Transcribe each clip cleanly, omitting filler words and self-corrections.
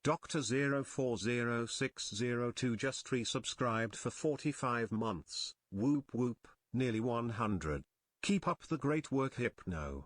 Dr.040602 just resubscribed for 45 months. Whoop whoop, nearly 100. Keep up the great work, Hypno.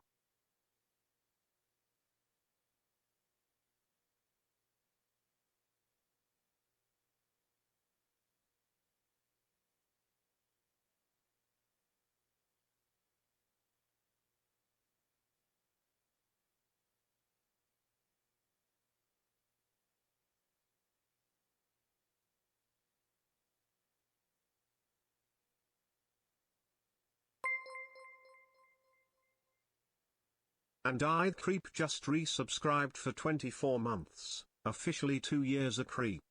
And I Creep just resubscribed for 24 months, officially 2 years a creep.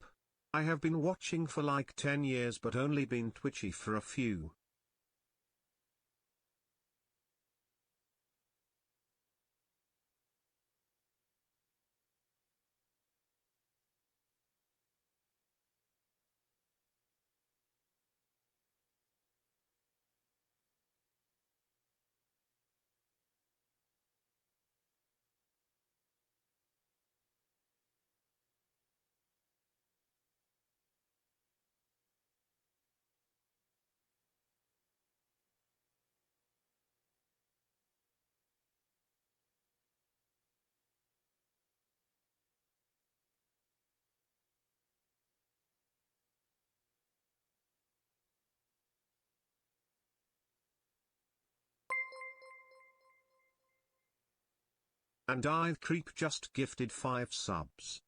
I have been watching for like 10 years but only been twitchy for a few. And I Creep just gifted 5 subs.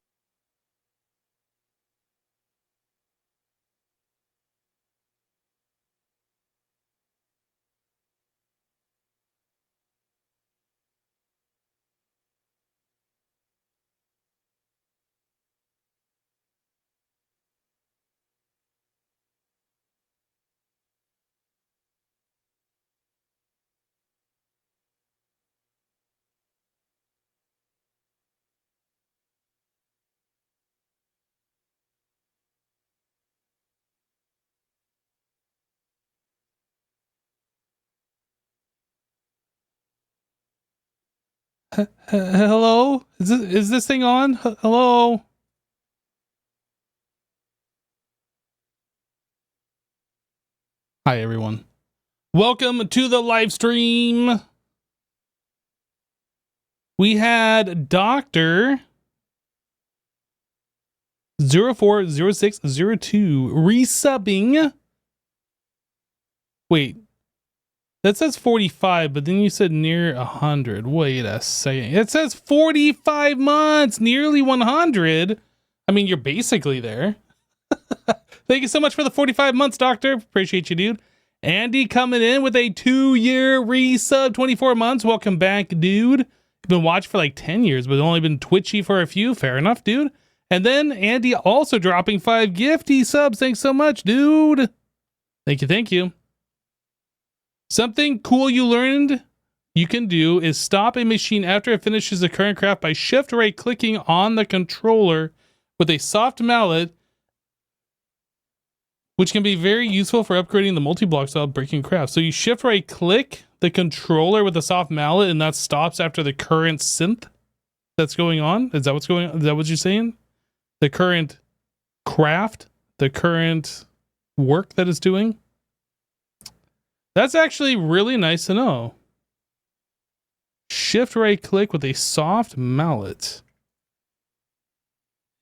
Hello? Is this thing on? Hello? Hi, everyone. Welcome to the live stream. We had Dr. 040602 resubbing. Wait. That says 45, but then you said near 100. Wait a second. It says 45 months, nearly 100. I mean, you're basically there. Thank you so much for the 45 months, Doctor. Appreciate you, dude. Andy coming in with a 2-year resub, 24 months. Welcome back, dude. You've been watching for like 10 years, but only been twitchy for a few. Fair enough, dude. And then Andy also dropping 5 gifty subs. Thanks so much, dude. Thank you, thank you. Something cool you learned you can do is stop a machine after it finishes the current craft by shift right clicking on the controller with a soft mallet, which can be very useful for upgrading the multi-block style breaking craft. So you shift right click the controller with a soft mallet and that stops after the current synth that's going on. Is that what's going on? Is that what you're saying? The current craft, the current work that it's doing? That's actually really nice to know. Shift right click with a soft mallet.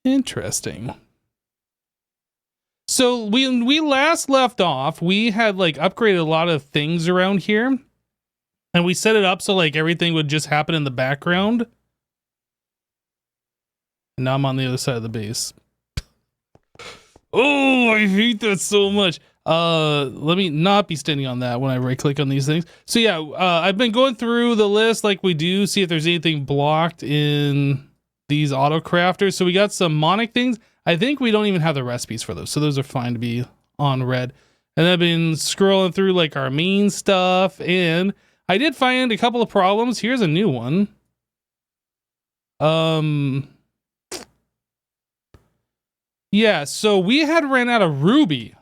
Interesting. So when we last left off, we had like upgraded a lot of things around here. And we set it up so like everything would just happen in the background. And now I'm on the other side of the base. Oh, I hate that so much. Let me not be standing on that when I right click on these things. So yeah, I've been going through the list like we do, see if there's anything blocked in these auto crafters. So we got some monic things. I think we don't even have the recipes for those. So those are fine to be on red. And I've been scrolling through like our main stuff and I did find a couple of problems. Here's a new one. Yeah, so we had ran out of Ruby.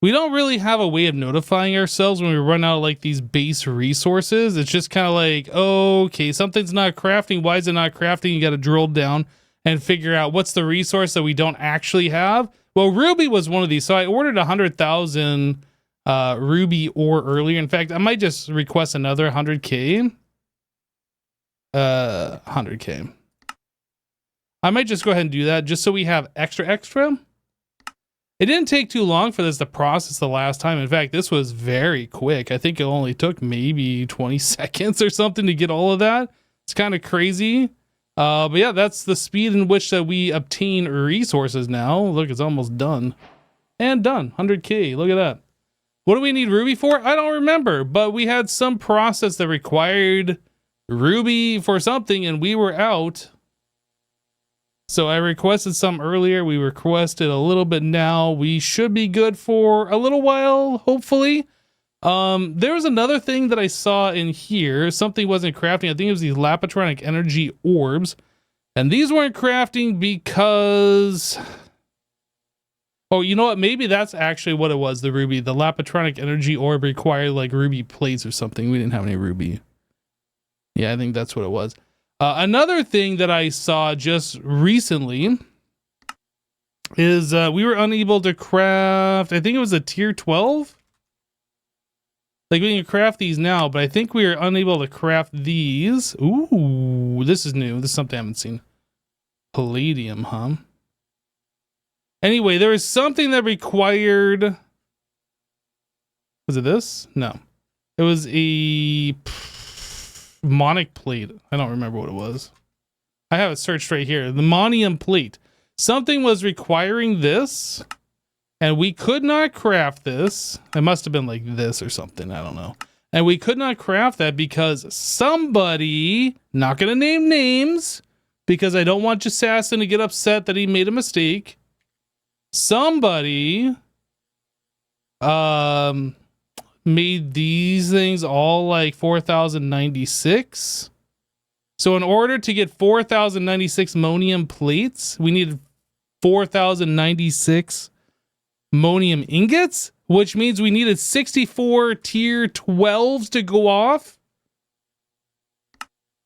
We don't really have a way of notifying ourselves when we run out of like these base resources. It's just kind of like, oh, okay, something's not crafting. Why is it not crafting? You got to drill down and figure out what's the resource that we don't actually have. Well, ruby was one of these. So I ordered 100,000 ruby ore earlier. In fact, I might just request another 100K. 100K. I might just go ahead and do that just so we have extra. It didn't take too long for this to process the last time. In fact, this was very quick. I think it only took maybe 20 seconds or something to get all of that. It's kind of crazy. But yeah, that's the speed in which that we obtain resources now. Look, it's almost done. And done. 100K. Look at that. What do we need ruby for? I don't remember. But we had some process that required ruby for something, and we were out. So I requested some earlier. We requested a little bit now. We should be good for a little while, hopefully. There was another thing that I saw in here. Something wasn't crafting. I think it was these lapatronic energy orbs. And these weren't crafting because... Oh, you know what? Maybe that's actually what it was, the ruby. The lapatronic energy orb required like ruby plates or something. We didn't have any ruby. Yeah, I think that's what it was. Another thing that I saw just recently is we were unable to craft, I think it was a tier 12. Like we can craft these now, but I think we are unable to craft these. Ooh, this is new. This is something I haven't seen. Palladium, huh? Anyway, there was something that required... Was it this? No. It was a... Monic plate. I don't remember what it was. I have it searched right here. The Monium plate. Something was requiring this, and we could not craft this. It must have been like this or something. I don't know. And we could not craft that because somebody, not going to name names, because I don't want Jasassin to get upset that he made a mistake. Somebody made these things all like 4,096. So in order to get 4,096 monium plates, we needed 4,096 monium ingots, which means we needed 64 tier 12s to go off.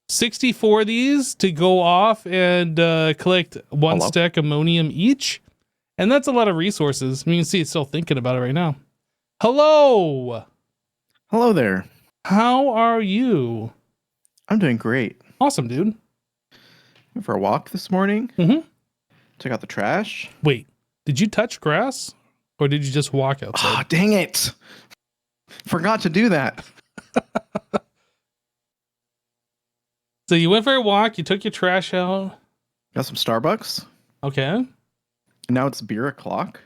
64 of these to go off and collect one stack ammonium each. And that's a lot of resources. You can see it's still thinking about it right now. Hello. Hello there. How are you? I'm doing great. Awesome, dude. Went for a walk this morning. Mm-hmm. Took out the trash. Wait, did you touch grass? Or did you just walk outside? Oh, dang it. Forgot to do that. So you went for a walk, you took your trash out. Got some Starbucks. Okay. And now it's beer o'clock.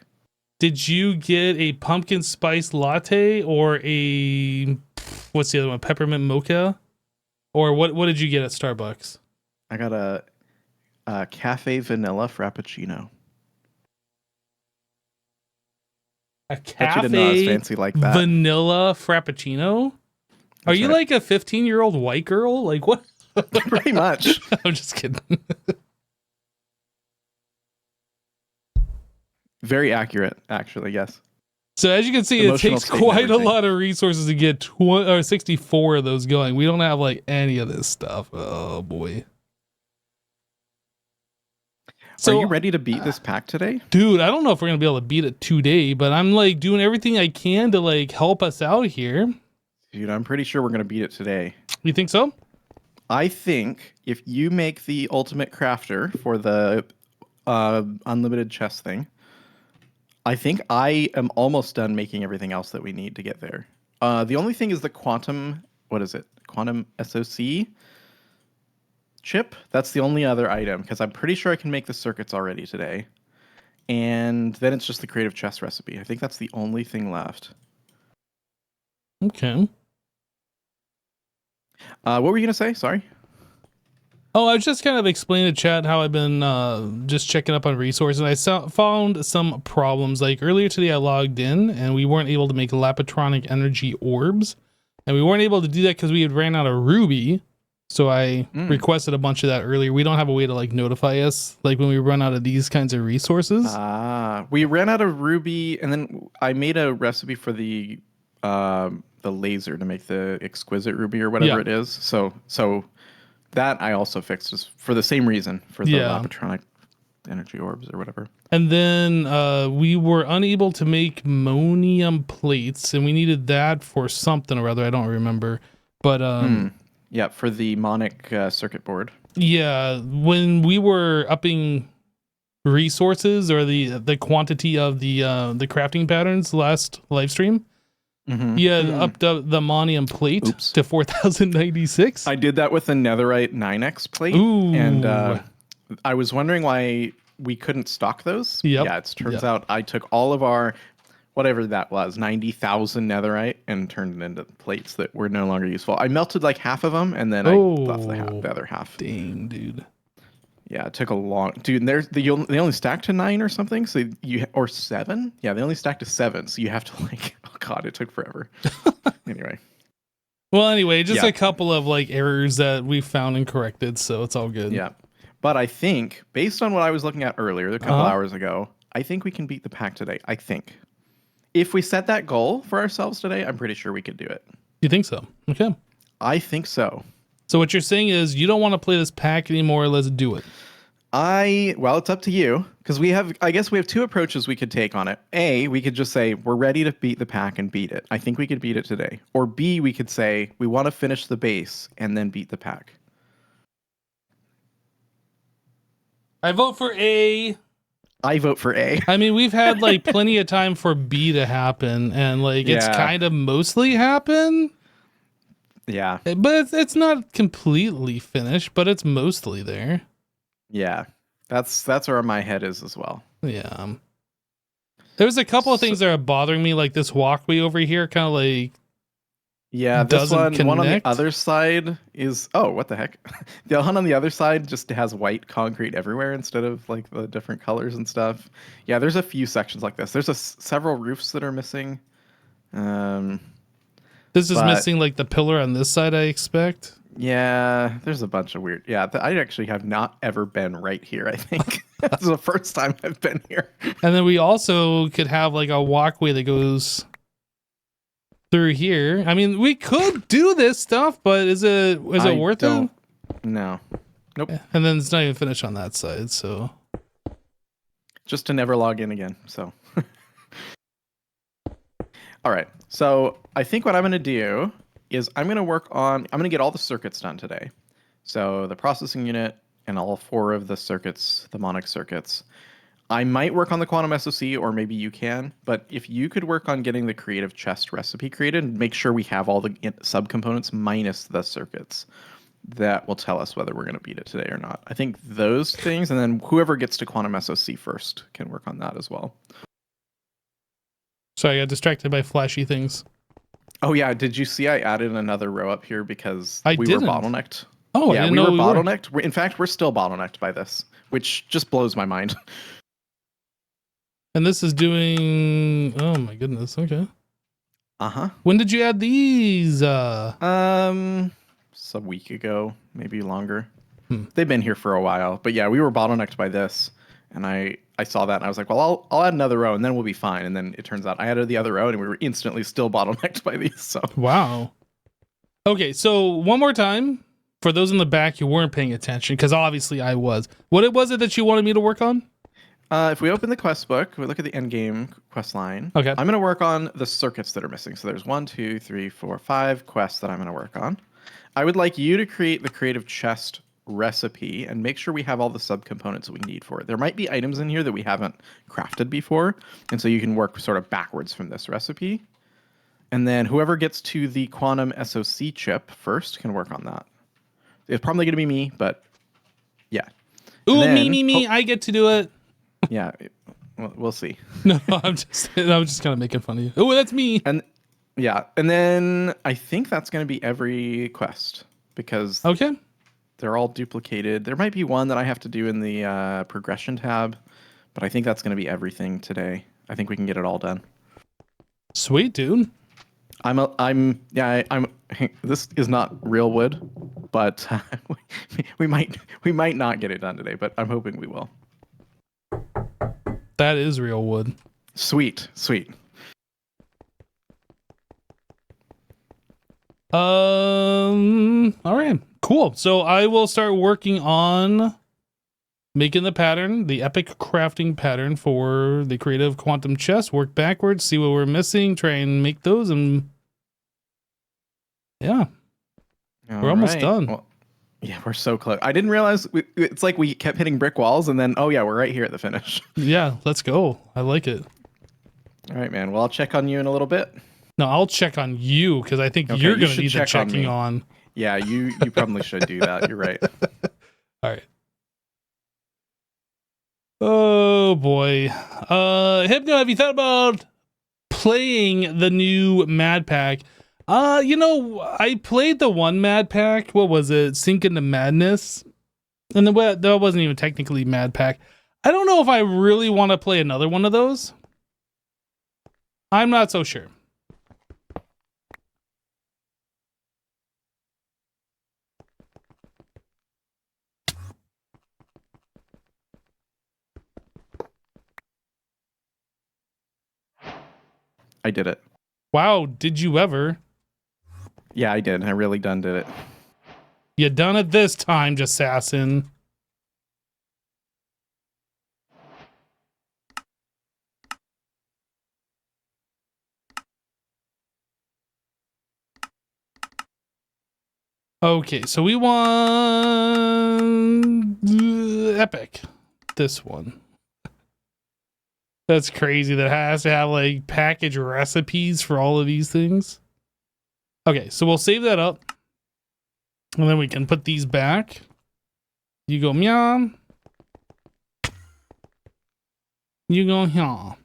Did you get a pumpkin spice latte or a, what's the other one, peppermint mocha? Or what did you get at Starbucks? I got a cafe vanilla frappuccino. A Bet you didn't know I was fancy like that. Vanilla frappuccino? Are you like a 15-year-old white girl? Like what? Pretty much. I'm just kidding. Very accurate, actually, yes. So as you can see, it takes quite a lot of resources to get 64 of those going. We don't have like any of this stuff. Oh boy. So, are you ready to beat this pack today? Dude, I don't know if we're going to be able to beat it today, but I'm like doing everything I can to like help us out here. Dude, I'm pretty sure we're going to beat it today. You think so? I think if you make the ultimate crafter for the unlimited chest thing, I think I am almost done making everything else that we need to get there. The only thing is the quantum, what is it? Quantum SoC chip. That's the only other item because I'm pretty sure I can make the circuits already today. And then it's just the creative chest recipe. I think that's the only thing left. Okay. What were you going to say? Sorry. Oh, I was just kind of explaining to chat how I've been just checking up on resources. I found some problems. Like earlier today, I logged in and we weren't able to make lapatronic energy orbs. And we weren't able to do that because we had ran out of ruby. So I requested a bunch of that earlier. We don't have a way to like notify us like when we run out of these kinds of resources. We ran out of ruby and then I made a recipe for the laser to make the exquisite ruby or whatever it is. So That I also fixed just for the same reason, for the Labotronic energy orbs or whatever. And then we were unable to make monium plates, and we needed that for something or other. I don't remember. But yeah, for the Monic circuit board. Yeah, when we were upping resources or the quantity of the crafting patterns last live stream, he had upped up the monium plate to 4096. I did that with the netherite 9x plate. Ooh. And I was wondering why we couldn't stock those. Yep. Yeah, it turns out I took all of our, whatever that was, 90,000 netherite and turned it into plates that were no longer useful. I melted like half of them, and then I left the other half. Dang, dude. Yeah, it took a long... Dude, they only stack to 9 or something, so or 7? Yeah, they only stack to 7, so you have to like... Oh god, it took forever. Anyway. Well, anyway, just a couple of like errors that we found and corrected, so it's all good. Yeah. But I think, based on what I was looking at earlier, a couple hours ago, I think we can beat the pack today. I think. If we set that goal for ourselves today, I'm pretty sure we could do it. You think so? Okay. I think so. So what you're saying is you don't want to play this pack anymore. Let's do it. Well, it's up to you, because I guess we have two approaches we could take on it. A, we could just say we're ready to beat the pack and beat it. I think we could beat it today. Or B, we could say we want to finish the base and then beat the pack. I vote for A. I vote for A. I mean, we've had like plenty of time for B to happen, and like it's kind of mostly happened. Yeah. But it's not completely finished, but it's mostly there. Yeah. That's where my head is as well. Yeah. There's a couple of things that are bothering me, like this walkway over here, kind of like... Yeah, this one on the other side is... Oh, what the heck? The one on the other side just has white concrete everywhere instead of like the different colors and stuff. Yeah, there's a few sections like this. There's several roofs that are missing. This is missing like the pillar on this side, I expect. Yeah, there's a bunch of weird... Yeah, I actually have not ever been right here, I think. This is the first time I've been here. And then we also could have like a walkway that goes through here. I mean, we could do this stuff, but is it worth it? No. Nope. And then it's not even finished on that side, so... Just to never log in again, so... All right, so I think what I'm going to do is I'm going to get all the circuits done today. So the processing unit and all 4 of the circuits, the Monic circuits. I might work on the quantum SoC, or maybe you can, but if you could work on getting the creative chest recipe created and make sure we have all the subcomponents minus the circuits, that will tell us whether we're going to beat it today or not. I think those things, and then whoever gets to quantum SoC first can work on that as well. Sorry, I got distracted by flashy things. Oh yeah, did you see I added another row up here because we were bottlenecked? Oh, yeah, we were bottlenecked. In fact, we're still bottlenecked by this, which just blows my mind. And this is doing... Oh my goodness, okay. Uh-huh. When did you add these? It's a week ago, maybe longer. They've been here for a while. But yeah, we were bottlenecked by this. And I saw that and I was like, well, I'll add another row and then we'll be fine. And then it turns out I added the other row and we were instantly still bottlenecked by these. So wow. Okay, so one more time. For those in the back, you weren't paying attention, because obviously I was. What was it that you wanted me to work on? If we open the quest book, we look at the endgame quest line. Okay. I'm going to work on the circuits that are missing. So there's 1, 2, 3, 4, 5 quests that I'm going to work on. I would like you to create the creative chest recipe and make sure we have all the subcomponents we need for it. There might be items in here that we haven't crafted before, and so you can work sort of backwards from this recipe. And then whoever gets to the quantum SoC chip first can work on that. It's probably going to be me, but yeah. Ooh, me, I get to do it. Yeah, we'll see. No, I'm just kind of making fun of you. Oh, that's me. And yeah, and then I think that's going to be every quest, because they're all duplicated. There might be one that I have to do in the progression tab, but I think that's going to be everything today. I think we can get it all done. Sweet, dude. This is not real wood, but we might not get it done today, but I'm hoping we will. That is real wood. Sweet. All right. Cool. So I will start working on making the pattern, the epic crafting pattern for the creative quantum chess. Work backwards, see what we're missing, try and make those, and yeah, we're almost done. Well, yeah, we're so close. I didn't realize it's like we kept hitting brick walls, and then we're right here at the finish. Yeah, let's go. I like it. All right, man. Well, I'll check on you in a little bit. No, I'll check on you because I think you're going to need the checking on. Yeah, you probably should do that. You're right. All right. Oh boy. Hypno, have you thought about playing the new Mad Pack? I played the one Mad Pack. What was it? Sink into Madness. And that wasn't even technically Mad Pack. I don't know if I really want to play another one of those. I'm not so sure. I did it. Wow, did you ever? Yeah, I did. I really did it. You done it this time, Jassassin. Okay, so we want epic. This one. That's crazy. That has to have like package recipes for all of these things. Okay, so we'll save that up. And then we can put these back. You go meow. You go meow.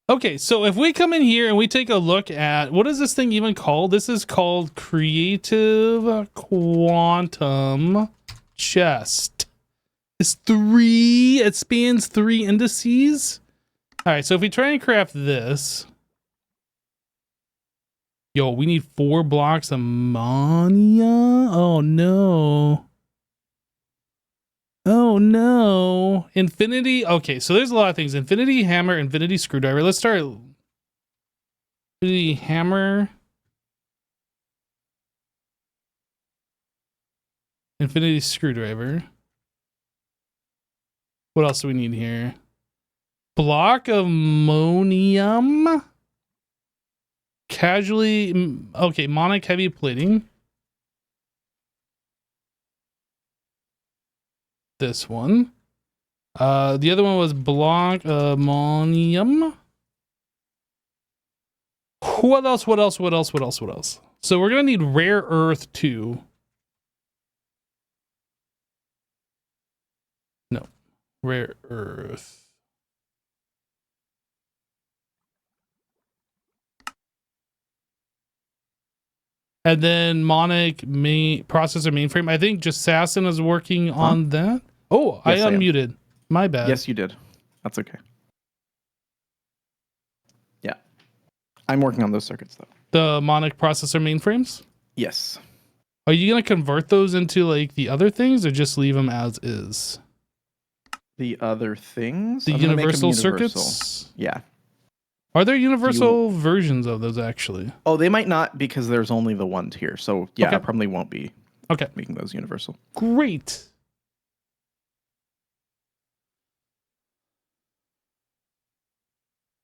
Okay, so if we come in here and we take a look at, what is this thing even called? This is called Creative Quantum Chest. It spans 3 indices. All right, so if we try and craft this, yo, we need 4 blocks of mania. Oh no. Oh no. Infinity. Okay, so there's a lot of things. Infinity hammer, infinity screwdriver. Let's start. Infinity hammer. Infinity screwdriver. What else do we need here? Block of ammonium. Casually. Okay, monic heavy plating. This one. The other one was block ammonium. What else? So we're gonna need rare earth too. No, rare earth. And then Monic processor mainframe. I think Jassassin is working on that. Oh, yes, I unmuted. My bad. Yes, you did. That's okay. Yeah. I'm working on those circuits though. The Monic processor mainframes? Yes. Are you going to convert those into like the other things or just leave them as is? The other things? The universal circuits? Yeah. Are there universal versions of those actually? Oh, they might not because there's only the one tier. So yeah, I probably won't be making those universal. Great.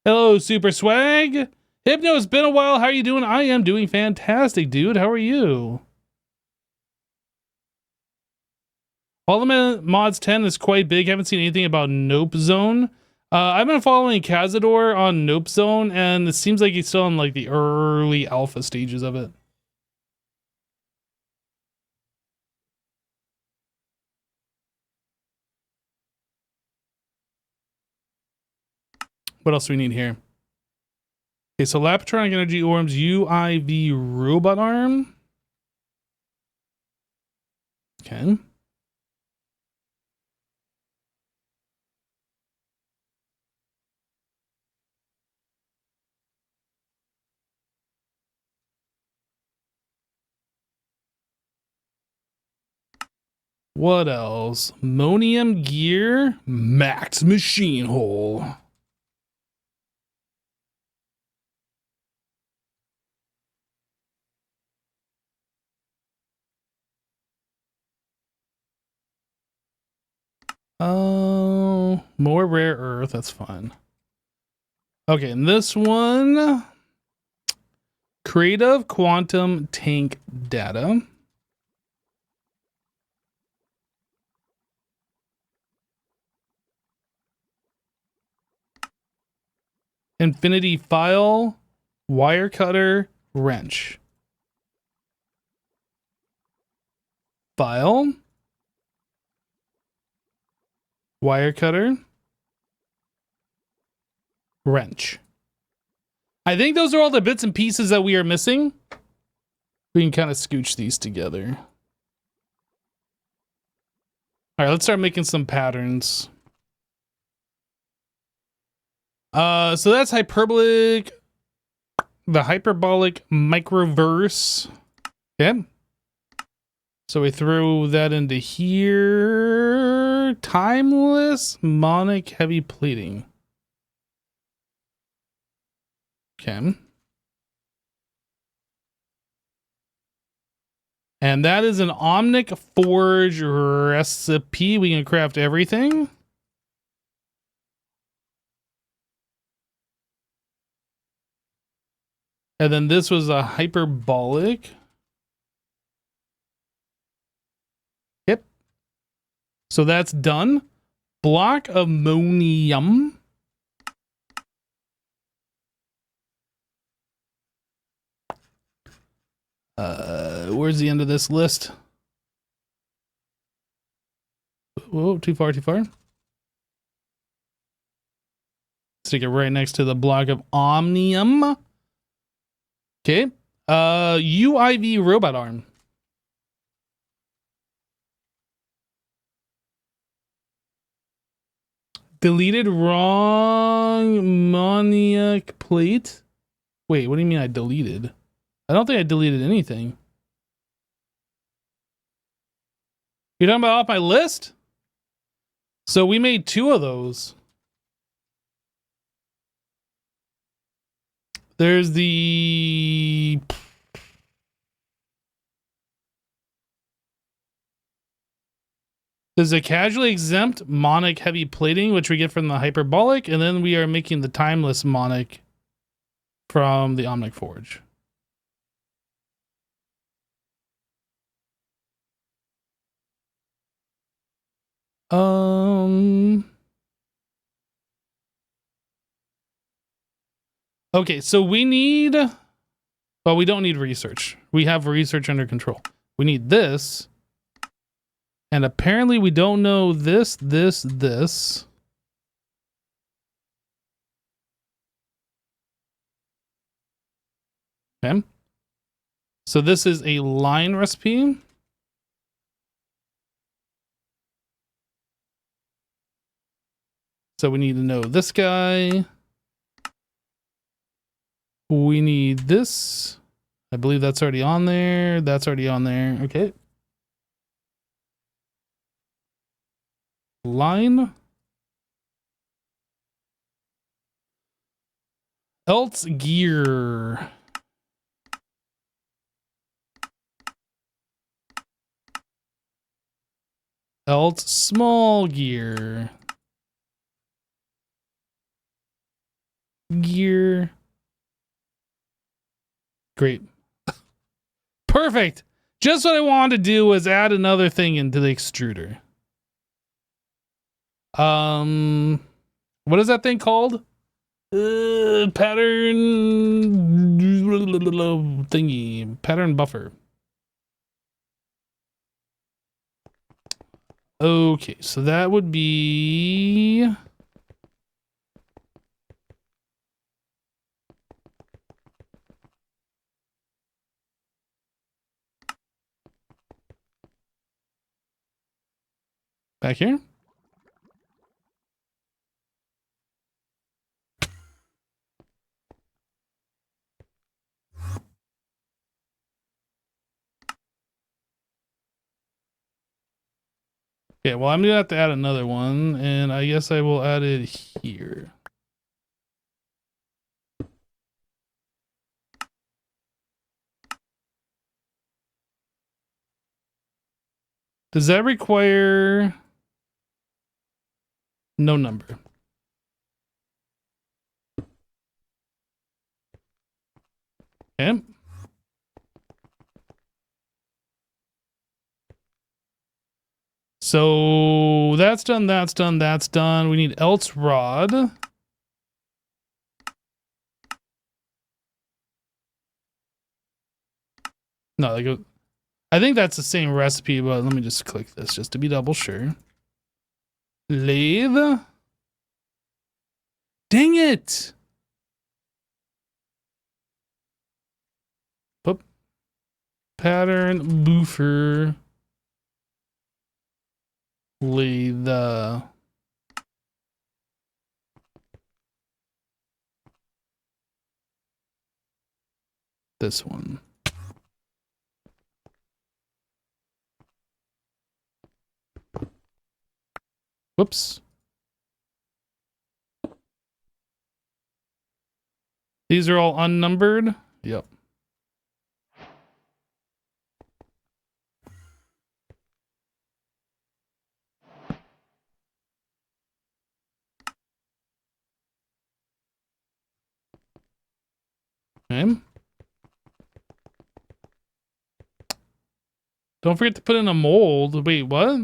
Hello, Super Swag. Hypno, it's been a while. How are you doing? I am doing fantastic, dude. How are you? Ultimate Mods 10 is quite big. Haven't seen anything about Nope Zone. I've been following Cazador on Nope Zone, and it seems like he's still in like the early alpha stages of it. What else do we need here? Okay, so Lapatronic Energy Orms UIV Robot Arm. Okay. What else? Monium Gear Max Machine Hole. Oh, more rare earth. That's fine. Okay, and this one, creative quantum tank data. Infinity file, wire cutter, wrench. File, wire cutter, wrench. I think those are all the bits and pieces that we are missing. We can kind of scooch these together. All right, let's start making some patterns. So that's hyperbolic, the hyperbolic microverse. Okay. So we throw that into here. Timeless monic heavy plating. Okay. And that is an Omnic Forge recipe. We can craft everything. And then this was a hyperbolic. Yep. So that's done. Block ammonium. Where's the end of this list? Whoa, too far, too far. Stick it right next to the block of omnium. Okay. UIV robot arm. Deleted wrong maniac plate. Wait, what do you mean I deleted? I don't think I deleted anything. You're talking about off my list? So we made 2 of those. There's the... There's a casually exempt monic heavy plating, which we get from the hyperbolic, and then we are making the timeless monic from the Omnic Forge. Okay, so we need... Well, we don't need research. We have research under control. We need this. And apparently we don't know this. Okay. So this is a line recipe. So we need to know this guy. We need this. I believe that's already on there. That's already on there. Okay. Line. Else gear. Else small gear. Gear. Great. Perfect. Just what I wanted to do was add another thing into the extruder. What is that thing called? Pattern thingy. Pattern buffer. Okay, so that would be... back here. Okay, well, I'm gonna have to add another one, and I guess I will add it here. Does that require... No number. Okay. So that's done, that's done, that's done. We need else rod. No, like I think that's the same recipe, but let me just click this just to be double sure. Lathe. Dang it! Boop. Pattern, boofer. Lathe. This one. Whoops. These are all unnumbered? Yep. Okay. Don't forget to put in a mold. Wait, what?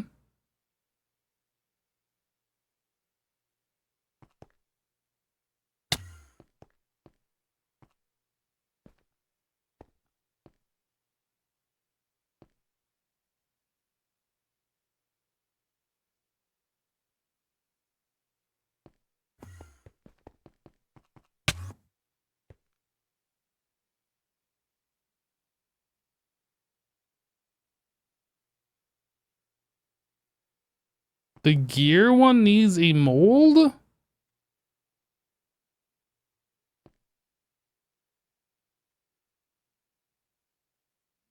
The gear one needs a mold?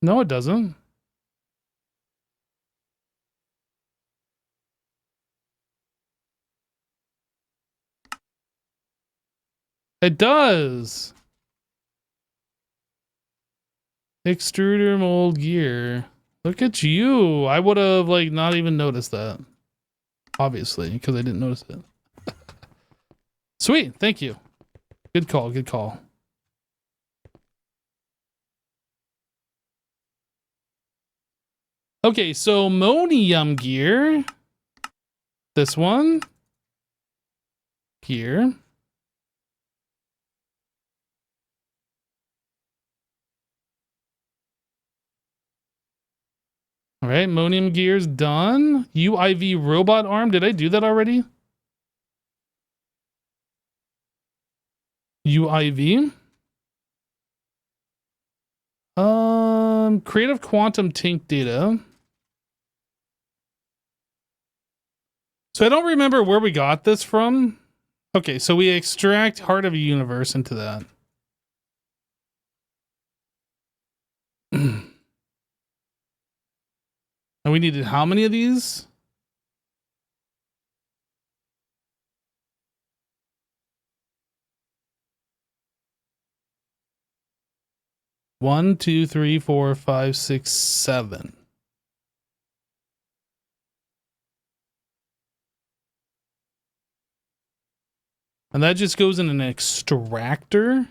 No, it doesn't. It does. Extruder mold gear. Look at you. I would have like not even noticed that. Obviously, because I didn't notice it. Sweet. Thank you. Good call. Good call. Okay, so Monium gear. This one. Gear. All right, Monium gear's done. UIV robot arm. Did I do that already? UIV. Creative quantum tank data. So I don't remember where we got this from. Okay, so we extract Heart of a Universe into that. And we needed how many of these? One, two, three, four, five, six, seven. And that just goes in an extractor.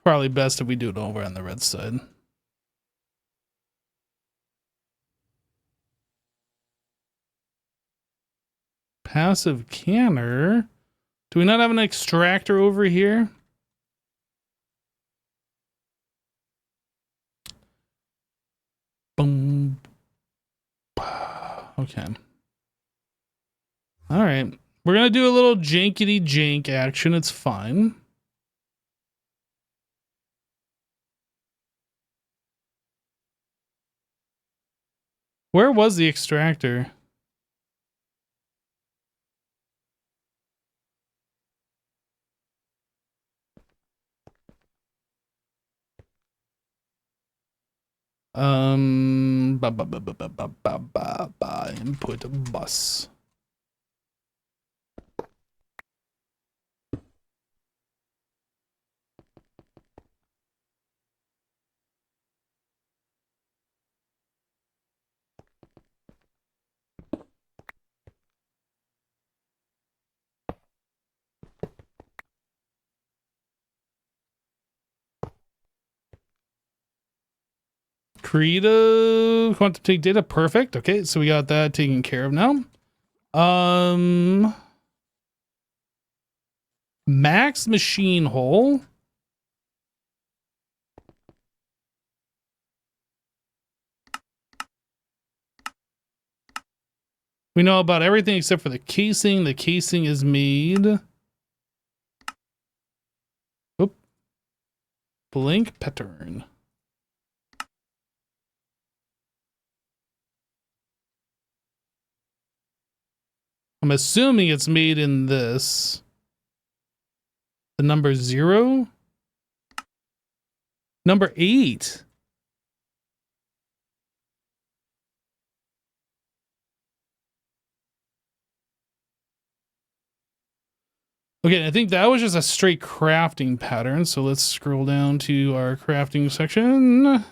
Probably best if we do it over on the red side. Passive canner. Do we not have an extractor over here? Boom. Okay. All right. We're going to do a little jankety jank action. It's fine. Where was the extractor? Input bus. Creative quantum take data. Perfect. Okay, so we got that taken care of now. Max machine hole. We know about everything except for the casing. The casing is made. Oop. Blank pattern. I'm assuming it's made in this. The number 0. Number 8. Okay, I think that was just a straight crafting pattern. So let's scroll down to our crafting section.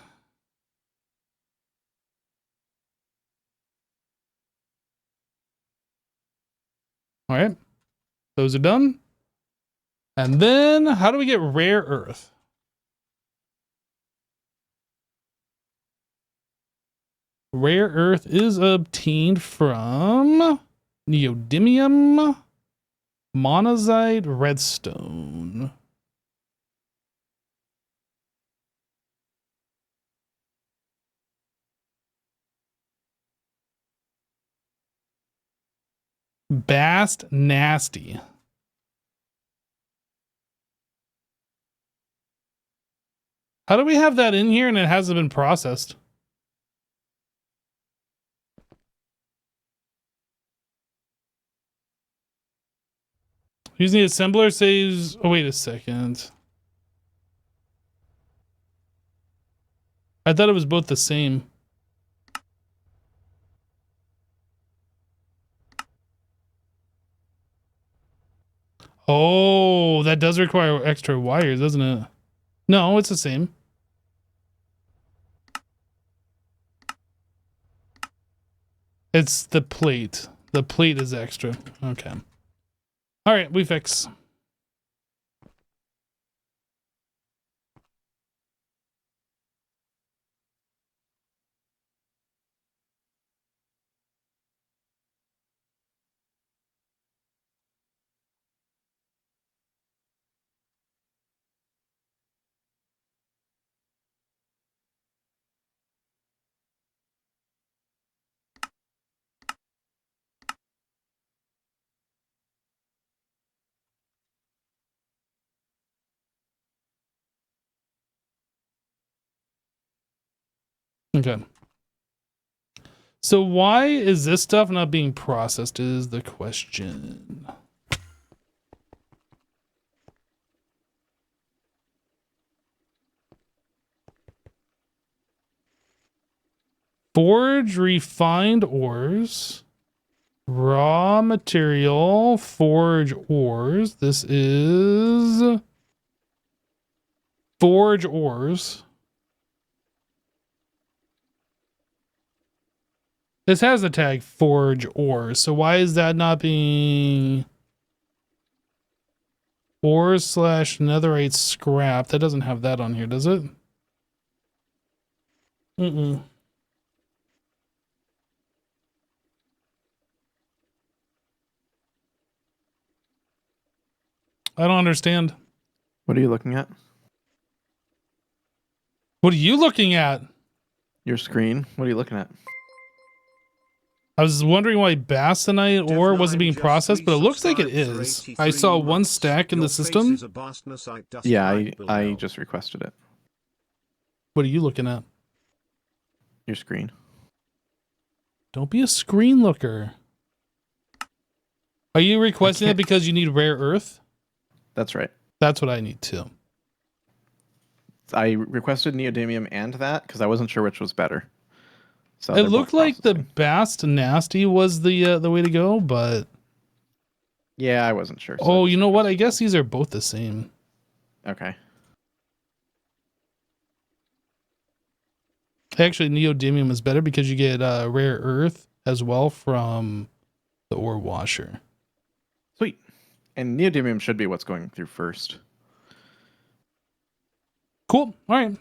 All right, those are done. And then how do we get rare earth? Rare earth is obtained from neodymium, monazite, redstone. Bast nasty. How do we have that in here and it hasn't been processed? Using the assembler saves... Oh, wait a second. I thought it was both the same. Oh, that does require extra wires, doesn't it? No, it's the same. It's the plate. The plate is extra. Okay. All right, we fix. Okay. So why is this stuff not being processed is the question. Forge refined ores. Raw material. Forge ores. This is... Forge ores. This has the tag forge ores. So why is that not being... Ores / netherite scrap. That doesn't have that on here, does it? Mm-mm. I don't understand. What are you looking at? What are you looking at? Your screen. What are you looking at? I was wondering why Bastonite ore wasn't being processed, but it looks like it is. I saw one stack in the system. Yeah, I just requested it. What are you looking at? Your screen. Don't be a screen looker. Are you requesting it because you need rare earth? That's right. That's what I need too. I requested neodymium and that because I wasn't sure which was better. So it looked like the Bast Nasty was the way to go, but yeah, I wasn't sure. So oh, you know what? I guess these are both the same. Okay. Actually, neodymium is better because you get rare earth as well from the ore washer. Sweet. And neodymium should be what's going through first. Cool. All right.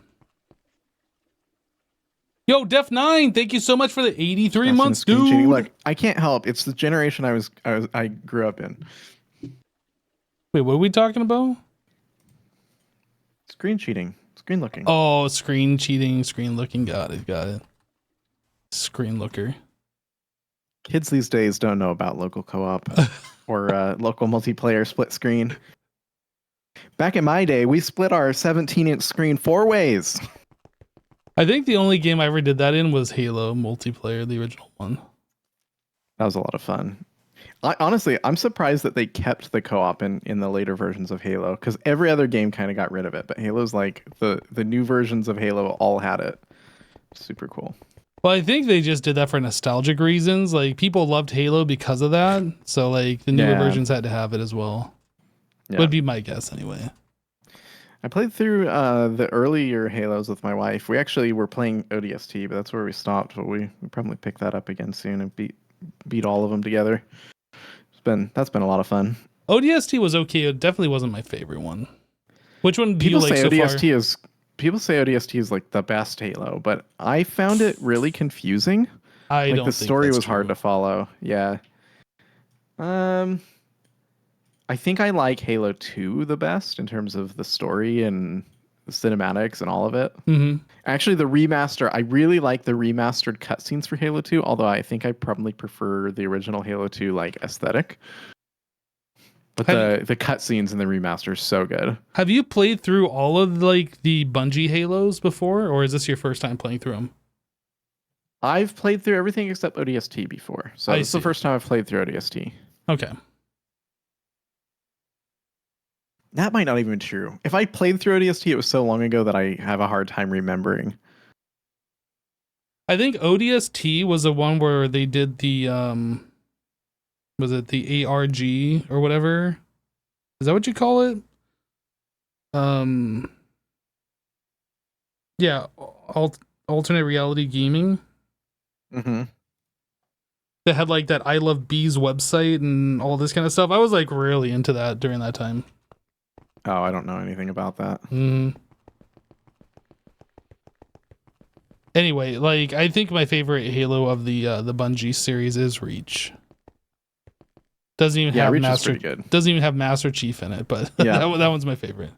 Yo, Def9, thank you so much for the 83 That's months, screen cheating. dude. Look, I can't help. It's the generation I grew up in. Wait, what are we talking about? Screen cheating. Screen looking. Oh, screen cheating, screen looking. Got it. Screen looker. Kids these days don't know about local co-op or local multiplayer split screen. Back in my day, we split our 17-inch screen 4 ways. I think the only game I ever did that in was Halo multiplayer, the original one. That was a lot of fun. Honestly, I'm surprised that they kept the co-op in the later versions of Halo, because every other game kind of got rid of it. But Halo's like the new versions of Halo all had it. Super cool. Well, I think they just did that for nostalgic reasons. Like, people loved Halo because of that. So, like, the newer versions had to have it as well. Yeah. Would be my guess anyway. I played through the earlier Halos with my wife. We actually were playing ODST, but that's where we stopped. But we probably pick that up again soon and beat all of them together. That's been a lot of fun. ODST was okay. It definitely wasn't my favorite one. Which one do you like so far? People say ODST is like the best Halo, but I found it really confusing. I don't think the story was true. hard to follow. Yeah. I think I like Halo 2 the best in terms of the story and the cinematics and all of it. Mm-hmm. Actually, the remaster, I really like the remastered cutscenes for Halo 2, although I think I probably prefer the original Halo 2 like aesthetic. But the cutscenes in the remaster is so good. Have you played through all of like the Bungie Halos before, or is this your first time playing through them? I've played through everything except ODST before, so this is the first time I've played through ODST. Okay. That might not even be true. If I played through ODST, it was so long ago that I have a hard time remembering. I think ODST was the one where they did the was it the ARG or whatever? Is that what you call it? Yeah, alternate reality gaming. Mm-hmm. They had like that I Love Bees website and all this kind of stuff. I was like really into that during that time. Oh, I don't know anything about that. Anyway, like I think my favorite Halo of the Bungie series is Reach. Doesn't even have Master. Doesn't even have Master Chief in it, but yeah. that one's my favorite.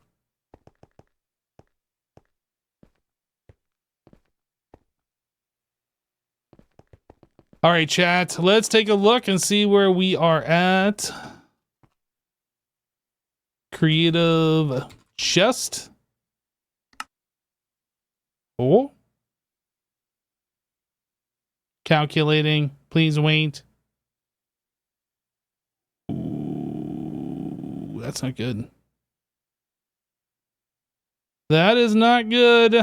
All right, chat. Let's take a look and see where we are at. Creative chest. Oh. Calculating. Please wait. Ooh, that's not good. That is not good.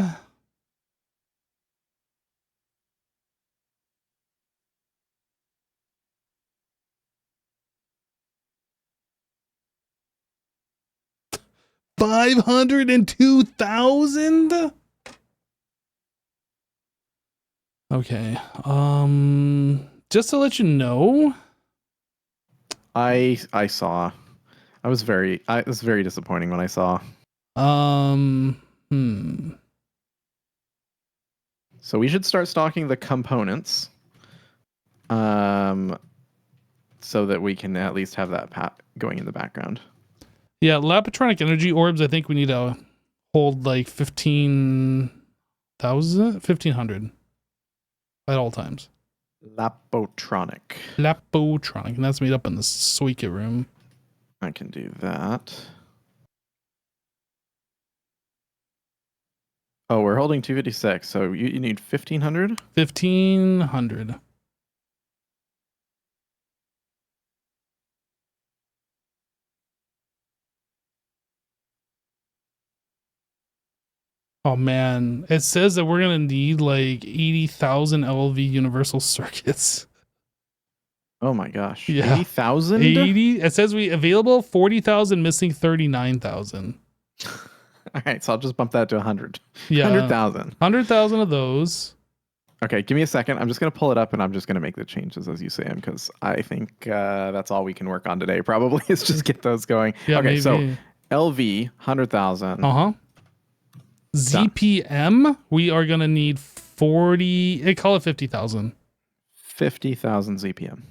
$502,000. Okay. Just to let you know, I saw. It was very disappointing when I saw. So we should start stocking the components. So that we can at least have that going in the background. Yeah, Lapatronic energy orbs, I think we need to hold like 1,500 at all times. Lapotronic, and that's made up in the Suika room. I can do that. Oh, we're holding 256, so you need 1,500? 1,500. Oh man, it says that we're gonna need like 80,000 LV universal circuits. Oh my gosh. Yeah. 80,000? 80. It says we available 40,000, missing 39,000. All right, so I'll just bump that to 100. Yeah. 100,000. 100,000 of those. Okay, give me a second. I'm just going to pull it up and I'm just going to make the changes as you say them, because I think that's all we can work on today probably is just get those going. Yeah, okay, maybe. So LV, 100,000. ZPM, we are going to need 40. Call it 50,000. 50,000 ZPM.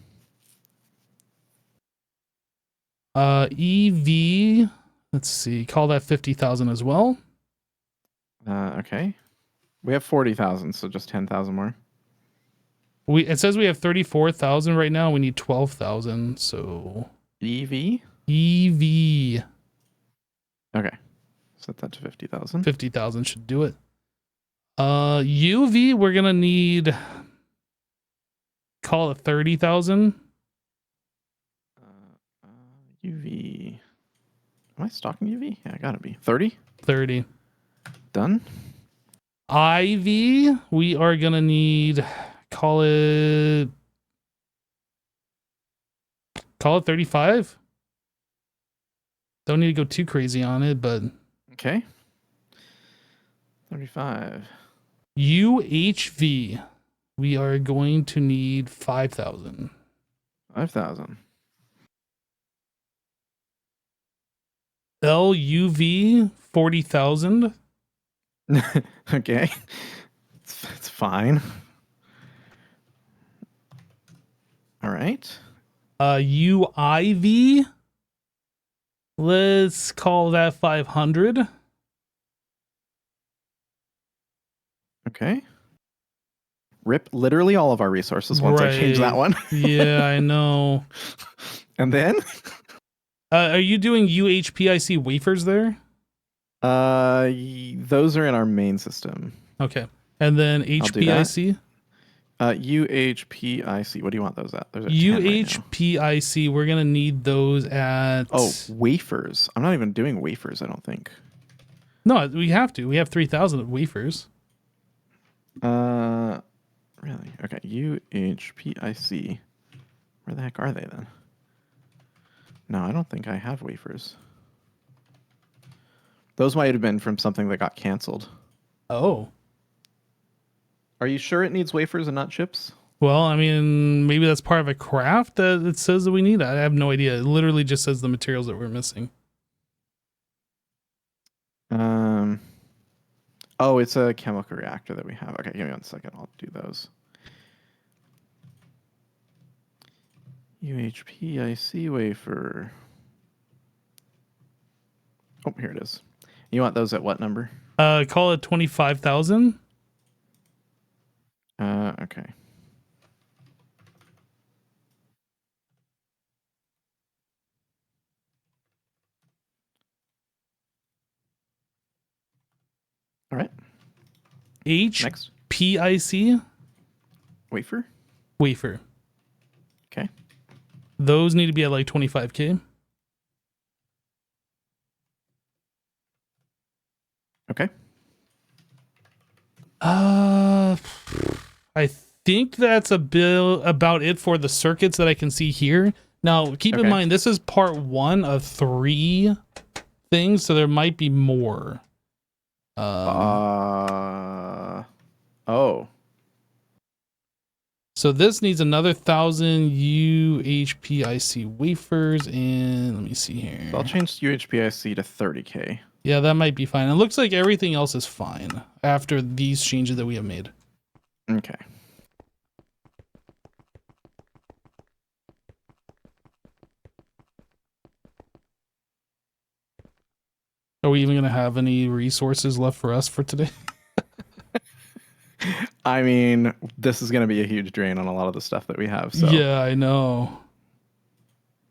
EV. Let's see. Call that 50,000 as well. Okay. We have 40,000, so just 10,000 more. It says we have 34,000 right now. We need 12,000. So EV. EV. Okay. Set that to 50,000. 50,000 should do it. UV, we're gonna need, call it 30,000. UV. Am I stocking UV? Yeah, I gotta be. 30? 30. Done. IV, we are gonna need, call it 35. Don't need to go too crazy on it, but Okay. 35. UHV, we are going to need 5,000. 5,000. LUV, 40,000. Okay. It's fine. All right. UIV, let's call that 500. Okay. Rip literally all of our resources once I change that one. Yeah, I know. And then? Are you doing UHPIC wafers there? Those are in our main system. Okay. And then HPIC? UHPIC. What do you want those at? Those are 10 right now. UHPIC, we're going to need those at... Oh, wafers. I'm not even doing wafers, I don't think. No, we have to. We have 3,000 wafers. Really? Okay, UHPIC. Where the heck are they then? No, I don't think I have wafers. Those might have been from something that got canceled. Oh. Are you sure it needs wafers and not chips? Well, I mean, maybe that's part of a craft that it says that we need. I have no idea. It literally just says the materials that we're missing. Oh, it's a chemical reactor that we have. Okay, give me 1 second. I'll do those. UHPIC wafer. Oh, here it is. You want those at what number? Call it 25,000. Okay. All right. Next. HPIC Wafer. wafer. Okay. Those need to be at like 25K. Okay. I think that's about it for the circuits that I can see here. Now, keep in mind, this is part 1 of 3 things, so there might be more. Oh. So this needs another 1,000 UHPIC wafers, and let me see here. So I'll change UHPIC to 30K. Yeah, that might be fine. It looks like everything else is fine after these changes that we have made. Okay. Are we even going to have any resources left for us for today? I mean, this is going to be a huge drain on a lot of the stuff that we have. So. Yeah, I know.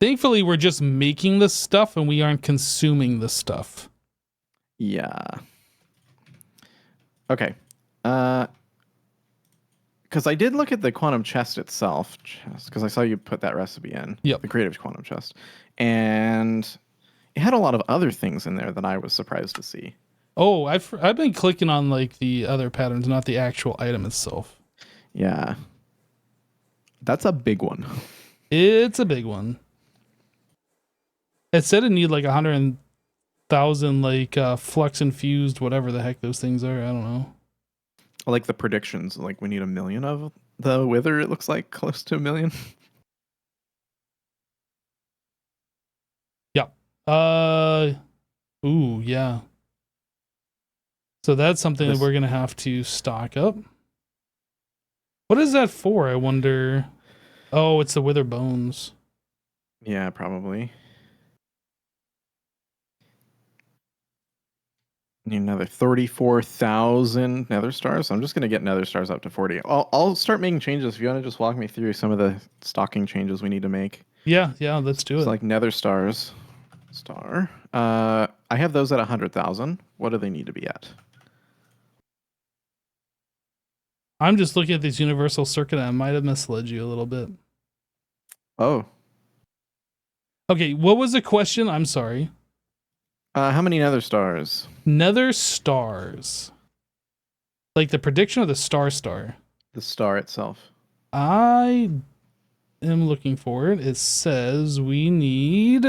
Thankfully, we're just making the stuff and we aren't consuming the stuff. Yeah. Okay. Because I did look at the quantum chest itself, because I saw you put that recipe in. Yep. The creative quantum chest. And it had a lot of other things in there that I was surprised to see. Oh, I've been clicking on like the other patterns, not the actual item itself. Yeah. That's a big one. It's a big one. It said it need like 100,000 like flux infused, whatever the heck those things are. I don't know. I like the predictions. Like we need 1 million of the wither. It looks like close to 1 million. Yeah. Ooh, yeah. So that's something that we're gonna have to stock up. What is that for? I wonder. Oh, it's the wither bones. Yeah, probably. Need another 34,000 nether stars. I'm just going to get nether stars up to 40. I'll start making changes. If you want to just walk me through some of the stocking changes we need to make. Yeah, let's do It's it. like nether stars. Star. I have those at 100,000. What do they need to be at? I'm just looking at this universal circuit. I might have misled you a little bit. Oh. Okay, what was the question? I'm sorry. How many nether stars? Nether stars. Like the prediction of the star. The star itself. I am looking for it. It says we need,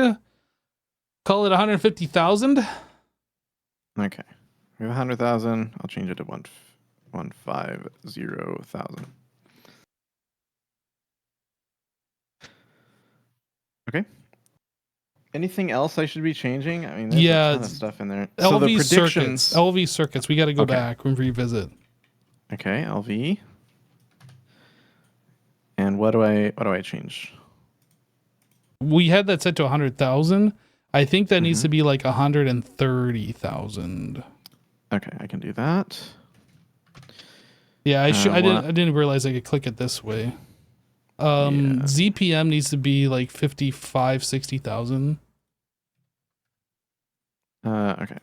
call it 150,000. Okay. We have 100,000. I'll change it to 150,000. Okay. Anything else I should be changing? I mean, there's a ton of stuff in there. So the predictions. LV circuits. We got to go back and revisit. Okay, LV. And what do I change? We had that set to 100,000. I think that needs to be like 130,000. Okay, I can do that. Yeah, I didn't realize I could click it this way. ZPM needs to be like 55, 60,000. Okay,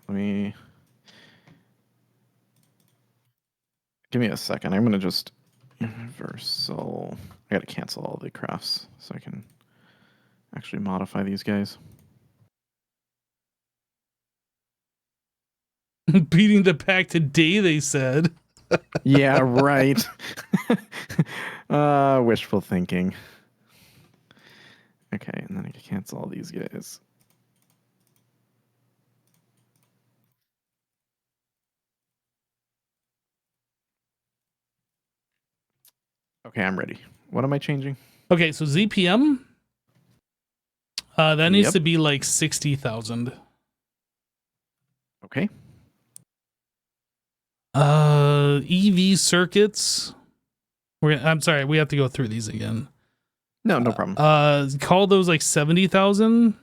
give me a second. I'm gonna just universal. I gotta cancel all the crafts so I can actually modify these guys. Beating the pack today, they said. Yeah, right. Wishful thinking. Okay, and then I can cancel all these guys. Okay, I'm ready. What am I changing? Okay, so ZPM, that needs to be like 60,000. Okay. EV circuits. I'm sorry, we have to go through these again. No problem. Call those like 70,000.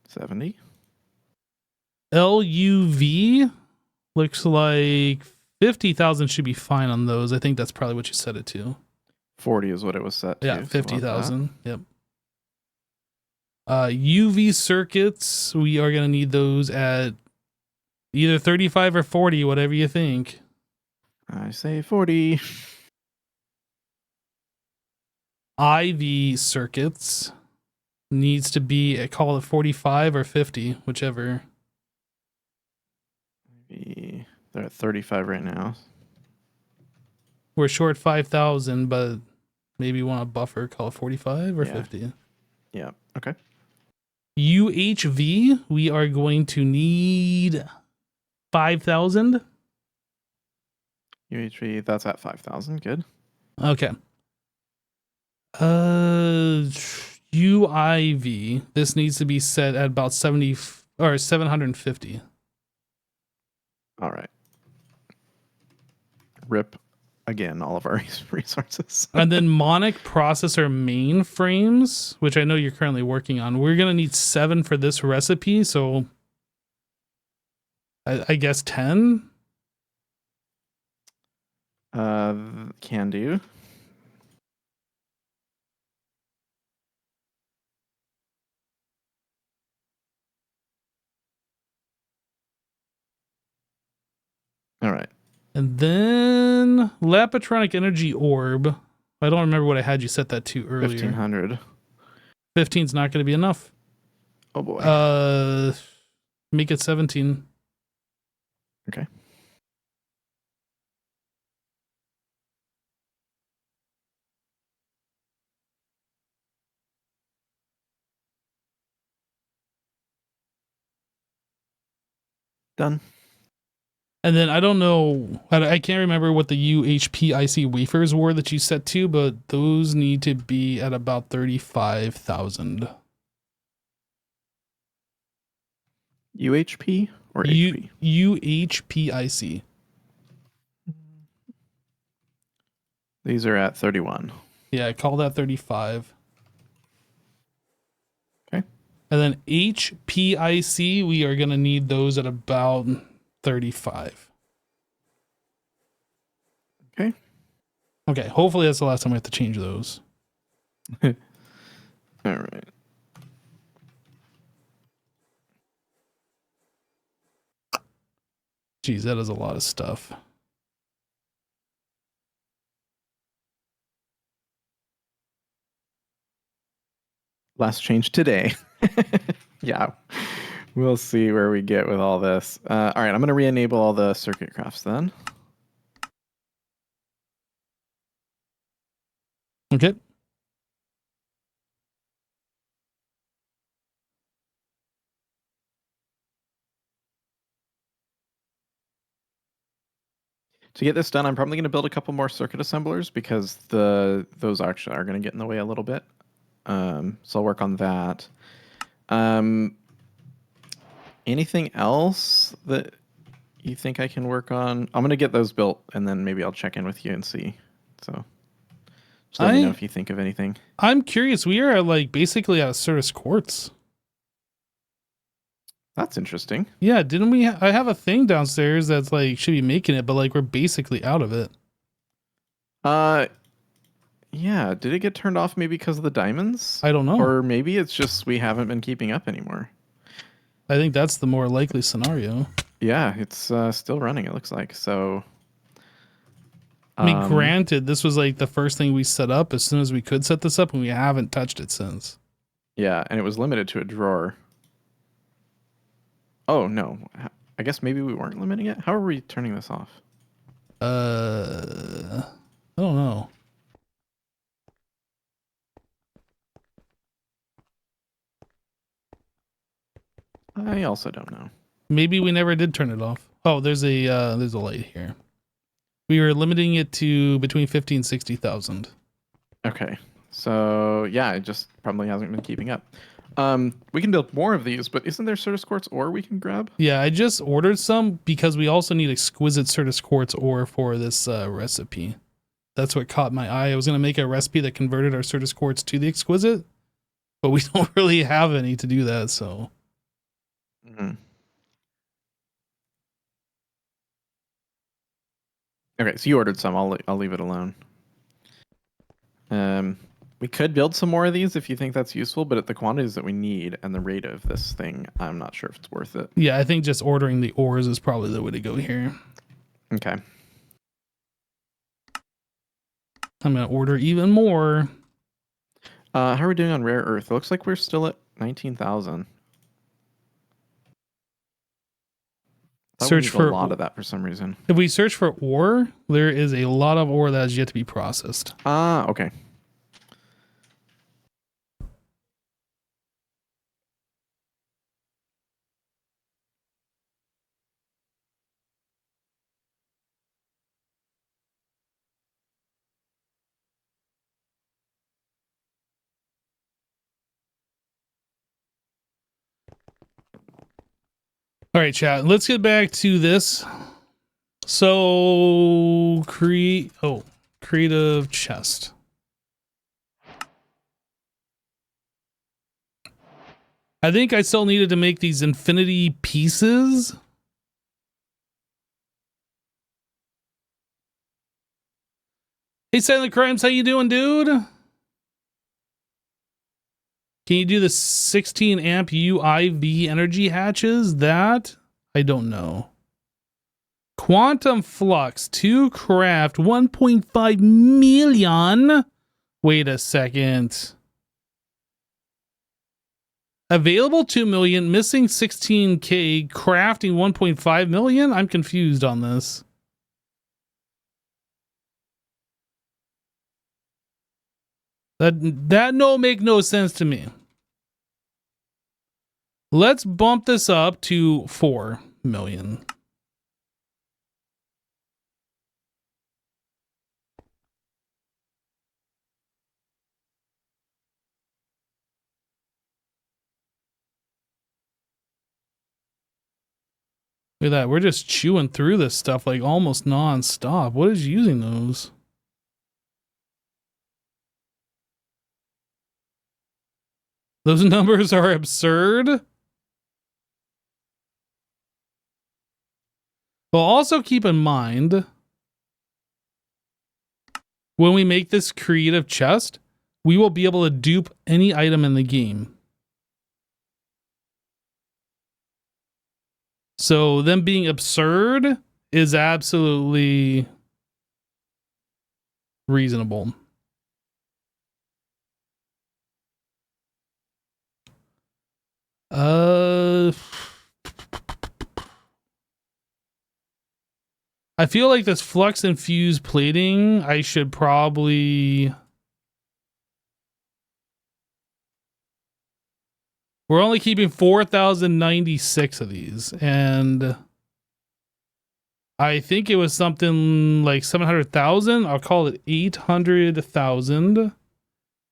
70. LUV looks like 50,000 should be fine on those. I think that's probably what you set it to. 40 is what it was set to. Yeah, 50,000. Yep. UV circuits, we are going to need those at either 35 or 40, whatever you think. I say 40. IV circuits needs to be, call it 45 or 50, whichever. Maybe they're at 35 right now. We're short 5,000, but maybe want a buffer, call it 45 or 50. Yeah, okay. UHV, we are going to need 5,000. UHV, that's at 5,000. Good. Okay. UIV, this needs to be set at about 70 or 750. All right. Rip again all of our resources. And then Monic processor mainframes, which I know you're currently working on. We're going to need 7 for this recipe, so I guess 10. Can do. All right. And then Lapatronic Energy Orb. I don't remember what I had you set that to earlier. 1,500. 15's not going to be enough. Oh boy. Make it 17. Okay. Done. And then I don't know, I can't remember what the UHPIC wafers were that you set to, but those need to be at about 35,000. UHP or HP? UHPIC. These are at 31. Yeah, call that 35. Okay. And then HPIC, we are going to need those at about 35. Okay. Okay, hopefully that's the last time we have to change those. All right. Geez, that is a lot of stuff. Last change today. Yeah. We'll see where we get with all this. All right, I'm going to re-enable all the circuit crafts then. Okay. To get this done, I'm probably going to build a couple more circuit assemblers because those actually are going to get in the way a little bit. So I'll work on that. Anything else that you think I can work on? I'm going to get those built, and then maybe I'll check in with you and see. So just let me know if you think of anything. I'm curious. We are like basically out of Certus quartz. That's interesting. Yeah, didn't we? I have a thing downstairs that's like should be making it, but like we're basically out of it. Yeah. Did it get turned off maybe because of the diamonds? I don't know. Or maybe it's just we haven't been keeping up anymore. I think that's the more likely scenario. Yeah, it's still running. It looks like so. I mean, granted, this was like the first thing we set up as soon as we could set this up, and we haven't touched it since. Yeah, and it was limited to a drawer. Oh, no. I guess maybe we weren't limiting it? How are we turning this off? I don't know. I also don't know. Maybe we never did turn it off. Oh, there's a light here. We were limiting it to between 50 and 60,000. Okay. So, yeah, it just probably hasn't been keeping up. We can build more of these, but isn't there Certus quartz ore we can grab? Yeah, I just ordered some because we also need exquisite Certus quartz ore for this recipe. That's what caught my eye. I was going to make a recipe that converted our Certus quartz to the exquisite, but we don't really have any to do that, so. Mm-hmm. Okay, so you ordered some. I'll leave it alone. We could build some more of these if you think that's useful, but at the quantities that we need and the rate of this thing, I'm not sure if it's worth it. Yeah, I think just ordering the ores is probably the way to go here. Okay. I'm going to order even more. How are we doing on rare earth? It looks like we're still at 19,000. Search for a lot of that for some reason. If we search for ore, there is a lot of ore that has yet to be processed. Ah, okay. All right, chat. Let's get back to this. So creative chest. I think I still needed to make these infinity pieces. Hey, Silent Crimes, how you doing, dude? Can you do the 16 amp UIV energy hatches? That I don't know. Quantum Flux to craft 1.5 million. Wait a second. Available 2 million, missing 16k, crafting 1.5 million? I'm confused on this. That no make no sense to me. Let's bump this up to 4 million. Look at that. We're just chewing through this stuff like almost non-stop. What is using those? Those numbers are absurd. But also keep in mind, when we make this creative chest, we will be able to dupe any item in the game. So them being absurd is absolutely reasonable. I feel like this flux infused plating, I should probably... We're only keeping 4,096 of these, and I think it was something like 700,000. I'll call it 800,000,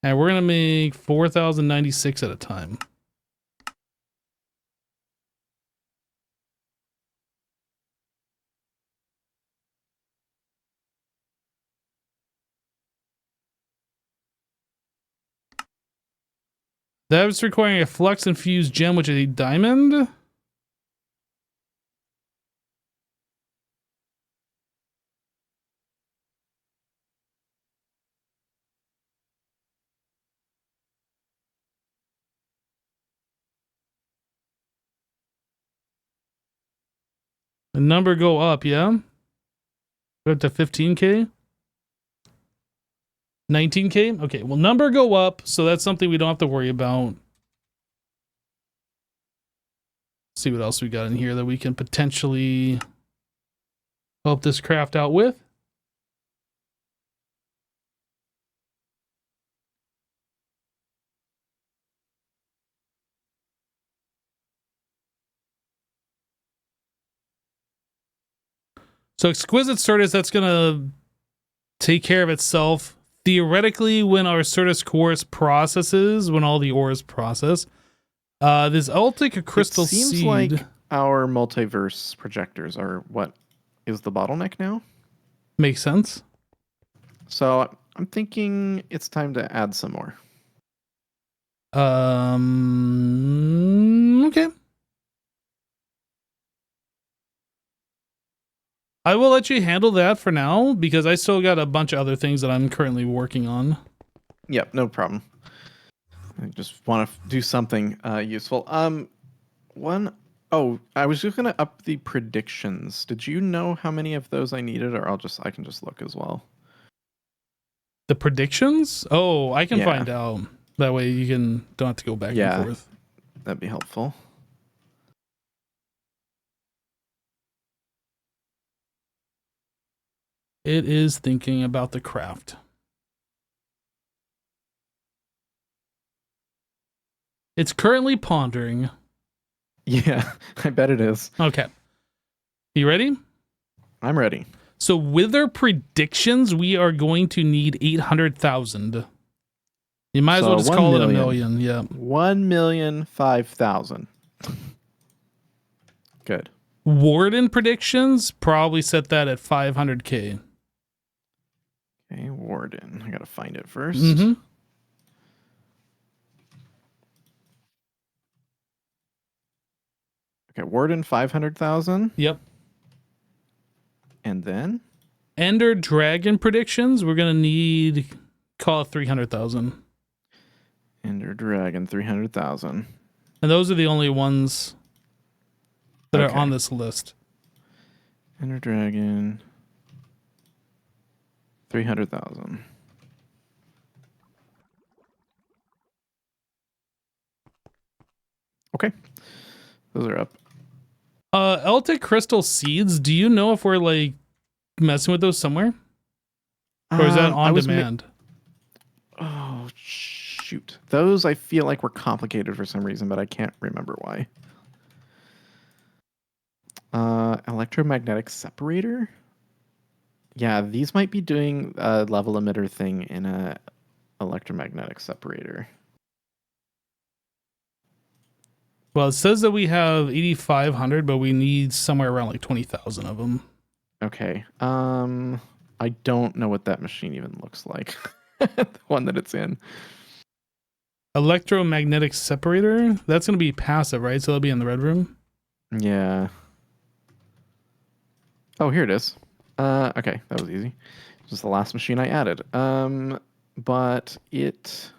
and we're gonna make 4,096 at a time. That was requiring a flux infused gem, which is a diamond. The number go up, yeah? Go up to 15K? 19K? Okay, well, number go up, so that's something we don't have to worry about. See what else we got in here that we can potentially help this craft out with. So exquisite Certus, that's gonna take care of itself. Theoretically, when our Certus Quartz processes, when all the ores process, this Ultic Crystal Seems Seed... like our multiverse projectors are what is the bottleneck now. Makes sense. So I'm thinking it's time to add some more. Okay. I will let you handle that for now because I still got a bunch of other things that I'm currently working on. Yep, no problem. I just want to do something useful. I was just gonna up the predictions. Did you know how many of those I needed, or I can just look as well. The predictions? Oh, I can Yeah. find out. That way you don't have to go back and forth. That'd be helpful. It is thinking about the craft. It's currently pondering. Yeah, I bet it is. Okay. You ready? I'm ready. So with our predictions, we are going to need 800,000. You might as well just call it 1 million. Yeah. 1,005,000. Good. Warden predictions, probably set that at 500K. Okay, Warden. I gotta find it first. Mm-hmm. Okay, Warden 500,000. Yep. And then Ender Dragon predictions, we're gonna need, call it 300,000. Ender Dragon 300,000. And those are the only ones that are on this list. Ender Dragon 300,000. Okay. Those are up. Eltic Crystal Seeds, do you know if we're like messing with those somewhere? Or is that on demand? Oh, shoot. Those I feel like were complicated for some reason, but I can't remember why. Electromagnetic separator? Yeah, these might be doing a level emitter thing in a electromagnetic separator. Well, it says that we have 8,500, but we need somewhere around like 20,000 of them. Okay. I don't know what that machine even looks like. The one that it's in. Electromagnetic separator. That's going to be passive, right? So it'll be in the red room. Yeah. Oh, here it is. Okay, that was easy. This is the last machine I added. But it...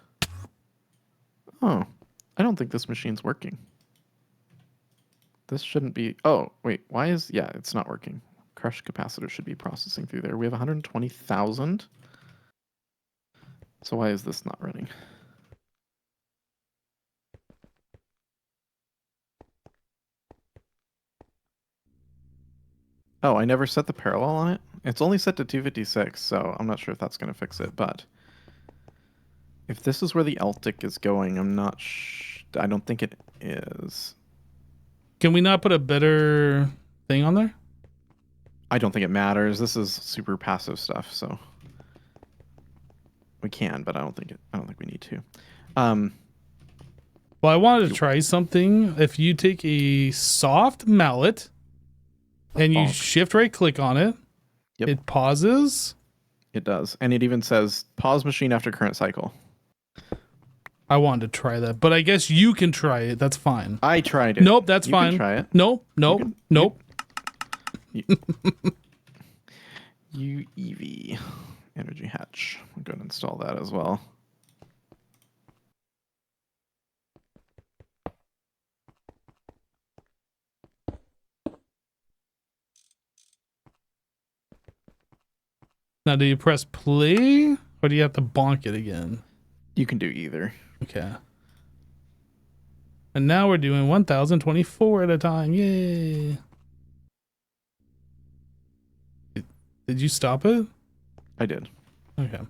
Oh, I don't think this machine's working. This shouldn't be... Oh, wait, why is... Yeah, it's not working. Crush capacitor should be processing through there. We have 120,000. So why is this not running? Oh, I never set the parallel on it. It's only set to 256, so I'm not sure if that's going to fix it, but if this is where the Altic is going, I'm not I don't think it is. Can we not put a better thing on there? I don't think it matters. This is super passive stuff, so we can, but I don't think we need to. Well, I wanted to try something. If you take a soft mallet and you shift right click on it, yep. It pauses. It does. And it even says pause machine after current cycle. I wanted to try that, but I guess you can try it. That's fine. I tried it. Nope, that's fine. Can try it. Nope. UEV energy hatch. I'm going to install that as well. Now, do you press play or do you have to bonk it again? You can do either. Okay. And now we're doing 1024 at a time. Yay. Did you stop it? I did. Okay.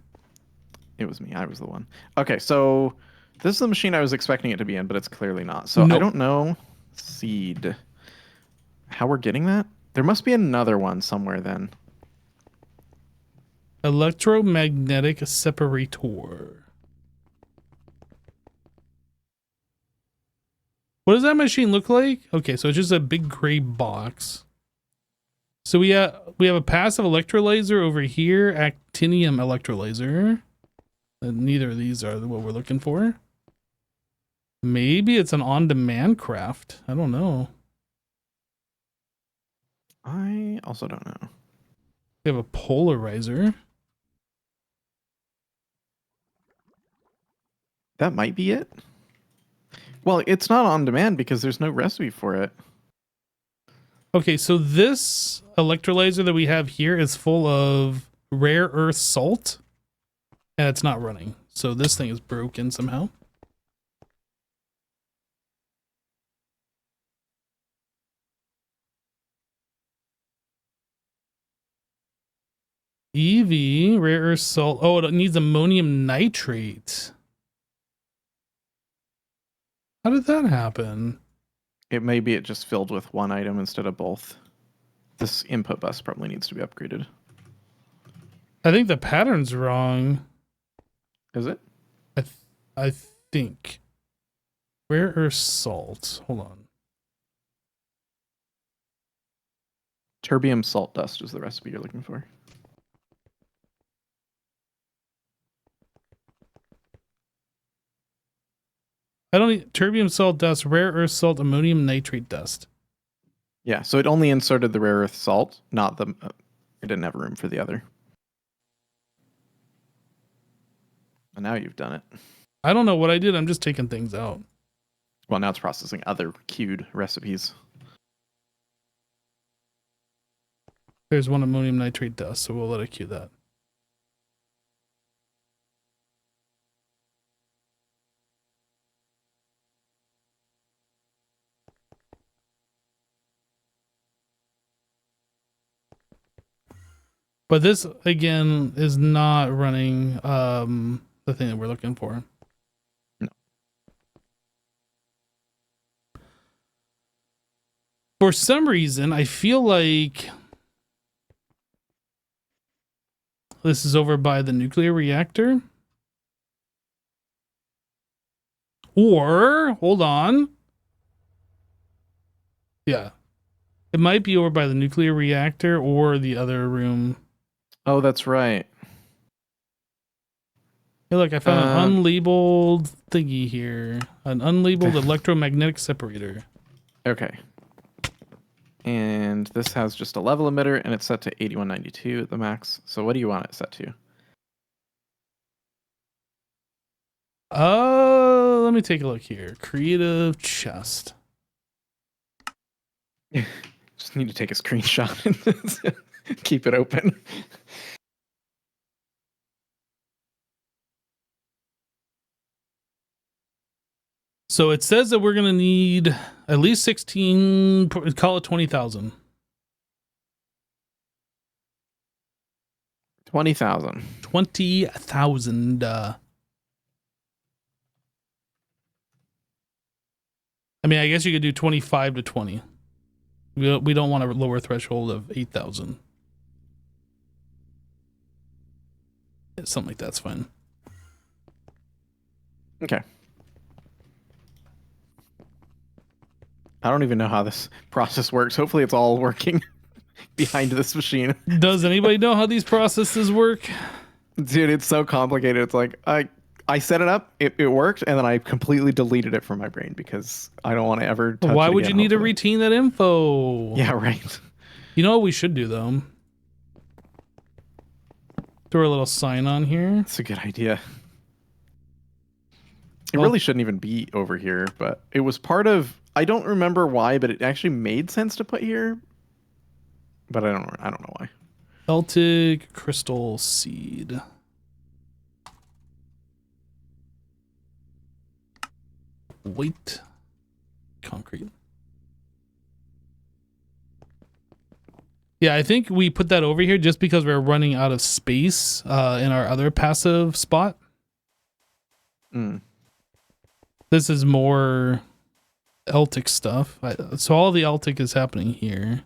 It was me. I was the one. Okay, so this is the machine I was expecting it to be in, but it's clearly not. So Nope. I don't know, seed, how we're getting that? There must be another one somewhere then. Electromagnetic separator. What does that machine look like? Okay, so it's just a big gray box. So we have a passive electrolyzer over here, actinium electrolyzer. And neither of these are what we're looking for. Maybe it's an on-demand craft. I don't know. I also don't know. We have a polarizer. That might be it. Well, it's not on demand because there's no recipe for it. Okay, so this electrolyzer that we have here is full of rare earth salt, and it's not running. So this thing is broken somehow. EV, rare earth salt. Oh, it needs ammonium nitrate. How did that happen? It may be it just filled with one item instead of both. This input bus probably needs to be upgraded. I think the pattern's wrong. Is it? I think. Rare earth salt. Hold on. Terbium salt dust is the recipe you're looking for. I don't need terbium salt dust, rare earth salt, ammonium nitrate dust. Yeah, so it only inserted the rare earth salt, not the... it didn't have room for the other. And now you've done it. I don't know what I did. I'm just taking things out. Well, now it's processing other queued recipes. There's one ammonium nitrate dust, so we'll let it queue that. But this, again, is not running the thing that we're looking for. No. For some reason, I feel like this is over by the nuclear reactor. Or, hold on. Yeah. It might be over by the nuclear reactor or the other room. Oh, that's right. Hey, look, I found an unlabeled thingy here. An unlabeled electromagnetic separator. Okay. And this has just a level emitter, and it's set to 8192 at the max. So what do you want it set to? Let me take a look here. Creative chest. Just need to take a screenshot and keep it open. So it says that we're going to need at least 16, call it 20,000. 20,000. 20,000. I mean, I guess you could do 25 to 20. We don't want a lower threshold of 8,000. Something like that's fine. Okay. I don't even know how this process works. Hopefully it's all working behind this machine. Does anybody know how these processes work? Dude, it's so complicated. It's like I set it up, it worked, and then I completely deleted it from my brain because I don't want to ever touch Why it would again, you need to hopefully. retain that info? Yeah, right. You know what we should do, though? Throw a little sign on here. That's a good idea. It really shouldn't even be over here, but it was part of... I don't remember why, but it actually made sense to put here. But I don't know why. Celtic crystal seed. White concrete. Yeah, I think we put that over here just because we're running out of space in our other passive spot. This is more Celtic stuff. So all the Celtic is happening here.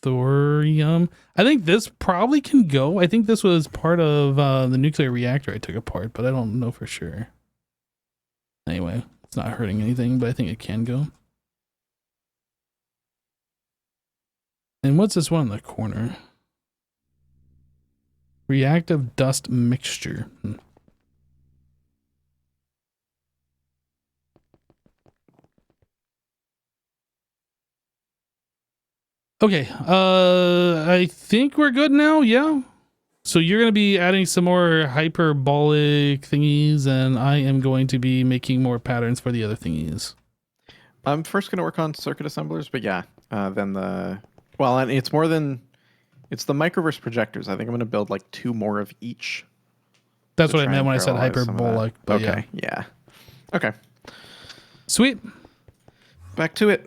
Thorium. I think this probably can go. I think this was part of the nuclear reactor I took apart, but I don't know for sure. Anyway, it's not hurting anything, but I think it can go. And what's this one in the corner? Reactive dust mixture. Okay, I think we're good now, yeah? So you're going to be adding some more hyperbolic thingies, and I am going to be making more patterns for the other thingies. I'm first going to work on circuit assemblers, but yeah, then the... Well, and it's more than... It's the microverse projectors. I think I'm going to build like 2 more of each. That's what I meant when I said hyperbolic, but okay, yeah. Okay. Sweet. Back to it.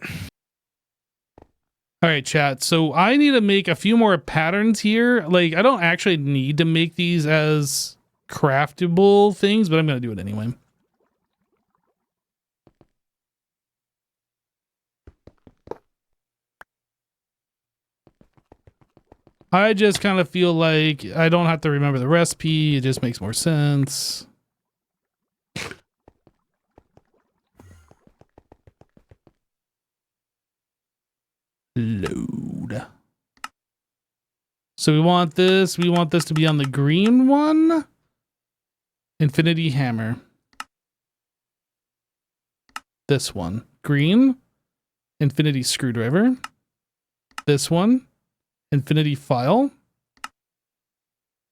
All right, chat. So I need to make a few more patterns here. Like, I don't actually need to make these as craftable things, but I'm going to do it anyway. I just kind of feel like I don't have to remember the recipe. It just makes more sense. Load. So we want this to be on the green one. Infinity hammer. This one. Green. Infinity screwdriver. This one. Infinity file.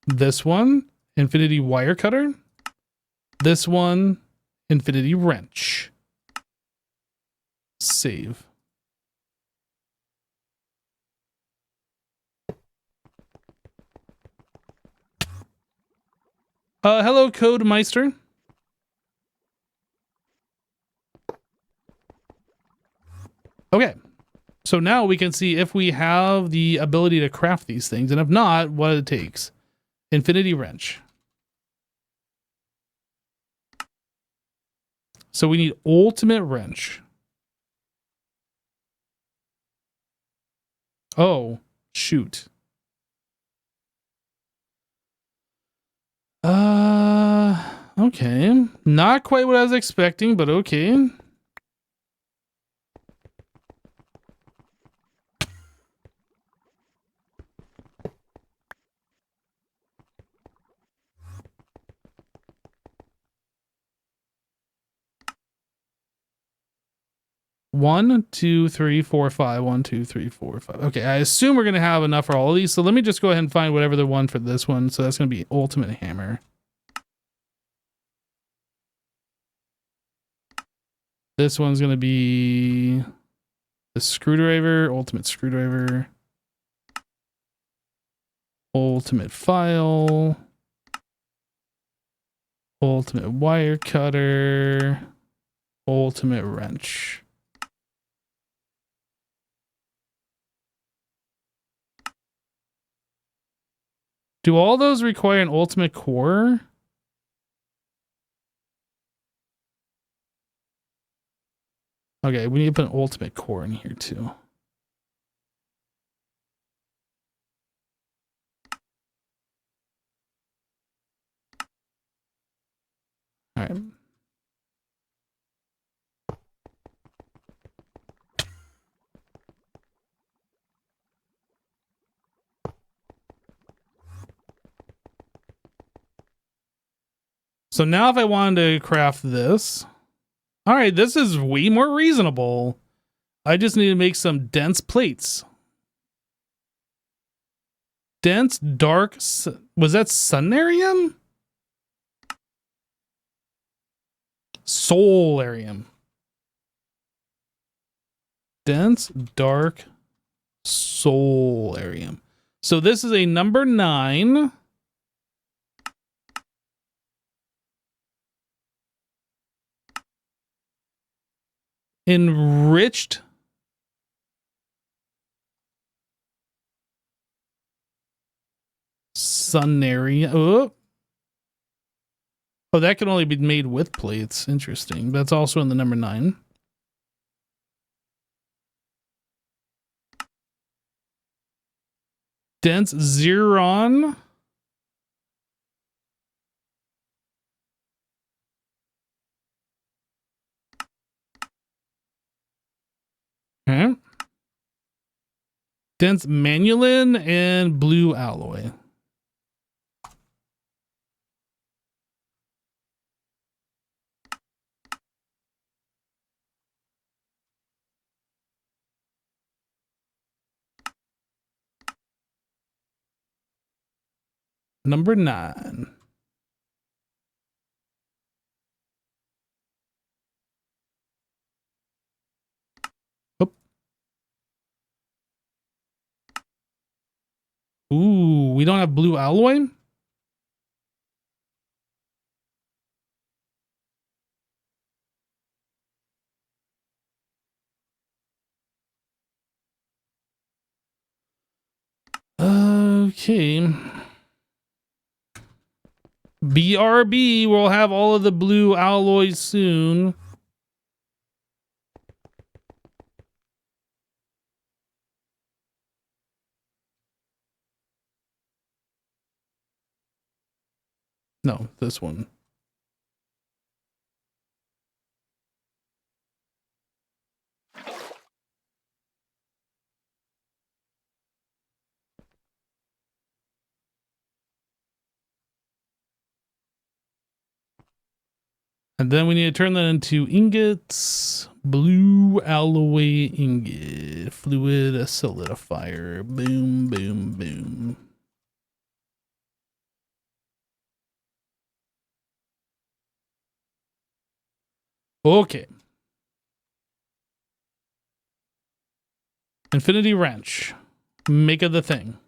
This one. Infinity wire cutter. This one. Infinity wrench. Save. Hello, Code Meister. Okay. So now we can see if we have the ability to craft these things, and if not, what it takes. Infinity wrench. So we need ultimate wrench. Oh, shoot. Okay. Not quite what I was expecting, but okay. 1, 2, 3, 4, 5. 1, 2, 3, 4, 5. Okay, I assume we're going to have enough for all of these. So let me just go ahead and find whatever the one for this one. So that's going to be ultimate hammer. This one's going to be the screwdriver, ultimate screwdriver, ultimate file, ultimate wire cutter, ultimate wrench. Do all those require an ultimate core? Okay, we need to put an ultimate core in here too. All right. So now if I wanted to craft this, all right, this is way more reasonable. I just need to make some dense plates. Dense, dark, was that Sunarium? Solarium. Dense, dark, Solarium. So this is a number 9. Enriched Sunarium. Oh, that can only be made with plates. Interesting. That's also in the number 9. Dense Xeron. Okay. Dense Manulin and blue alloy. Number 9. Oh. Ooh, we don't have blue alloy? Okay. BRB will have all of the blue alloys soon. No, this one. And then we need to turn that into ingots. Blue alloy ingot. Fluid solidifier. Boom, boom, boom. Okay. Infinity wrench. Make of the thing.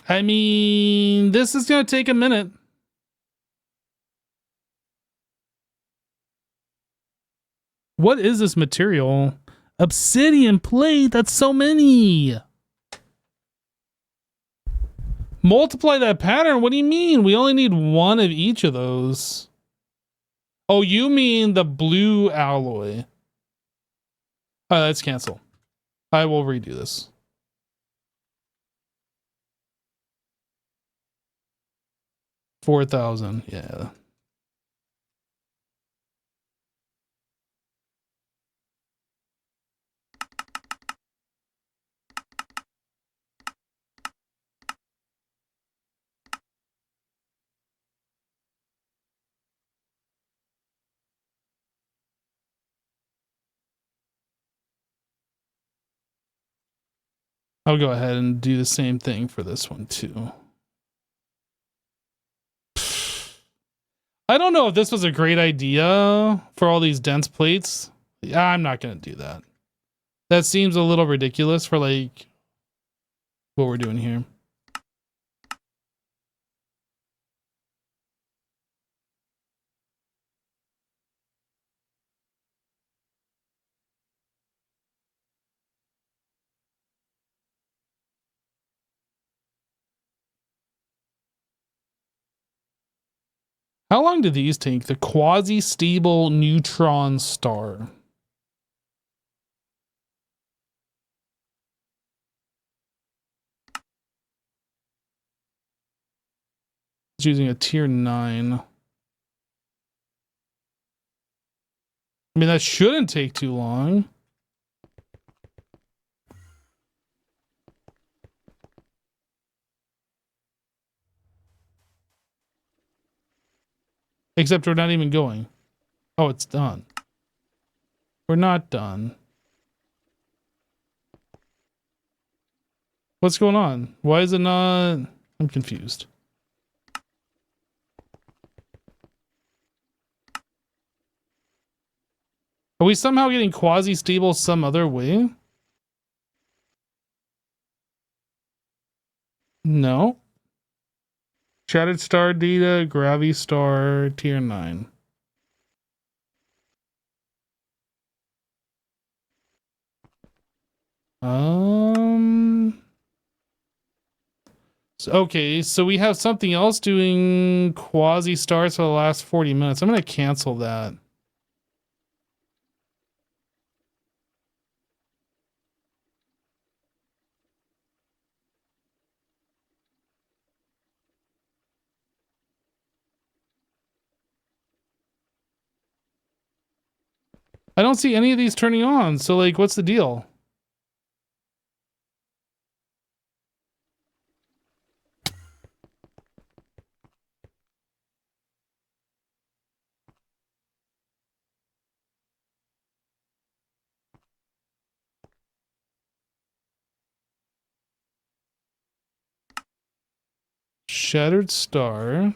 I mean, this is going to take a minute. What is this material? Obsidian plate. That's so many. Multiply that pattern. What do you mean? We only need one of each of those. Oh, you mean the blue alloy. All right, let's cancel. I will redo this. $4,000. Yeah. I'll go ahead and do the same thing for this one too. I don't know if this was a great idea for all these dense plates. Yeah, I'm not going to do that. That seems a little ridiculous for like what we're doing here. How long do these take? The quasi-stable neutron star. It's using a tier 9. I mean, that shouldn't take too long. Except we're not even going. Oh, it's done. We're not done. What's going on? Why is it not? I'm confused. Are we somehow getting quasi-stable some other way? No. Shattered star data, gravity star, tier 9. Okay, so we have something else doing quasi stars for the last 40 minutes. I'm going to cancel that. I don't see any of these turning on. So like, what's the deal? Shattered star.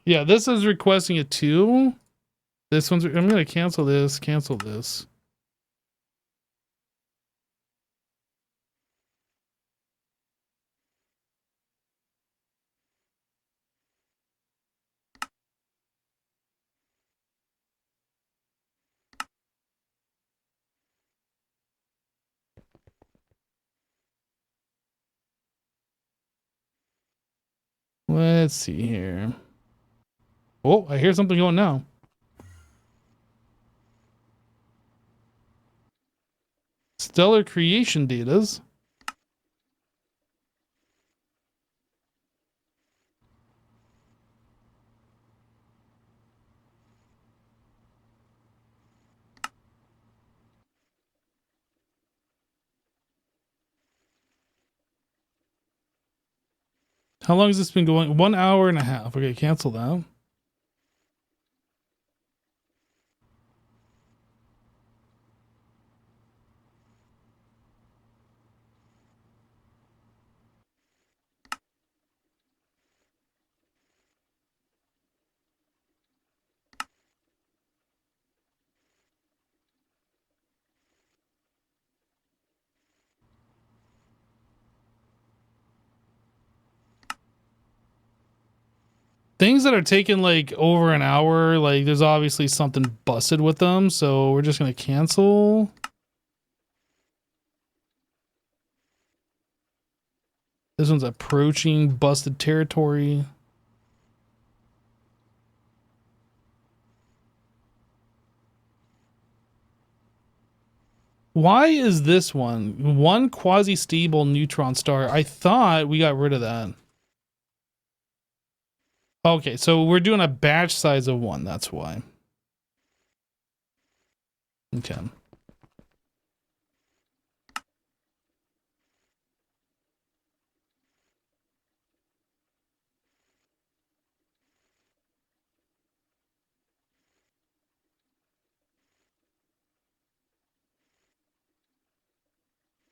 Yeah, this is requesting a 2. This one's, I'm going to cancel this, cancel this. Let's see here. Oh, I hear something going now. Stellar creation datas. How long has this been going? 1 hour and a half. Okay, cancel that. Things that are taking like over an hour, like there's obviously something busted with them, so we're just gonna cancel. This one's approaching busted territory. Why is this one quasi-stable neutron star? I thought we got rid of that. Okay, so we're doing a batch size of 1, that's why. Okay.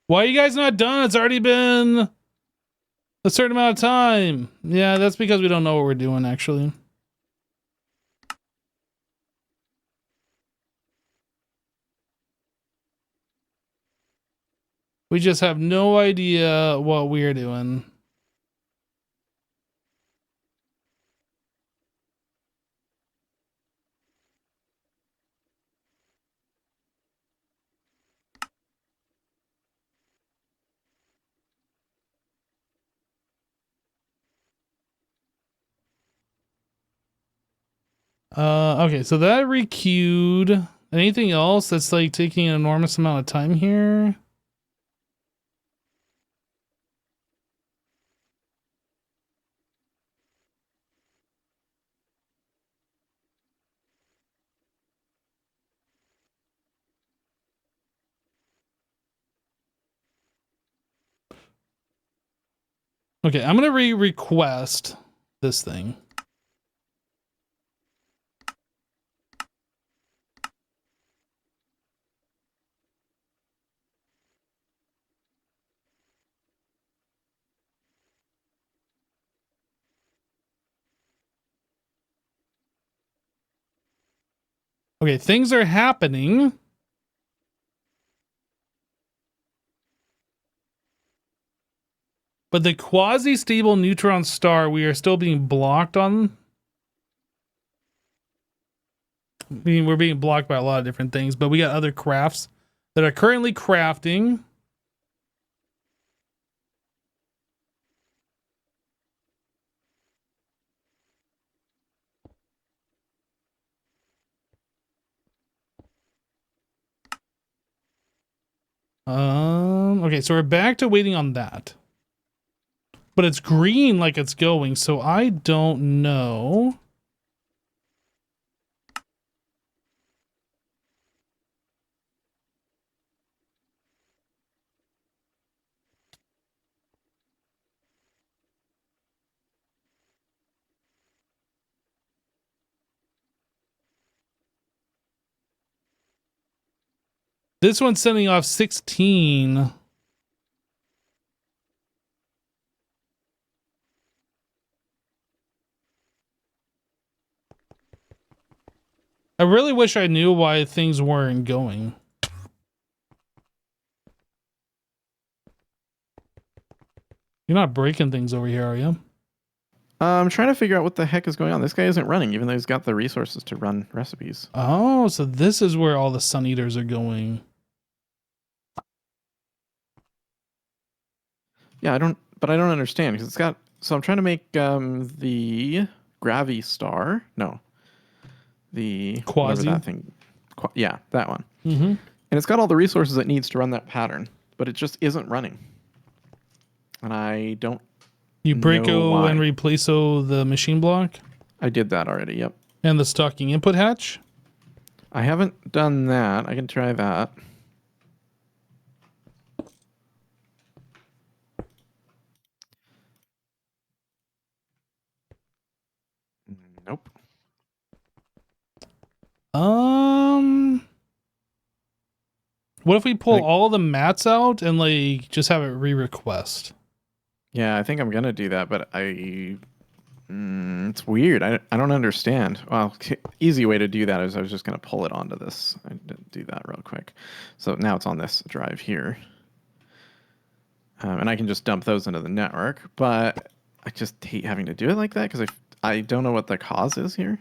Why are you guys not done? It's already been a certain amount of time. Yeah, that's because we don't know what we're doing, actually. We just have no idea what we're doing. Okay, so that requeued. Anything else that's like taking an enormous amount of time here? Okay, I'm gonna request this thing. Okay, things are happening. But the quasi-stable neutron star, we are still being blocked on. I mean, we're being blocked by a lot of different things, but we got other crafts that are currently crafting. Okay, so we're back to waiting on that. But it's green like it's going, so I don't know. This one's sending off 16. I really wish I knew why things weren't going. You're not breaking things over here, are you? I'm trying to figure out what the heck is going on. This guy isn't running, even though he's got the resources to run recipes. Oh, so this is where all the Sun Eaters are going. Yeah, I don't understand because it's got. So I'm trying to make the Gravi Star. No, the Quasi. whatever that thing. Yeah, that one. Mm-hmm. And it's got all the resources it needs to run that pattern, but it just isn't running. And I don't. You break why. and replace the machine block? I did that already. Yep. And the stocking input hatch? I haven't done that. I can try that. Nope. What if we pull all the mats out and like just have it re-request? Yeah, I think I'm gonna do that, but it's weird. I don't understand. Well, easy way to do that is I was just gonna pull it onto this. I didn't do that real quick. So now it's on this drive here, and I can just dump those into the network. But I just hate having to do it like that because I don't know what the cause is here.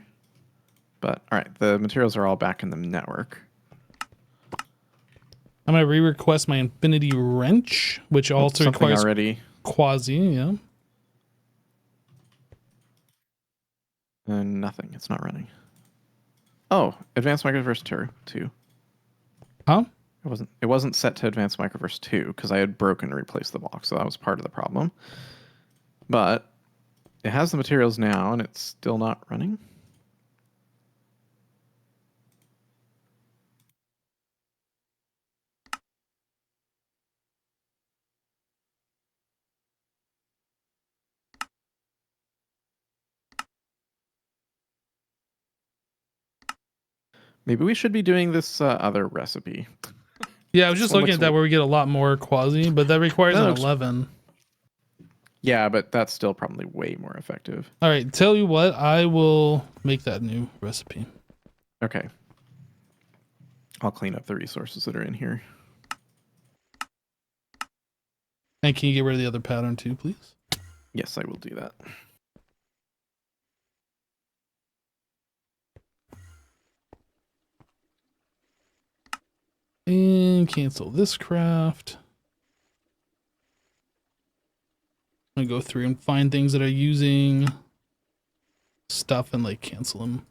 But all right, the materials are all back in the network. I'm gonna re-request my infinity wrench, which also requires already quasi, yeah. Nothing. It's not running. Oh, Advanced Microverse 2. Huh? It wasn't set to Advanced Microverse 2 because I had broken and replaced the block, so that was part of the problem. But it has the materials now, and it's still not running. Maybe we should be doing this other recipe. Yeah, I was just This one looking looks at that where we get a lot more quasi, but that requires That an looks- 11. Yeah, but that's still probably way more effective. All right, tell you what, I will make that new recipe. Okay. I'll clean up the resources that are in here. And can you get rid of the other pattern too, please? Yes, I will do that. And cancel this craft. I'm gonna go through and find things that are using stuff and like cancel them.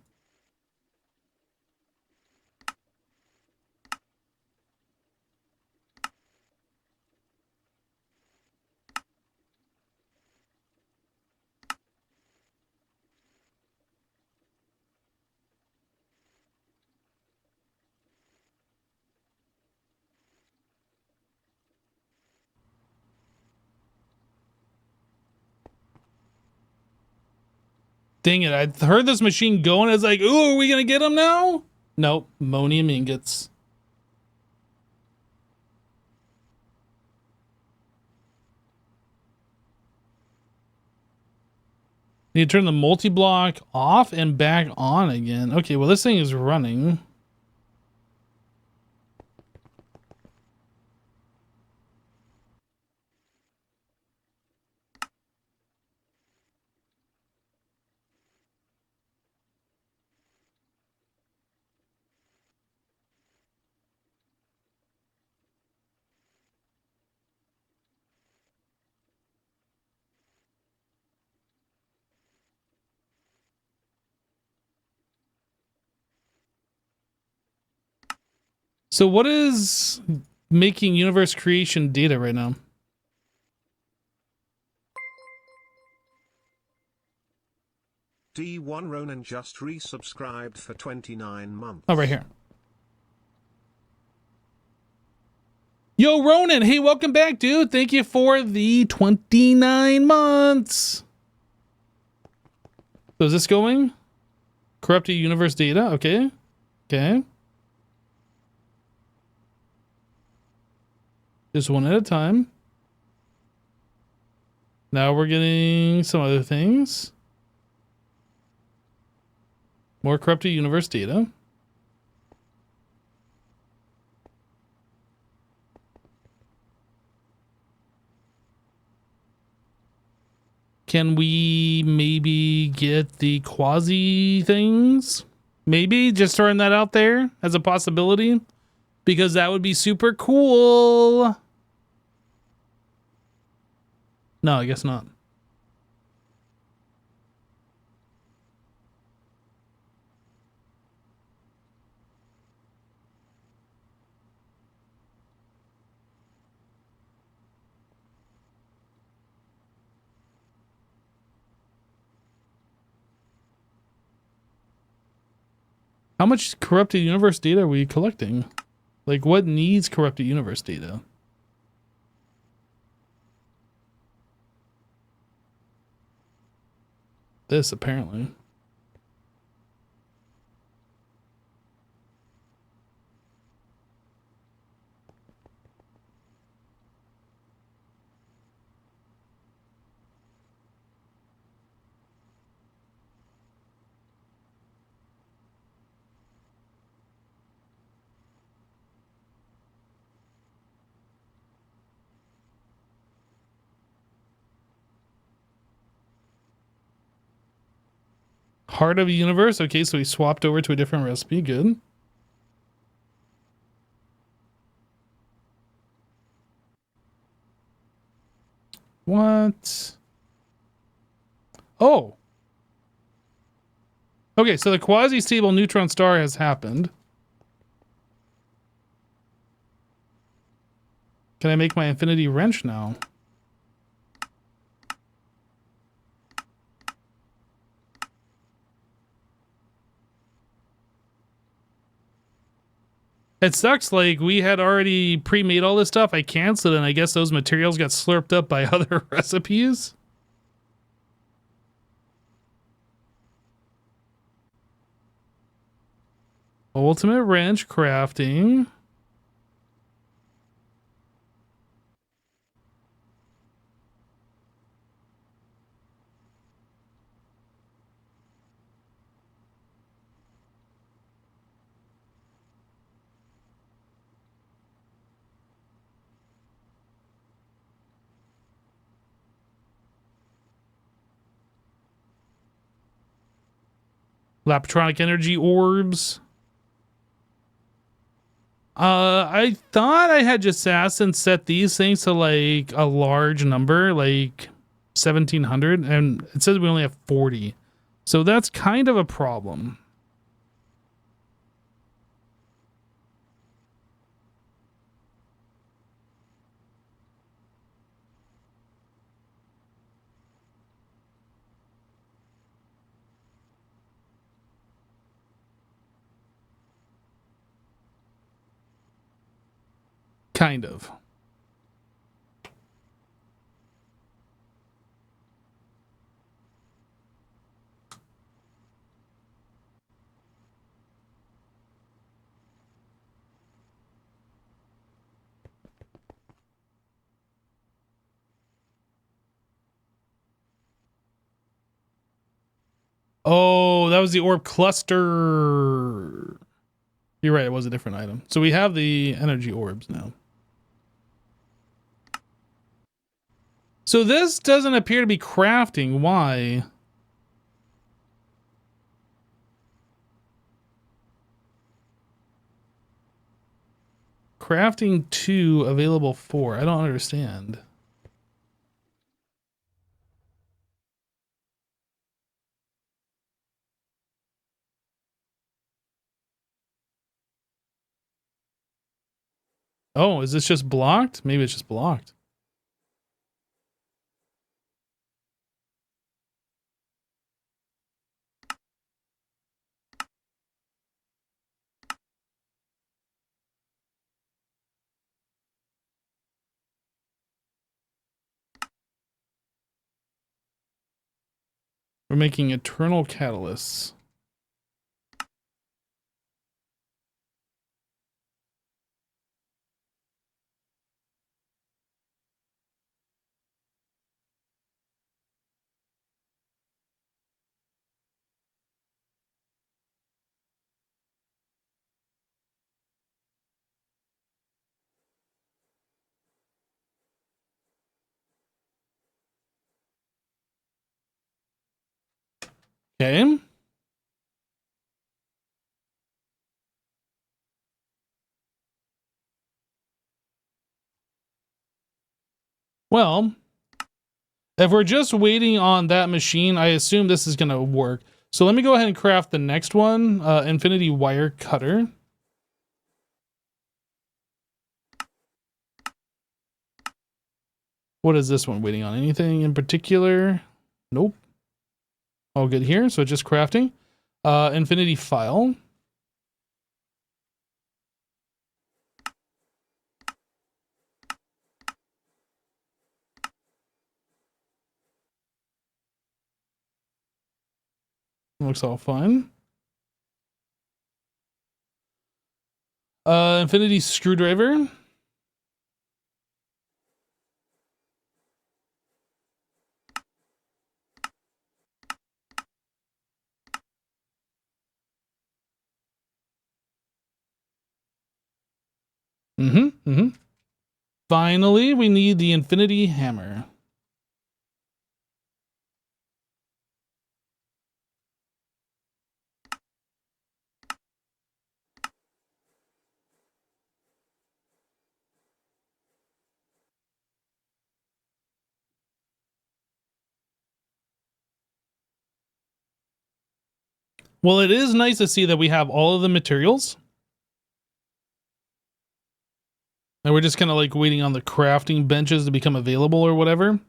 Dang it, I heard this machine going. It's like, ooh, are we gonna get him now? Nope, ammonium ingots. Need to turn the multi-block off and back on again. Okay, well this thing is running. So what is making universe creation data right now? D1 Ronan just resubscribed for 29 months. Oh, right here. Yo, Ronan. Hey, welcome back, dude. Thank you for the 29 months. So is this going? Corrupted universe data. Okay. Okay. Just one at a time. Now we're getting some other things. More corrupted universe data. Can we maybe get the quasi things? Maybe just throwing that out there as a possibility, because that would be super cool. No, I guess not. How much corrupted universe data are we collecting? Like, what needs corrupted universe data? This, apparently. Heart of a universe. Okay, so we swapped over to a different recipe. Good. What? Oh. Okay, so the quasi-stable neutron star has happened. Can I make my infinity wrench now? It sucks, like, we had already pre-made all this stuff. I canceled, and I guess those materials got slurped up by other recipes. Ultimate wrench crafting. Laptronic energy orbs. I thought I had just Assassin set these things to like a large number, like 1700, and it says we only have 40. So that's kind of a problem. Kind of. Oh, that was the orb cluster. You're right, it was a different item. So we have the energy orbs now. So this doesn't appear to be crafting. Why? Crafting 2, available 4. I don't understand. Oh, is this just blocked? Maybe it's just blocked. We're making eternal catalysts. Okay. Well, if we're just waiting on that machine, I assume this is going to work. So let me go ahead and craft the next one, Infinity Wire Cutter. What is this one waiting on? Anything in particular? Nope. All good here. So just crafting. Infinity File. Looks all fine. Infinity Screwdriver. Finally, we need the Infinity Hammer. Well, it is nice to see that we have all of the materials. And we're just kind of like waiting on the crafting benches to become available or whatever.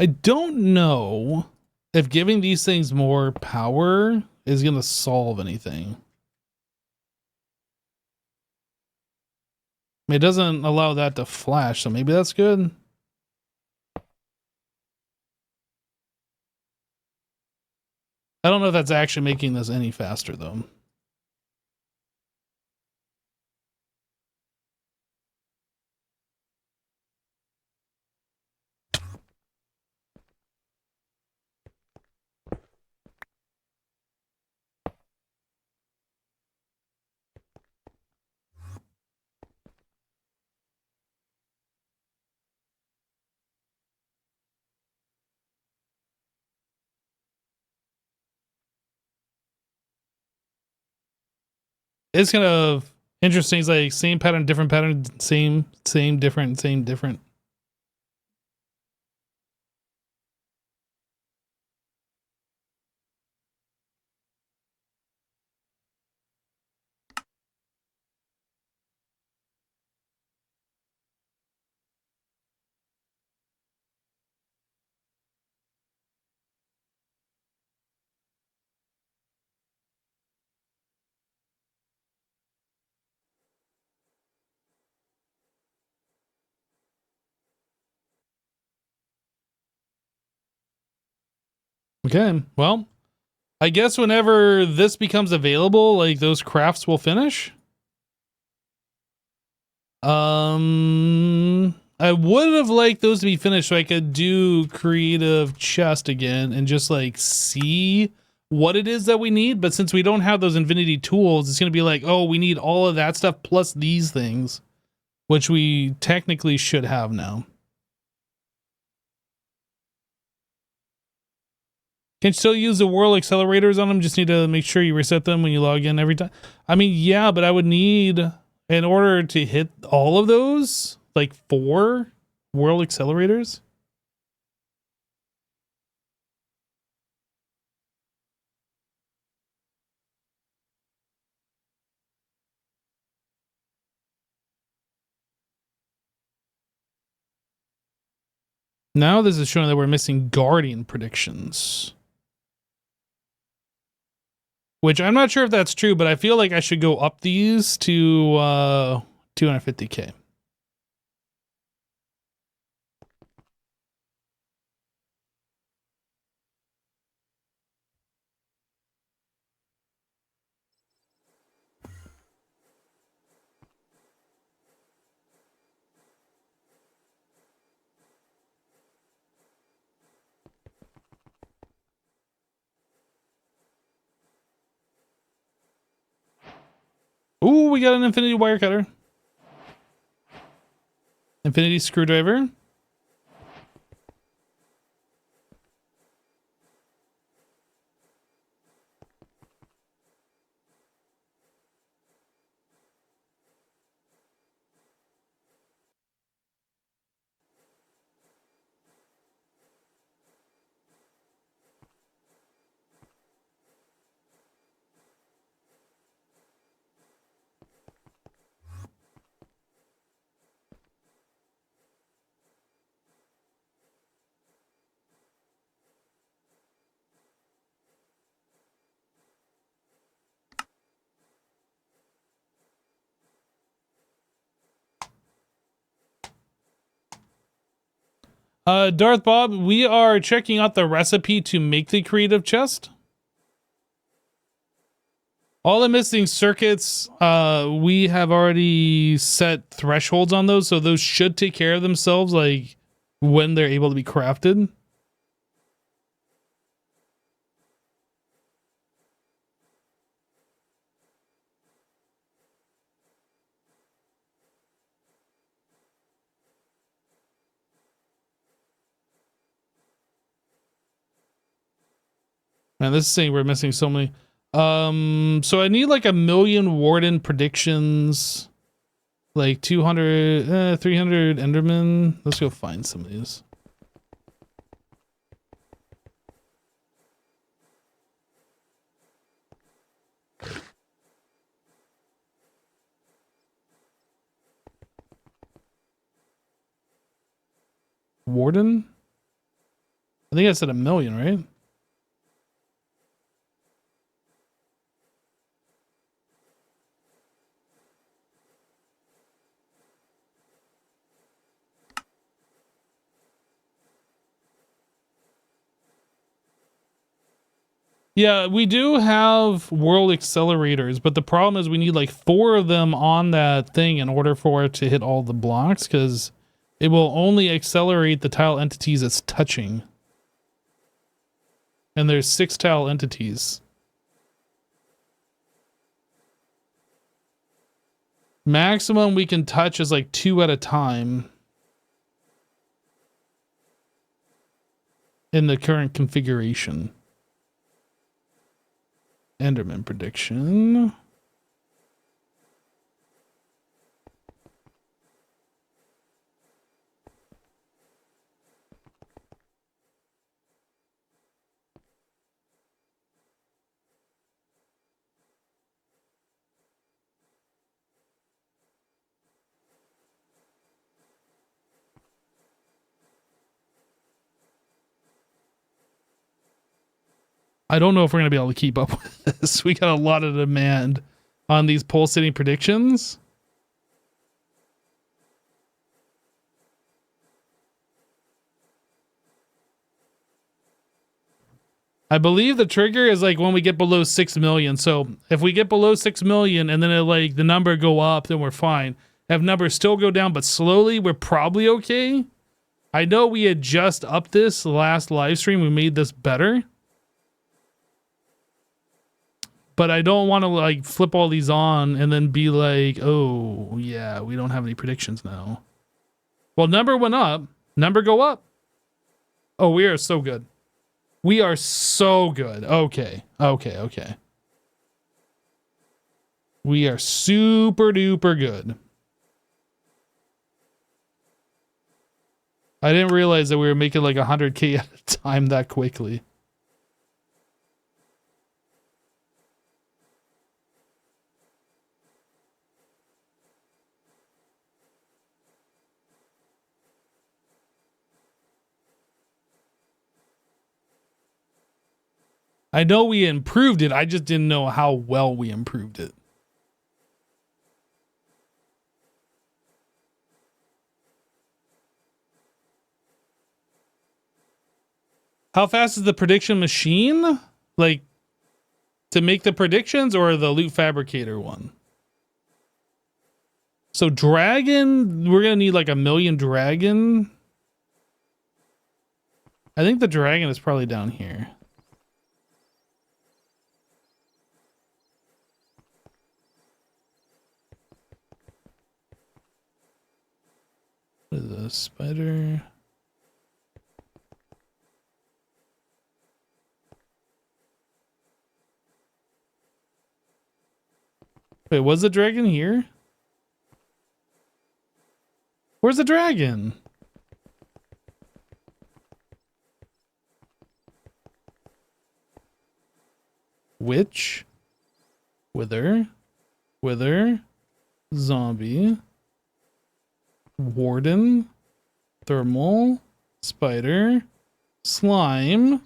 I don't know if giving these things more power is going to solve anything. It doesn't allow that to flash, so maybe that's good. I don't know if that's actually making this any faster, though. It's kind of interesting. It's like same pattern, same, different, same, different. Okay, well, I guess whenever this becomes available, like those crafts will finish. I would have liked those to be finished so I could do creative chest again and just like see what it is that we need. But since we don't have those infinity tools, it's going to be like, oh, we need all of that stuff plus these things, which we technically should have now. Can you still use the world accelerators on them? Just need to make sure you reset them when you log in every time. I mean, yeah, but I would need, in order to hit all of those, like 4 world accelerators. Now this is showing that we're missing guardian predictions. Which I'm not sure if that's true, but I feel like I should go up these to 250k. Ooh, we got an infinity wire cutter. Infinity screwdriver. Darth Bob, we are checking out the recipe to make the creative chest. All the missing circuits, we have already set thresholds on those, so those should take care of themselves, like when they're able to be crafted. Man, this is saying we're missing so many. So I need like 1 million Warden predictions, like 200, 300 Enderman. Let's go find some of these. Warden? I think I said 1 million, right? Yeah, we do have world accelerators, but the problem is we need like 4 of them on that thing in order for it to hit all the blocks, because it will only accelerate the tile entities it's touching. And there's 6 tile entities. Maximum we can touch is like 2 at a time in the current configuration. Enderman prediction. I don't know if we're going to be able to keep up with this. We got a lot of demand on these pulsating predictions. I believe the trigger is like when we get below 6 million. So if we get below 6 million and then it like the number go up, then we're fine. If numbers still go down, but slowly, we're probably okay. I know we had just upped this last live stream. We made this better. But I don't want to like flip all these on and then be like, oh yeah, we don't have any predictions now. Well, number went up. Number go up. Oh, we are so good. We are so good. Okay. We are super duper good. I didn't realize that we were making like 100K at a time that quickly. I know we improved it. I just didn't know how well we improved it. How fast is the prediction machine? Like, to make the predictions, or the loot fabricator one? So dragon, we're going to need like 1 million dragon. I think the dragon is probably down here. What is this? Spider. Wait, was the dragon here? Where's the dragon? Witch. Wither. Zombie. Warden. Thermal. Spider. Slime.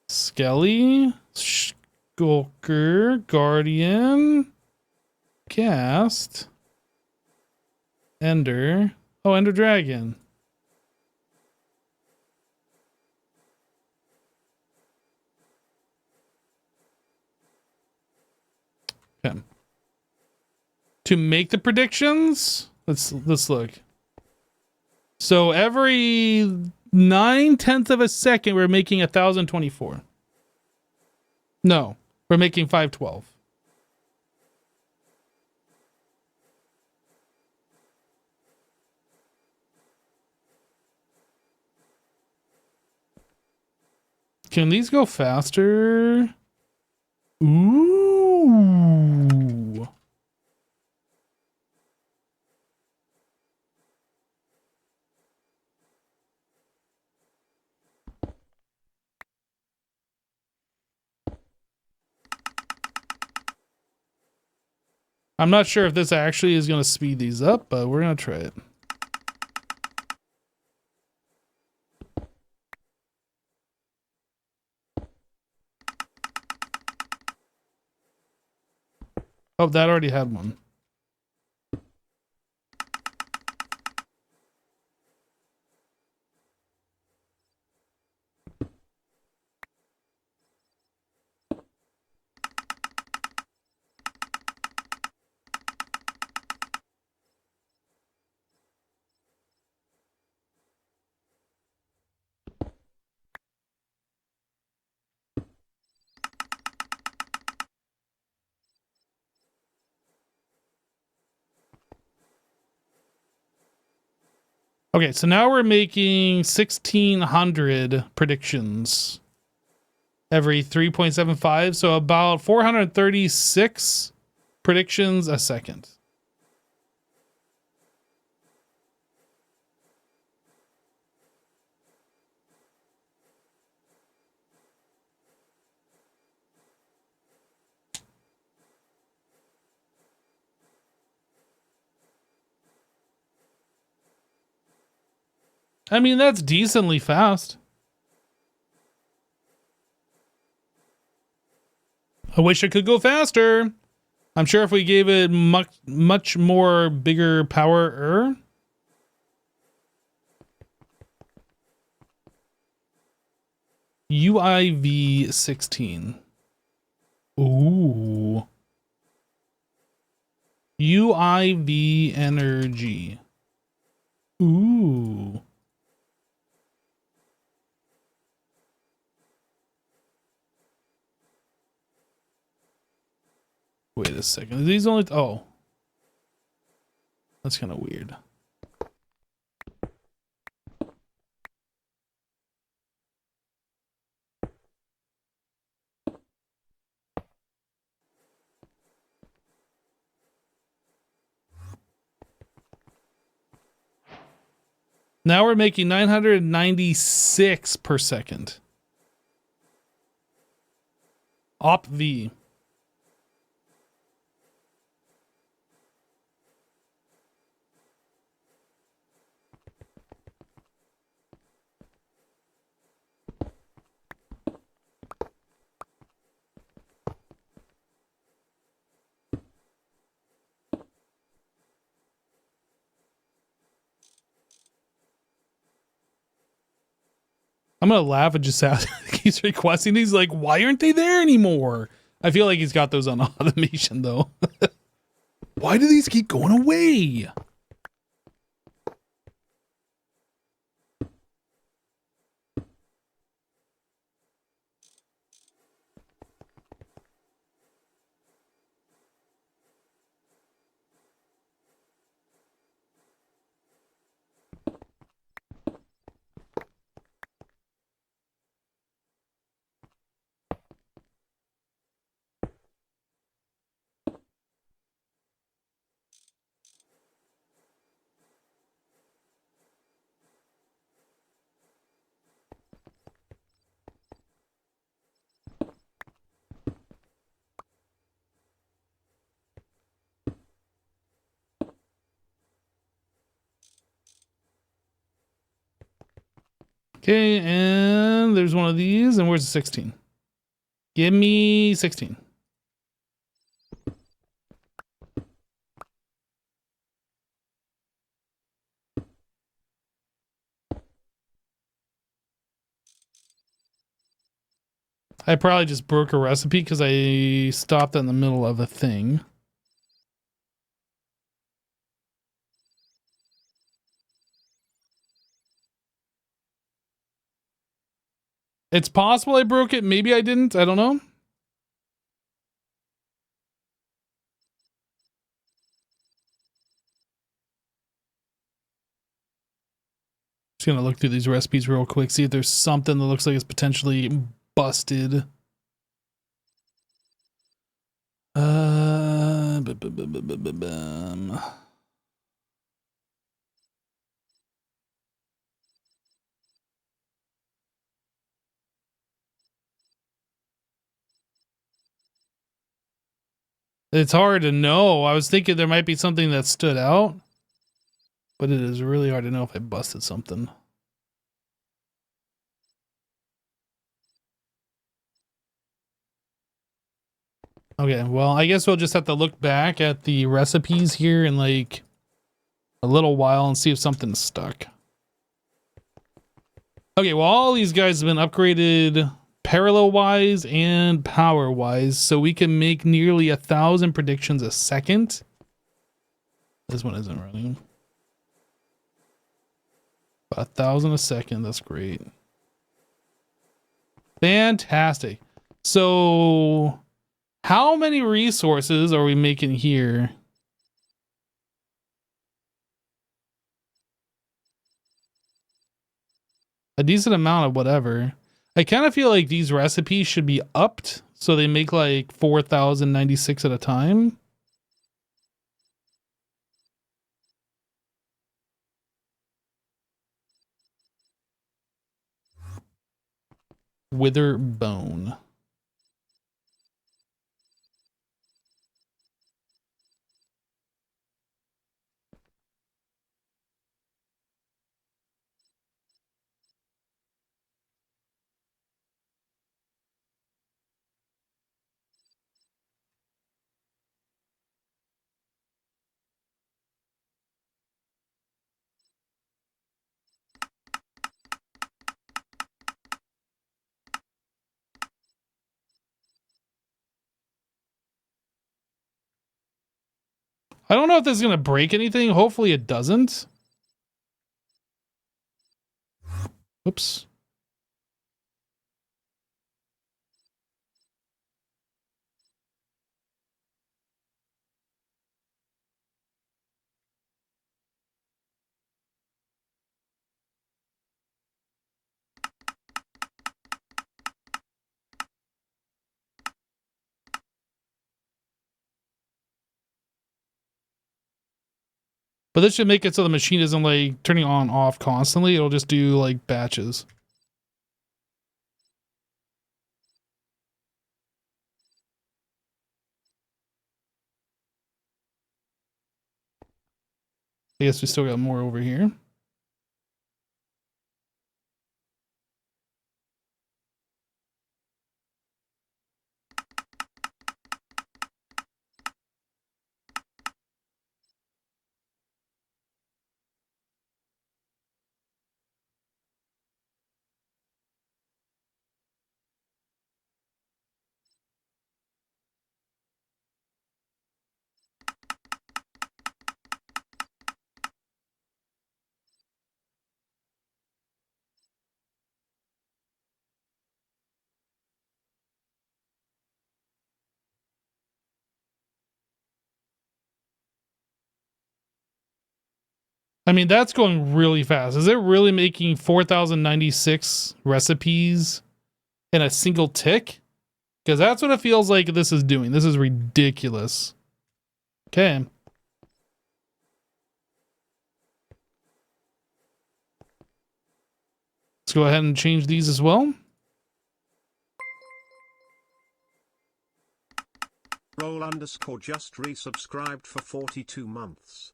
Skelly. Skulker. Guardian. Cast. Ender. Oh, Ender Dragon. Okay. To make the predictions, let's look. So every 9/10 of a second, we're making 1,024. No, we're making 512. Can these go faster? Ooh. I'm not sure if this actually is going to speed these up, but we're going to try it. Oh, that already had one. Okay, so now we're making 1,600 predictions every 3.75, so about 436 predictions a second. I mean, that's decently fast. I wish it could go faster. I'm sure if we gave it much more bigger power. UIV 16. Ooh. UIV energy. Ooh. Wait a second. Are these only... Oh. That's kind of weird. Now we're making 996 per second. Op V. I'm gonna laugh and just ask. He's requesting these. Like, why aren't they there anymore? I feel like he's got those on automation though. Why do these keep going away? Okay, and there's one of these. And where's the 16? Give me 16. I probably just broke a recipe because I stopped in the middle of a thing. It's possible I broke it. Maybe I didn't. I don't know. Just gonna look through these recipes real quick, see if there's something that looks like it's potentially busted. It's hard to know. I was thinking there might be something that stood out, but it is really hard to know if I busted something. Okay, well, I guess we'll just have to look back at the recipes here in like a little while and see if something's stuck. Okay, well, all these guys have been upgraded parallel wise and power wise, so we can make nearly 1,000 predictions a second. This one isn't running. 1,000 a second, that's great. Fantastic. So how many resources are we making here? a decent amount of whatever. I kind of feel like these recipes should be upped so they make like 4,096 at a time. Wither bone. I don't know if this is going to break anything. Hopefully it doesn't. Oops. But this should make it so the machine isn't like turning on off constantly. It'll just do like batches. I guess we still got more over here. I mean, that's going really fast. Is it really making 4,096 recipes in a single tick? Because that's what it feels like this is doing. This is ridiculous. Okay. Let's go ahead and change these as well. Roll_ just resubscribed for 42 months.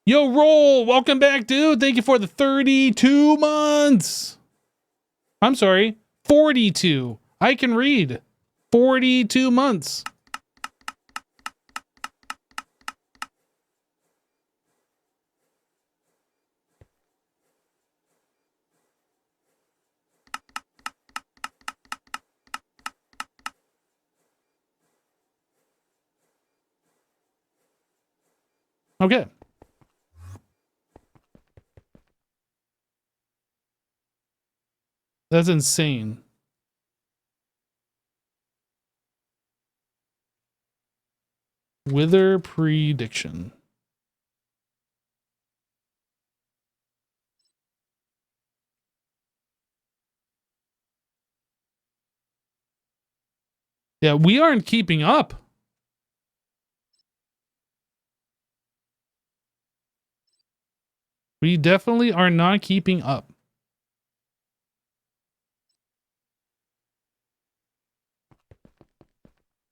Yo, Roll, welcome back, dude. Thank you for the 32 months. I'm sorry, 42. I can read. 42 months. Okay. That's insane. Wither prediction. Yeah, we aren't keeping up. We definitely are not keeping up.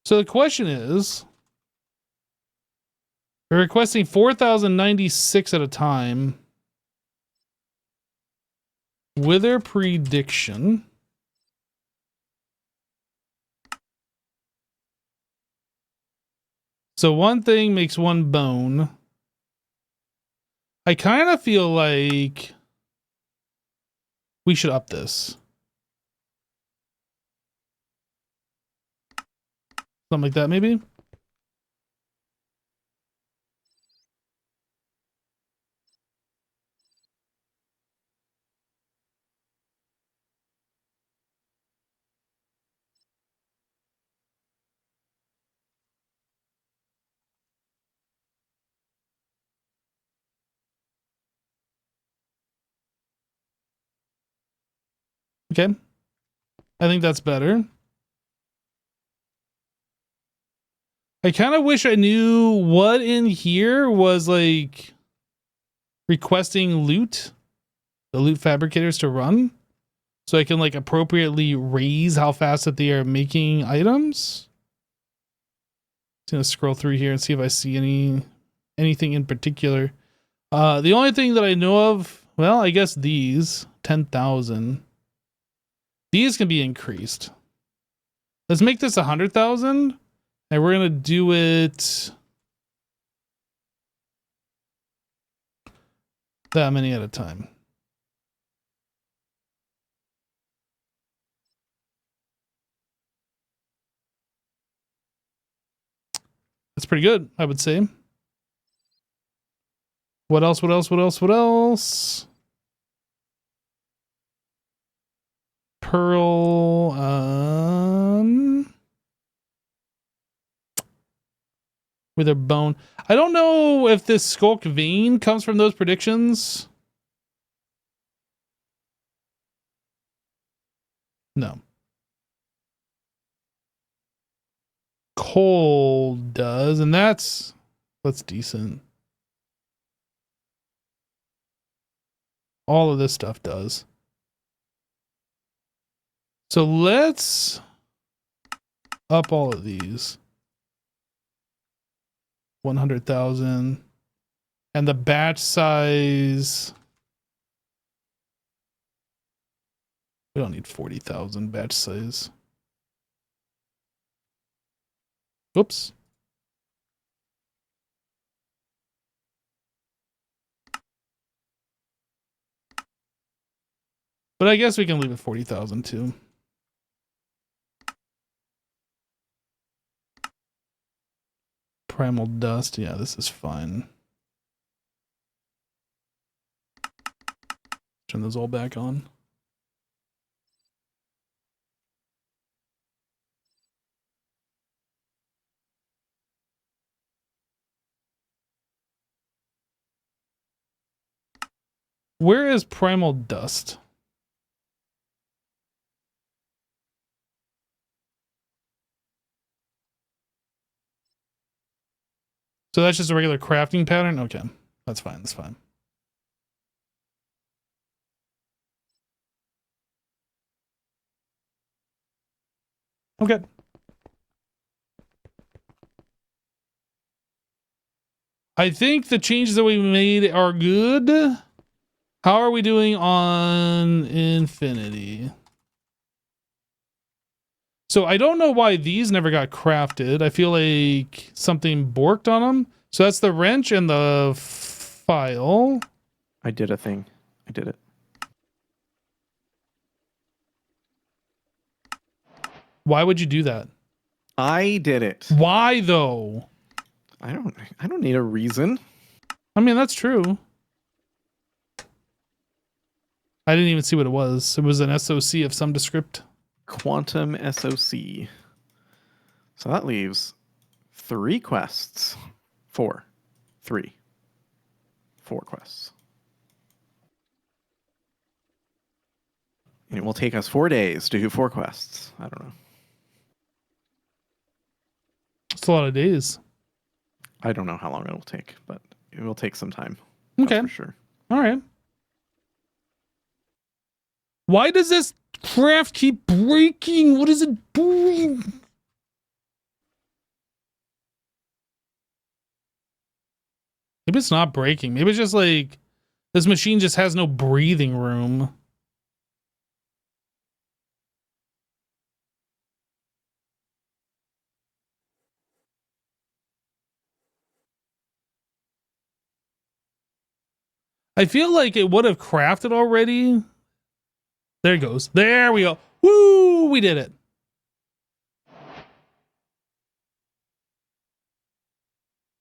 So the question is, we're requesting 4,096 at a time. Wither prediction. So one thing makes one bone. I kind of feel like we should up this. Something like that, maybe? Okay. I think that's better. I kind of wish I knew what in here was like requesting loot, the loot fabricators to run, so I can like appropriately raise how fast that they are making items. Just gonna scroll through here and see if I see anything in particular. The only thing that I know of, well, I guess these 10,000. These can be increased. Let's make this 100,000, and we're gonna do it that many at a time. That's pretty good, I would say. What else? What else? What else? What else? Pearl. With a bone. I don't know if this Skulk vein comes from those predictions. No. Coal does, and that's decent. All of this stuff does. So let's up all of these. 100,000. And the batch size. We don't need 40,000 batch size. Oops. But I guess we can leave it 40,000 too. Primal dust. Yeah, this is fine. Turn those all back on. Where is primal dust? So that's just a regular crafting pattern? Okay. That's fine. That's fine. Okay. I think the changes that we made are good. How are we doing on Infinity? So I don't know why these never got crafted. I feel like something borked on them. So that's the wrench and the file. I did a thing. I did it. Why would you do that? I did it. Why though? I don't need a reason. I mean, that's true. I didn't even see what it was. It was an SOC of some descript. Quantum SOC. So that leaves 3 quests. 4. 3. 4 quests. And it will take us 4 days to do 4 quests. I don't know. It's a lot of days. I don't know how long it'll take, but it will take some time. Okay. That's for sure. All right. Why does this craft keep breaking? What is it doing? Maybe it's not breaking. Maybe it's just like this machine just has no breathing room. I feel like it would have crafted already. There it goes. There we go. Woo! We did it.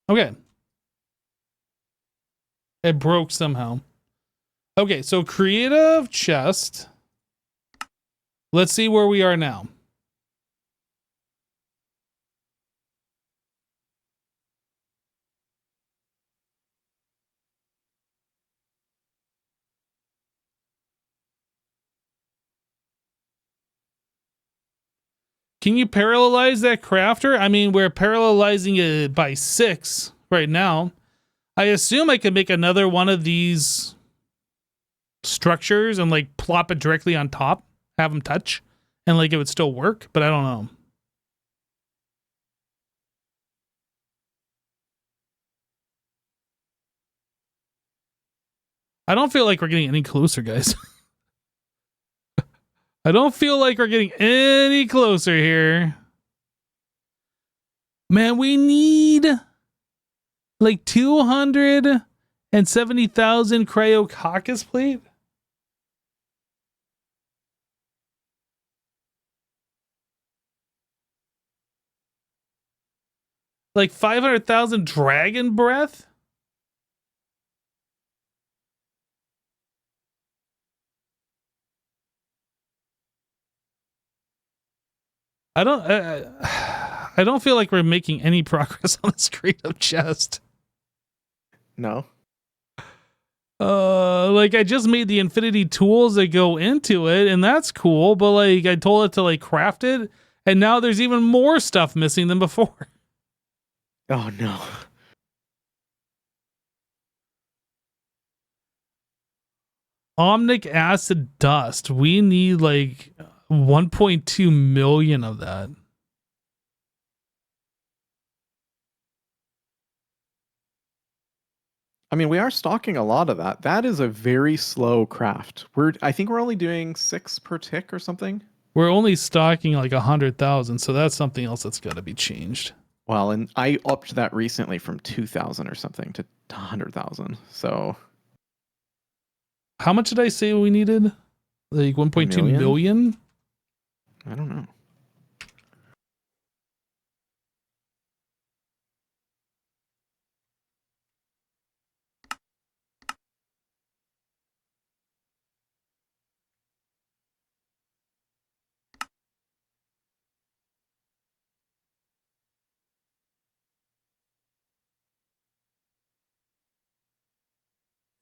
Okay. It broke somehow. Okay, so creative chest. Let's see where we are now. Can you parallelize that crafter? I mean, we're parallelizing it by 6 right now. I assume I could make another one of these structures and like plop it directly on top, have them touch, and like it would still work, but I don't know. I don't feel like we're getting any closer, guys. I don't feel like we're getting any closer here. Man, we need like 270,000 cryococcus plate. Like 500,000 dragon breath. I don't feel like we're making any progress on this creative chest. No. Like I just made the infinity tools that go into it, and that's cool, but like I told it to like craft it, and now there's even more stuff missing than before. Oh no. Omnic acid dust. We need like 1.2 million of that. I mean, we are stocking a lot of that. That is a very slow craft. I think we're only doing 6 per tick or something. We're only stocking like 100,000, so that's something else that's got to be changed. Well, and I upped that recently from 2,000 or something to 100,000. So, how much did I say we needed? Like 1.2 million? I don't know.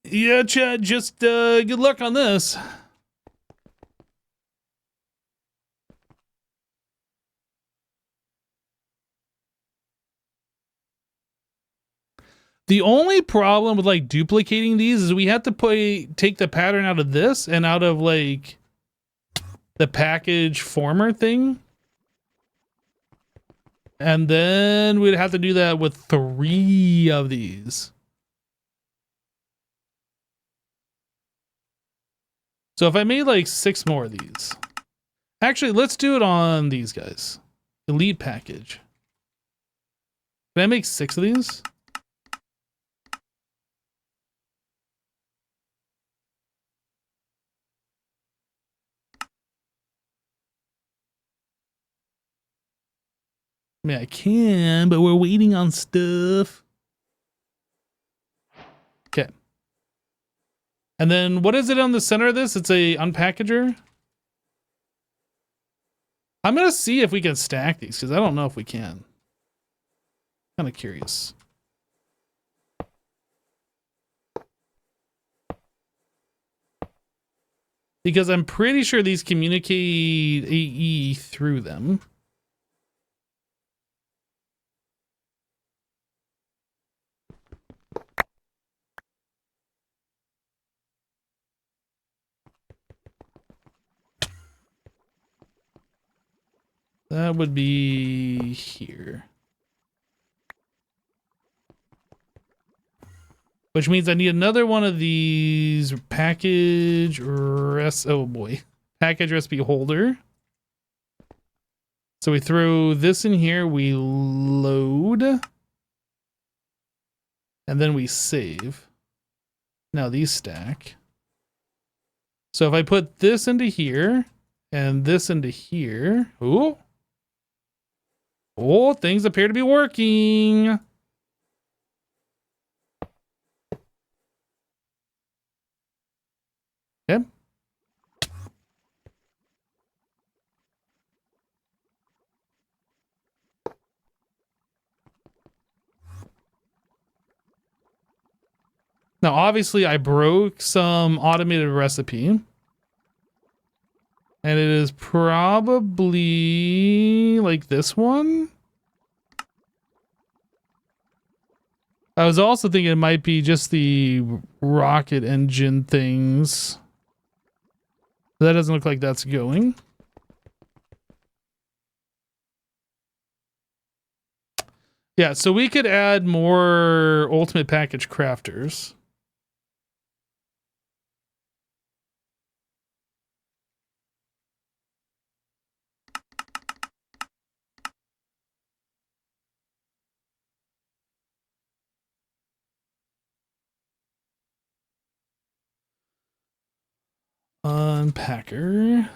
Yeah, Chad, just good luck on this. The only problem with like duplicating these is we have to take the pattern out of this and out of like the package former thing. And then we'd have to do that with 3 of these. So if I made like 6 more of these. Actually, let's do it on these guys. Elite package. Can I make 6 of these? I mean, I can, but we're waiting on stuff. Okay. And then what is it on the center of this? It's a unpackager. I'm going to see if we can stack these because I don't know if we can. Kind of curious. Because I'm pretty sure these communicate AE through them. That would be here. Which means I need another one of these package package recipe holder. So we throw this in here, we load, and then we save. Now these stack. So if I put this into here and this into here, oh, things appear to be working. Okay. Now, obviously, I broke some automated recipe. And it is probably like this one. I was also thinking it might be just the rocket engine things. That doesn't look like that's going. Yeah, so we could add more ultimate package crafters. Unpacker.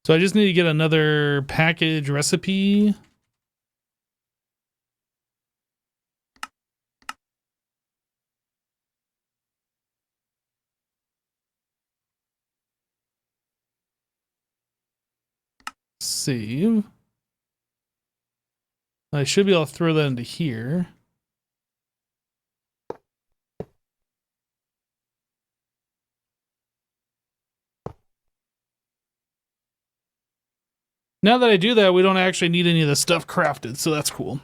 So I just need to get another package recipe. Save. I should be able to throw that into here. Now that I do that, we don't actually need any of the stuff crafted, so that's cool.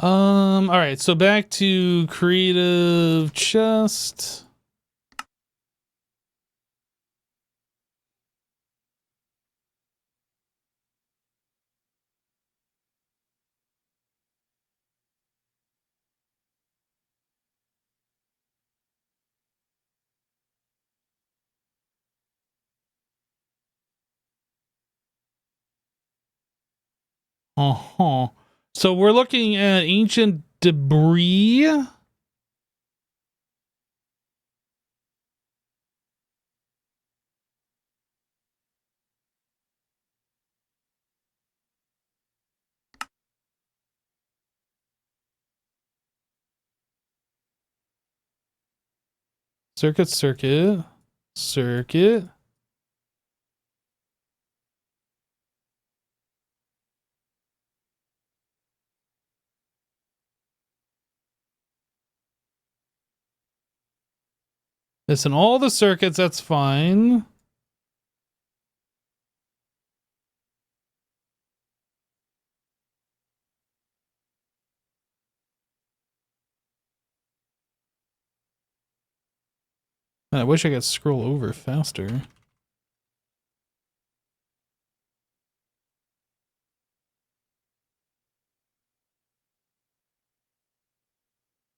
All right, so back to creative chest. Uh-huh. So we're looking at ancient debris. Circuit. Missing all the circuits, that's fine. Man, I wish I could scroll over faster.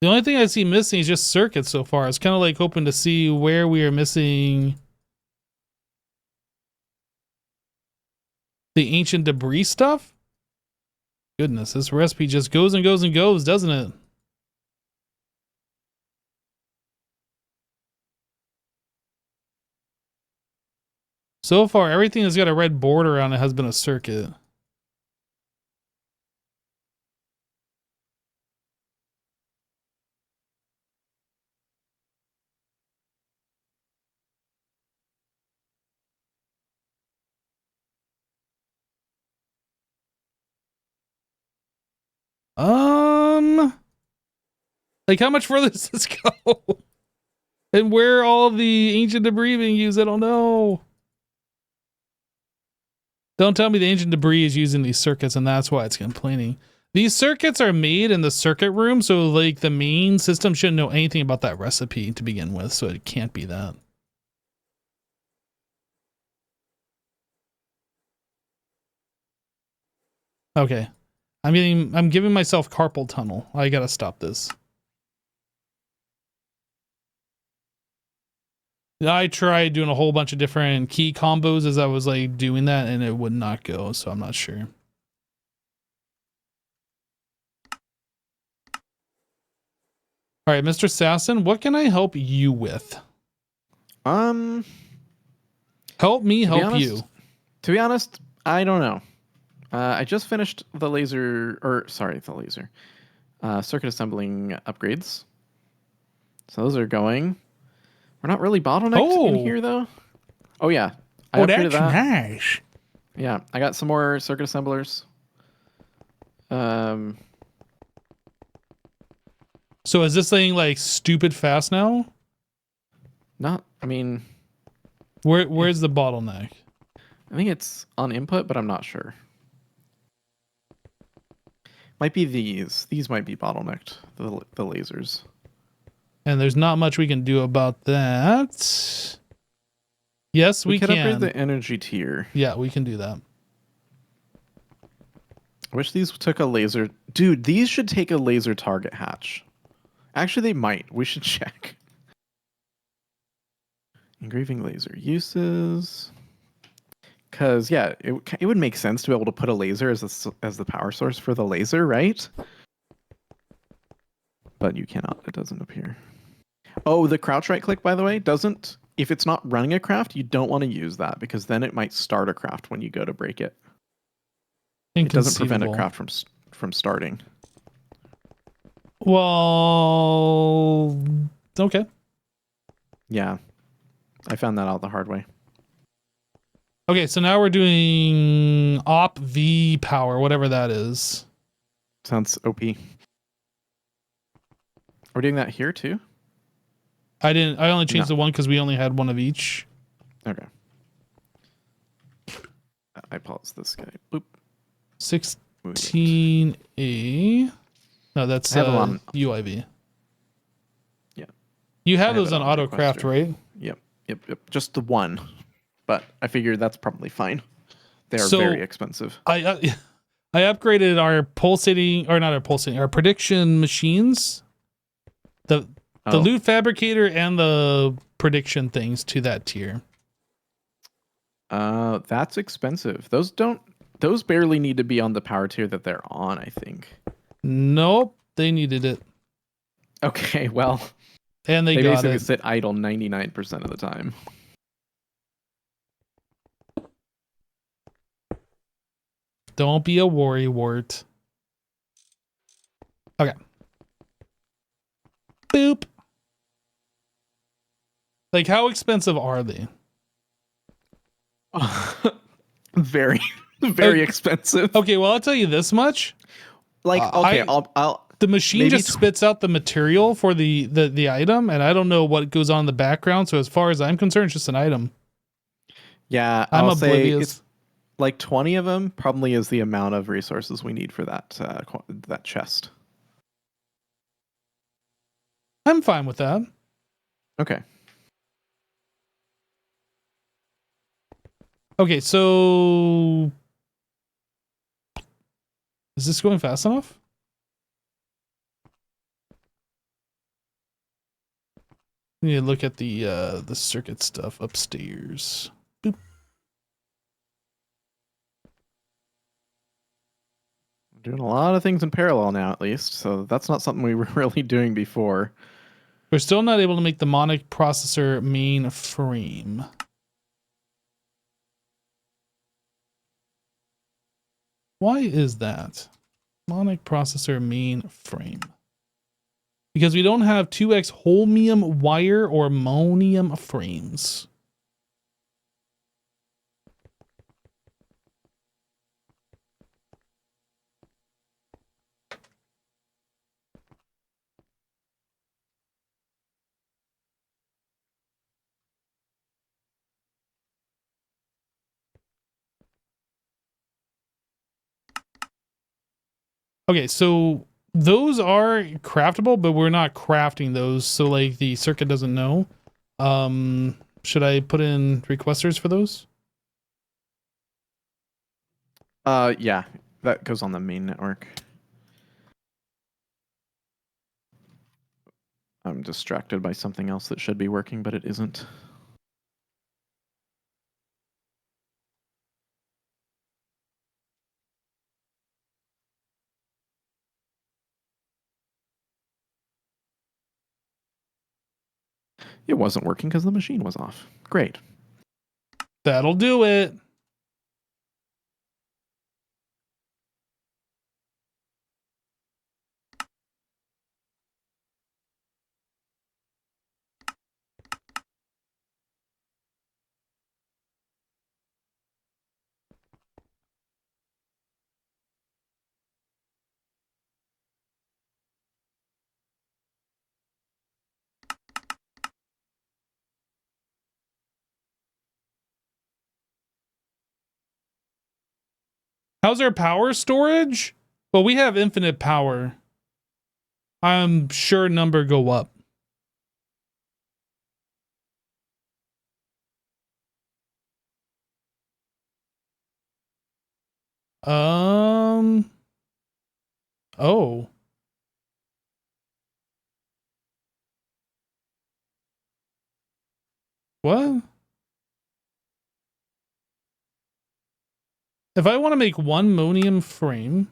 The only thing I see missing is just circuits so far. It's kind of like hoping to see where we are missing the ancient debris stuff. Goodness, this recipe just goes and goes and goes, doesn't it? So far, everything that's got a red border on it has been a circuit. Like how much further does this go? And where all the ancient debris being used, I don't know. Don't tell me the ancient debris is using these circuits and that's why it's complaining. These circuits are made in the circuit room, so like the main system shouldn't know anything about that recipe to begin with, so it can't be that. Okay. I'm giving myself carpal tunnel. I gotta stop this. I tried doing a whole bunch of different key combos as I was like doing that, and it would not go, so I'm not sure. All right, Mr. Sasson, what can I help you with? Help me help you. To be honest, I don't know. I just finished the circuit assembling upgrades. So those are going. We're not really bottlenecked in here, though. Oh, yeah. I upgraded that's that. nice. Yeah, I got some more circuit assemblers. So is this thing like stupid fast now? Where's the bottleneck? I think it's on input, but I'm not sure. Might be these. These might be bottlenecked, the lasers. And there's not much we can do about that. Yes, we can upgrade the energy tier. Yeah, we can do that. I wish these took a laser. Dude, these should take a laser target hatch. Actually, they might. We should check. Engraving laser uses. Because, yeah, it would make sense to be able to put a laser as the power source for the laser, right? But you cannot. It doesn't appear. Oh, the crouch right click, by the way, doesn't... If it's not running a craft, you don't want to use that because then it might start a craft when you go to break it. It doesn't prevent a craft from starting. Well, okay. Yeah, I found that out the hard way. Okay, so now we're doing op V power, whatever that is. Sounds OP. We're doing that here too? I only changed the one because we only had one of each. Okay. I pause this guy. Boop. 16A. No, that's UIV. Yeah. You have those on AutoCraft, right? Yep. Just the one. But I figured that's probably fine. They're very expensive. I upgraded our our prediction machines. The loot fabricator and the prediction things to that tier. That's expensive. Those barely need to be on the power tier that they're on, I think. Nope, they needed it. Okay, well. And they got basically it. sit idle 99% of the time. Don't be a worrywart. Okay. Boop. Like, how expensive are they? Very, very expensive. Okay, well, I'll tell you this much. Like, okay, I'll the machine just spits out the material for the item, and I don't know what goes on in the background. So as far as I'm concerned, it's just an item. Yeah, I'm oblivious. Say it's like 20 of them probably is the amount of resources we need for that chest. I'm fine with that. Okay. Okay, so is this going fast enough? We need to look at the circuit stuff upstairs. Boop. We're doing a lot of things in parallel now, at least, so that's not something we were really doing before. We're still not able to make the Monifactory processor main frame. Why is that? Monifactory processor main frame. Because we don't have 2x holmium wire or ammonium frames. Okay, so those are craftable, but we're not crafting those, so like the circuit doesn't know. Should I put in requesters for those? Yeah, that goes on the main network. I'm distracted by something else that should be working, but it isn't. It wasn't working because the machine was off. Great. That'll do it. How's our power storage? Well, we have infinite power. I'm sure number go up. Oh. What? If I want to make one monium frame,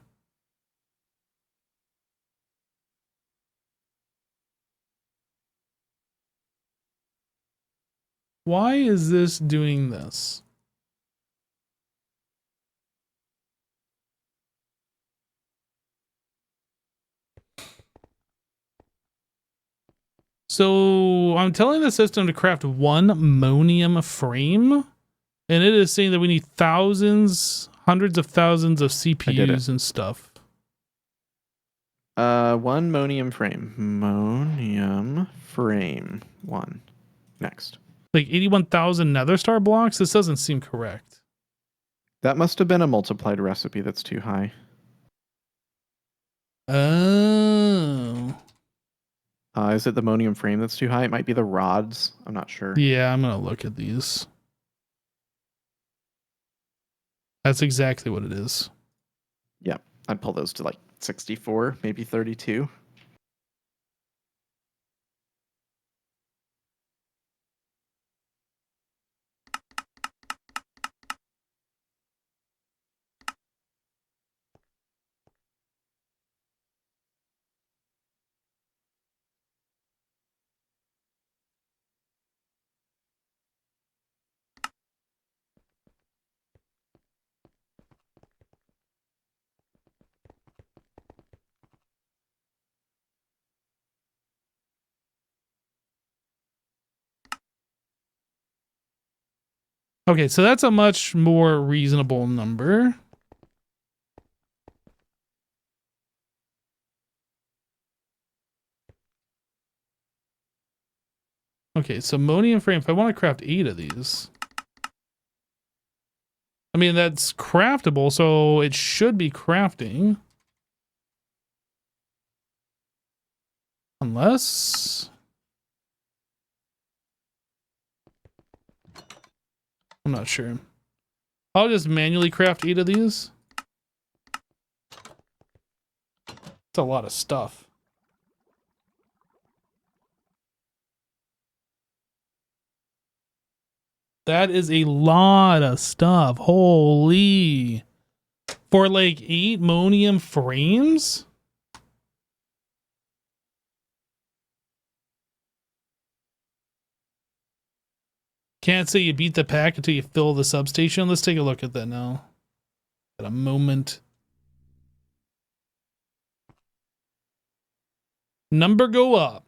why is this doing this? So I'm telling the system to craft one monium frame, and it is saying that we need thousands, hundreds of thousands of CPUs and stuff. One monium frame. Monium frame. One. Next. Like 81,000 nether star blocks? This doesn't seem correct. That must have been a multiplied recipe that's too high. Oh. Is it the monium frame that's too high? It might be the rods. I'm not sure. Yeah, I'm going to look at these. That's exactly what it is. Yeah, I'd pull those to like 64, maybe 32. Okay, so that's a much more reasonable number. Okay, so monium frame, if I want to craft 8 of these. I mean, that's craftable, so it should be crafting. Unless... I'm not sure. I'll just manually craft 8 of these. It's a lot of stuff. That is a lot of stuff. Holy. For like 8 monium frames? Can't say you beat the pack until you fill the substation. Let's take a look at that now. Got a moment. Number go up.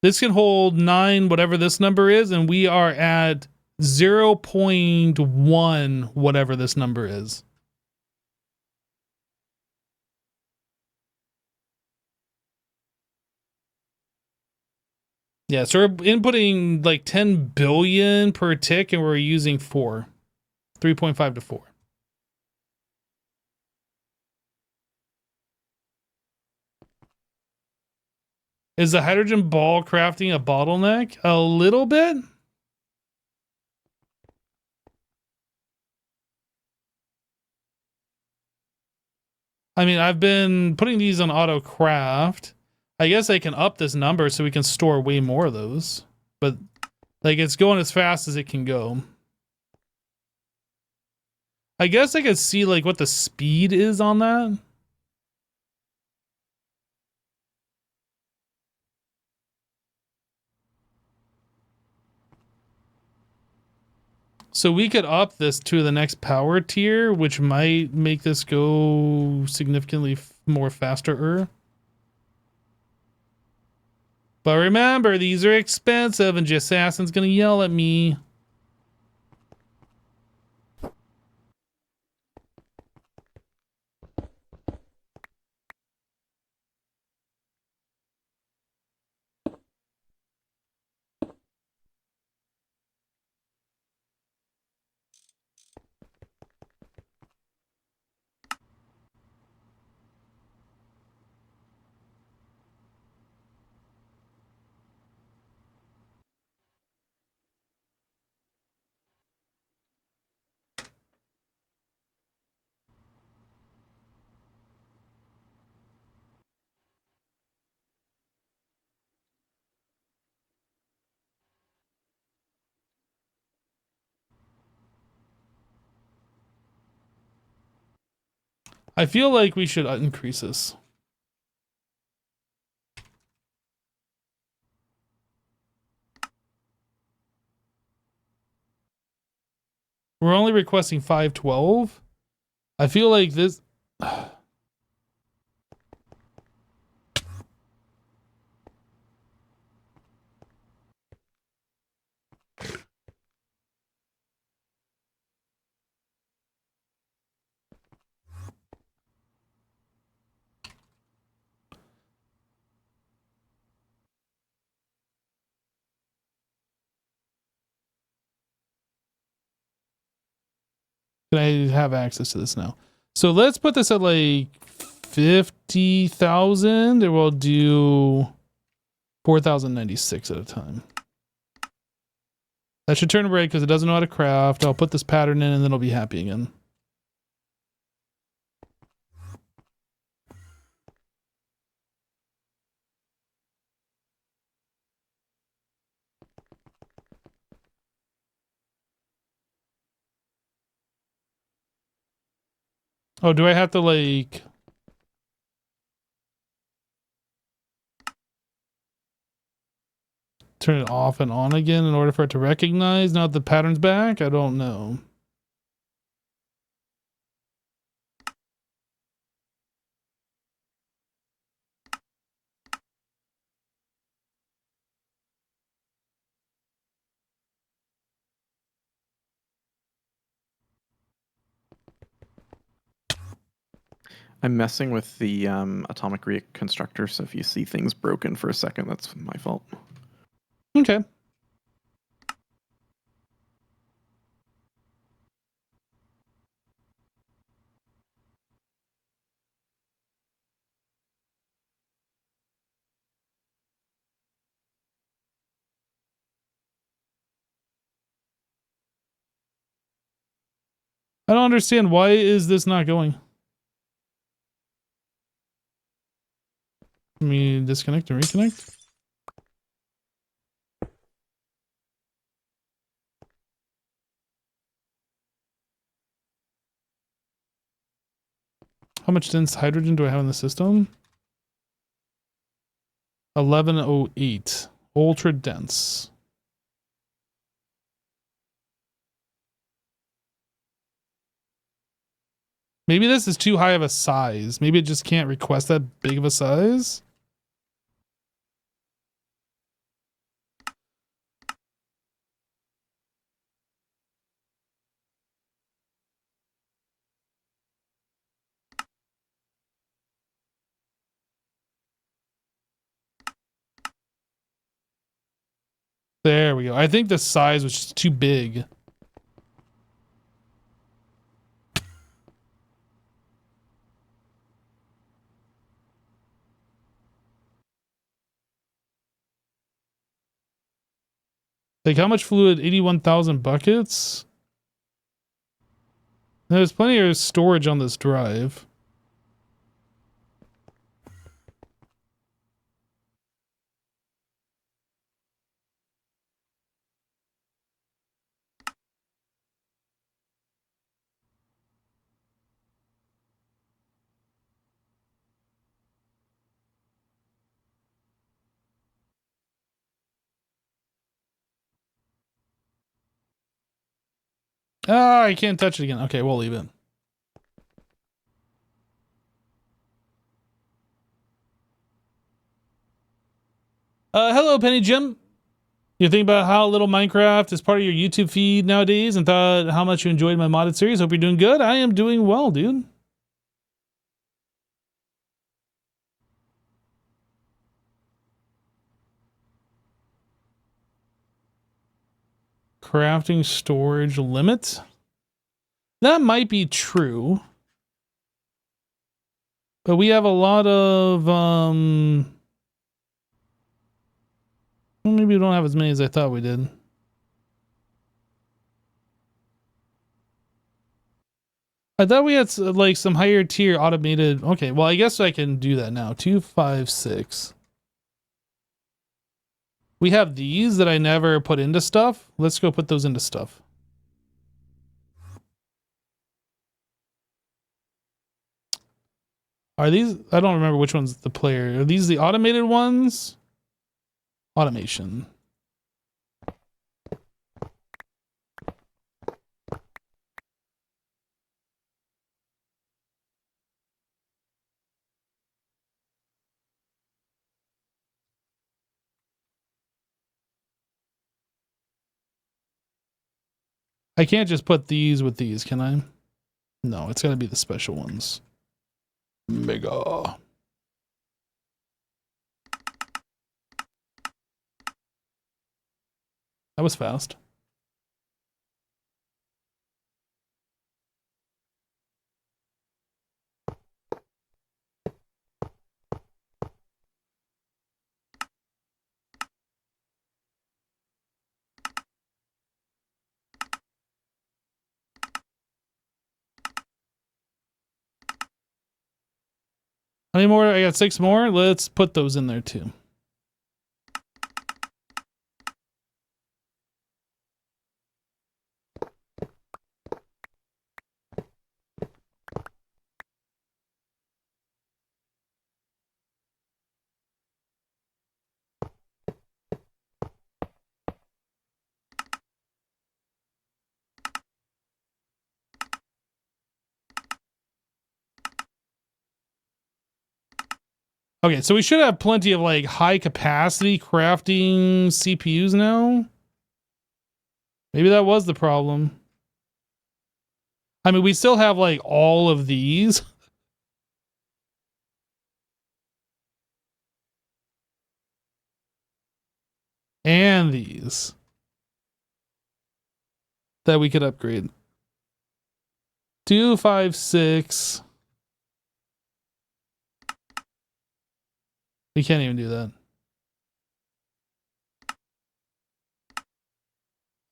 This can hold 9, whatever this number is, and we are at 0.1, whatever this number is. Yeah, so we're inputting like 10 billion per tick and we're using 4. 3.5 to 4. Is the hydrogen ball crafting a bottleneck? A little bit. I mean, I've been putting these on auto craft. I guess I can up this number so we can store way more of those. But like it's going as fast as it can go. I guess I could see like what the speed is on that. So we could up this to the next power tier, which might make this go significantly more faster. But remember, these are expensive and Jassassin's gonna yell at me. I feel like we should increase this. We're only requesting 512. I feel like this. Can I have access to this now? So let's put this at like 50,000 and we'll do 4,096 at a time. That should turn red because it doesn't know how to craft. I'll put this pattern in and then it'll be happy again. Oh, do I have to like... turn it off and on again in order for it to recognize now that the pattern's back? I don't know. I'm messing with the atomic reconstructor, so if you see things broken for a second, that's my fault. Okay. I don't understand. Why is this not going? Let me disconnect and reconnect. How much dense hydrogen do I have in the system? 1108. Ultra dense. Maybe this is too high of a size. Maybe it just can't request that big of a size. There we go. I think the size was just too big. Like, how much fluid? 81,000 buckets? There's plenty of storage on this drive. Ah, I can't touch it again. Okay, we'll leave it. Hello, Penny Jim. You think about how little Minecraft is part of your YouTube feed nowadays and thought how much you enjoyed my modded series. Hope you're doing good. I am doing well, dude. Crafting storage limit. That might be true. But we have a lot of, maybe we don't have as many as I thought we did. I thought we had like some higher tier automated. Okay, well, I guess I can do that now. 2, 5, 6. We have these that I never put into stuff. Let's go put those into stuff. Are these? I don't remember which one's the player. Are these the automated ones? Automation. I can't just put these with these, can I? No, it's got to be the special ones. Mega. That was fast. How many more? I got 6 more. Let's put those in there too. Okay, so we should have plenty of like high capacity crafting CPUs now. Maybe that was the problem. I mean, we still have like all of these. And these. That we could upgrade. 2, 5, 6. We can't even do that.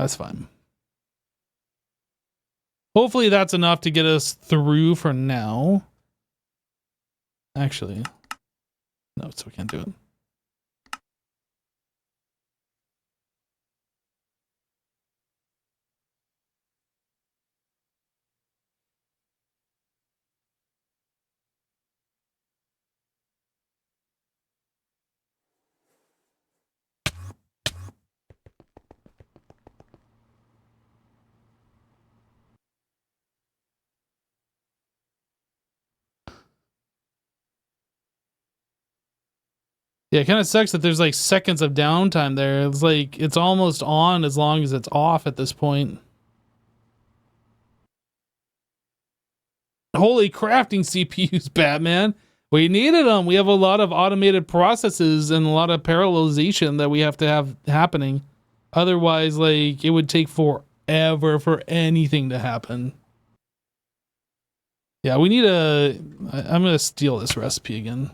That's fine. Hopefully that's enough to get us through for now. Actually, no, so we can't do it. Yeah, it kind of sucks that there's like seconds of downtime there. It's like it's almost on as long as it's off at this point. Holy crafting CPUs, Batman. We needed them. We have a lot of automated processes and a lot of parallelization that we have to have happening. Otherwise, like, it would take forever for anything to happen. Yeah, we need I'm gonna steal this recipe again.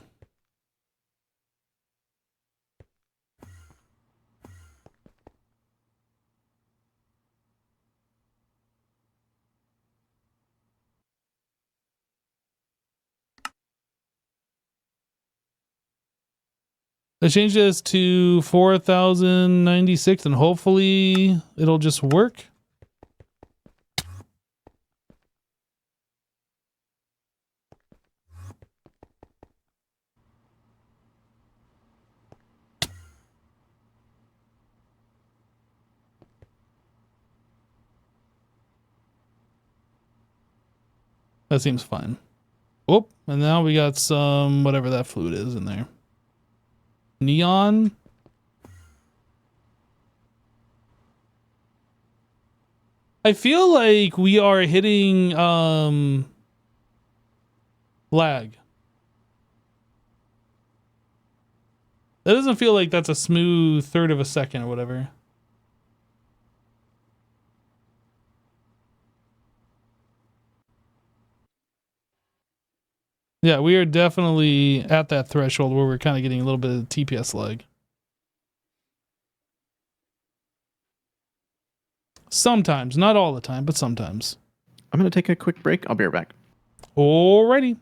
Let's change this to 4096 and hopefully it'll just work. That seems fine. Oh, and now we got some, whatever that fluid is in there. Neon. I feel like we are hitting lag. That doesn't feel like that's a smooth third of a second or whatever. Yeah, we are definitely at that threshold where we're kind of getting a little bit of TPS lag. Sometimes, not all the time, but sometimes. I'm going to take a quick break. I'll be right back. Alrighty.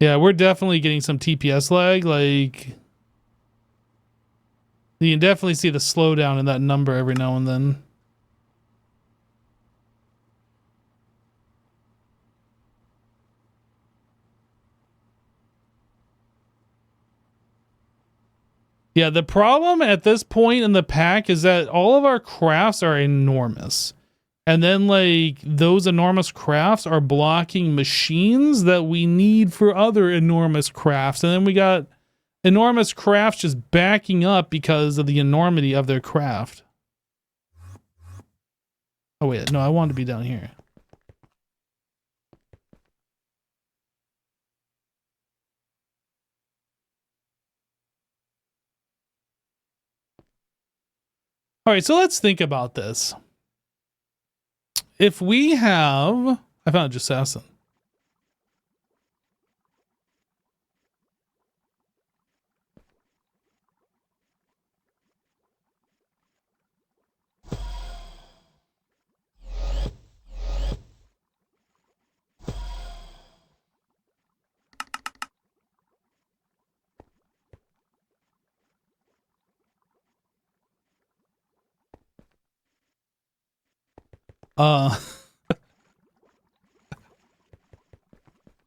Yeah, we're definitely getting some TPS lag. Like, you can definitely see the slowdown in that number every now and then. Yeah, the problem at this point in the pack is that all of our crafts are enormous. And then, like, those enormous crafts are blocking machines that we need for other enormous crafts. And then we got enormous crafts just backing up because of the enormity of their craft. Oh, wait. No, I wanted to be down here. All right, so let's think about this. If we have... I found a Assassin.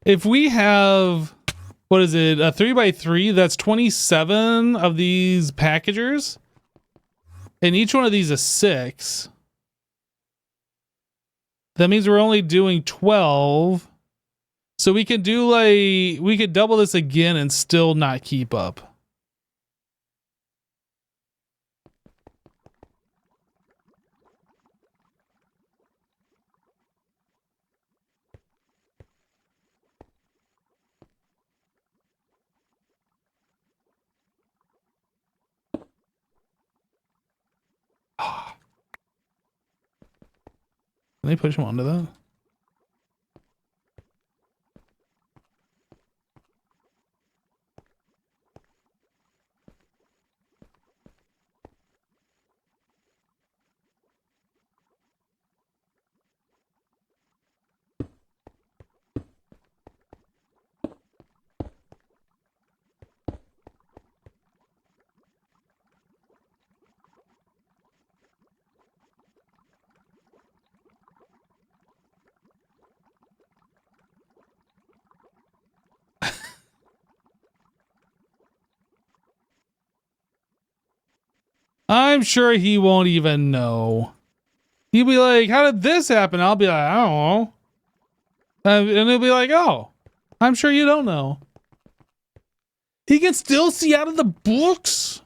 If we have, what is it, a 3x3, that's 27 of these packagers. And each one of these is 6. That means we're only doing 12. So we could do like, we could double this again and still not keep up. Can they push him onto that? I'm sure he won't even know. He'll be like, how did this happen? I'll be like, I don't know. And he'll be like, oh, I'm sure you don't know. He can still see out of the books.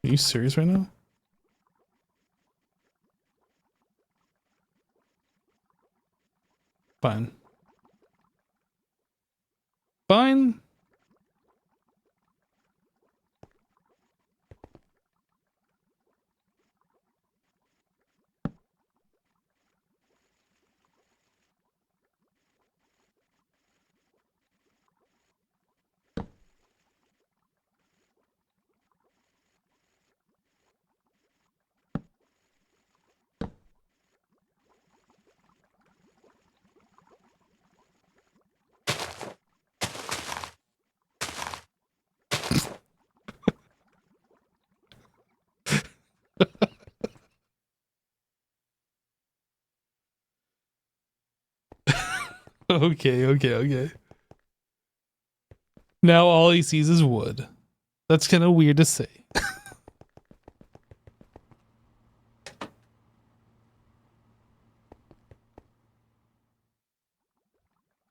Are you serious right now? Fine. Fine. Okay. Now all he sees is wood. That's kind of weird to say.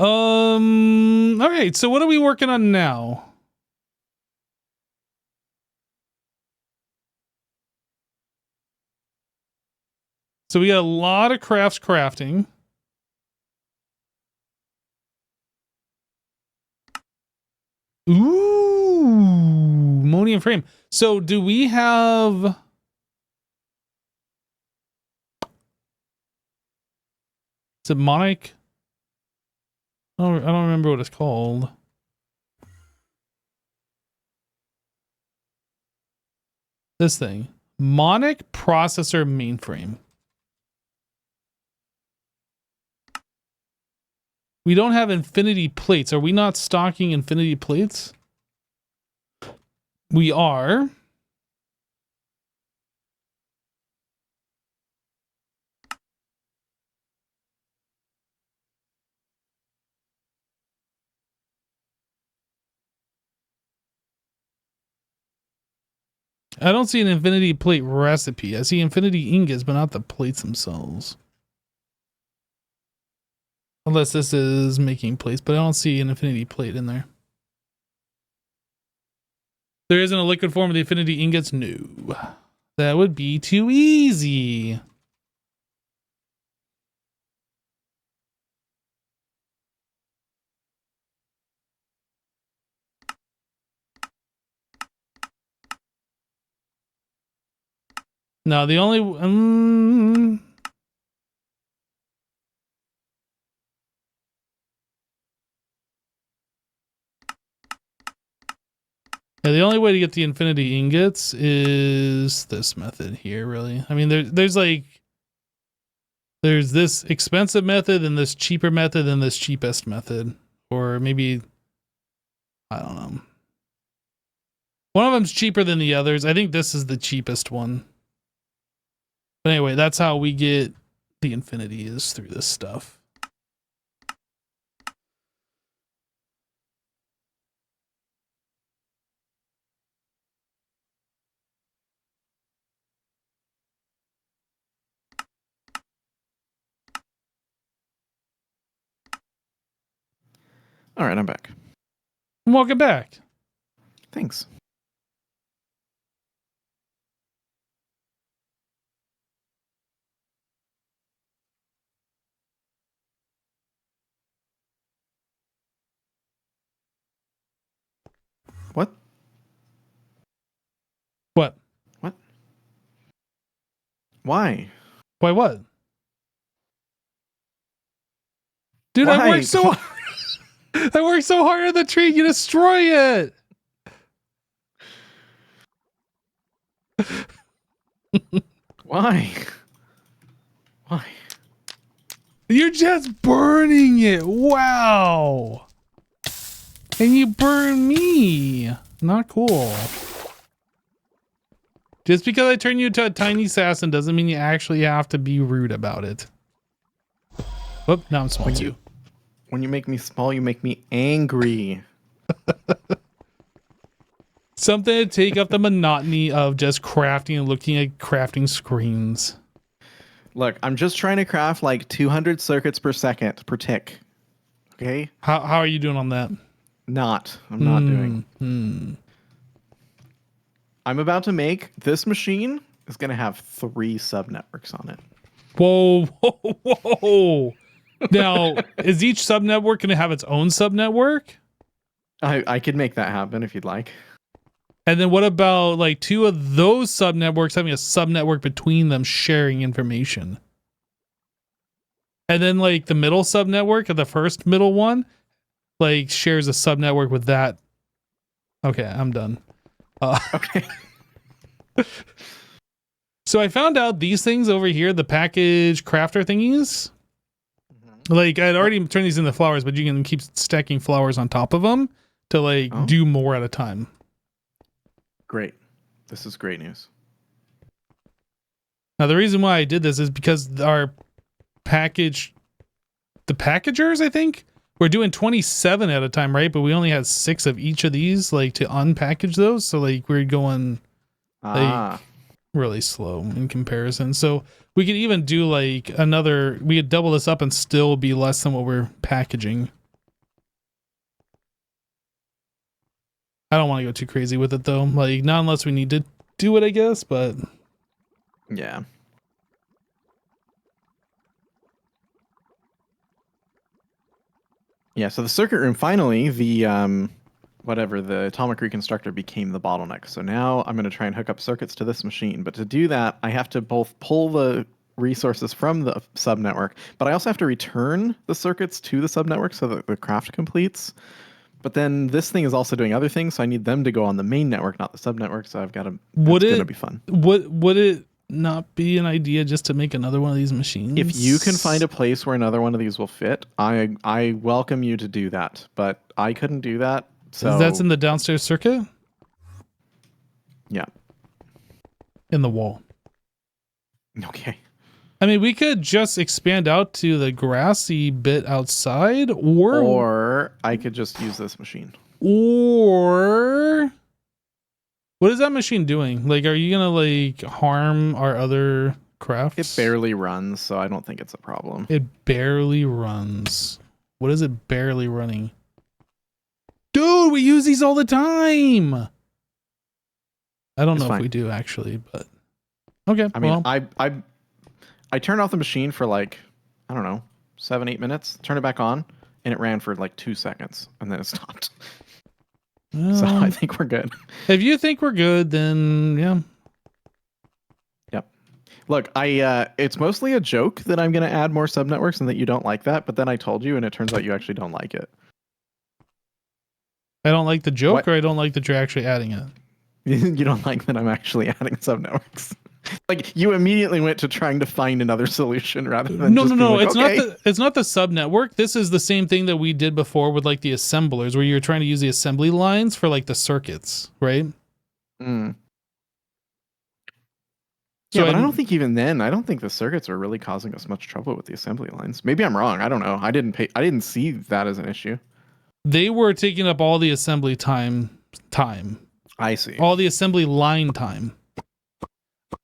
All right. So what are we working on now? So we got a lot of crafting. Ooh, ammonium frame. So do we have... Is it Monic? I don't remember what it's called. This thing. Monic processor mainframe. We don't have infinity plates. Are we not stocking infinity plates? We are. I don't see an infinity plate recipe. I see infinity ingots, but not the plates themselves. Unless this is making plates, but I don't see an infinity plate in there. There isn't a liquid form of the infinity ingots? No. That would be too easy. No, the only... Yeah, the only way to get the infinity ingots is this method here, really. I mean, there's this expensive method and this cheaper method and this cheapest method. Or maybe, I don't know. One of them's cheaper than the others. I think this is the cheapest one. But anyway, that's how we get the infinity, is through this stuff. All right, I'm back. Welcome back. Thanks. What? What? What? Why? Why what? Dude, Why? I worked so hard. I worked so hard on the tree, you destroy it. Why? Why? You're just burning it. Wow. And you burn me. Not cool. Just because I turn you into a tiny assassin doesn't mean you actually have to be rude about it. Whoop, now I'm small too. When you make me small, you make me angry. Something to take up the monotony of just crafting and looking at crafting screens. Look, I'm just trying to craft like 200 circuits per second per tick. Okay? How are you doing on that? I'm not doing. I'm about to make this machine is going to have 3 subnetworks on it. Whoa, whoa, whoa. Now, is each subnetwork going to have its own subnetwork? I could make that happen if you'd like. And then what about like 2 of those subnetworks having a subnetwork between them sharing information? And then like the middle subnetwork, or the first middle one, like shares a subnetwork with that. Okay, I'm done. Okay. So I found out these things over here, the package crafter thingies. Like I'd already turned these into flowers, but you can keep stacking flowers on top of them to like do more at a time. Great. This is great news. Now the reason why I did this is because the packagers, I think, we're doing 27 at a time, right? But we only had 6 of each of these, like to unpackage those. So like we're going like really slow in comparison. So we could even do like we could double this up and still be less than what we're packaging. I don't want to go too crazy with it though. Like not unless we need to do it, I guess, but yeah. Yeah, so the circuit room, finally, the atomic reconstructor became the bottleneck. So now I'm going to try and hook up circuits to this machine. But to do that, I have to both pull the resources from the subnetwork, but I also have to return the circuits to the subnetwork so that the craft completes. But then this thing is also doing other things, so I need them to go on the main network, not the subnetwork. So I've got to. It's going to be fun. Would it not be an idea just to make another one of these machines? If you can find a place where another one of these will fit, I welcome you to do that. But I couldn't do that. So that's in the downstairs circuit? Yeah. In the wall. Okay. I mean, we could just expand out to the grassy bit outside, or I could just use this machine. Or what is that machine doing? Like, are you gonna like harm our other crafts? It barely runs, so I don't think it's a problem. It barely runs. What is it barely running? Dude, we use these all the time. I don't know if we do actually, but okay. I mean, I turned off the machine for like, I don't know, 7-8 minutes, turn it back on, and it ran for like 2 seconds, and then it stopped. So I think we're good. If you think we're good, then yeah. Yep. Look, it's mostly a joke that I'm going to add more subnetworks and that you don't like that, but then I told you, and it turns out you actually don't like it. I don't like the joke, or I don't like that you're actually adding it? You don't like that I'm actually adding subnetworks. Like you immediately went to trying to find another solution rather than no. Like, It's not the sub network. This is the same thing that we did before with like the assemblers, where you're trying to use the assembly lines for like the circuits, right? Mm. So yeah, but I don't think even then, I don't think the circuits are really causing us much trouble with the assembly lines. Maybe I'm wrong. I don't know. I didn't see that as an issue. They were taking up all the assembly time. I see. All the assembly line time.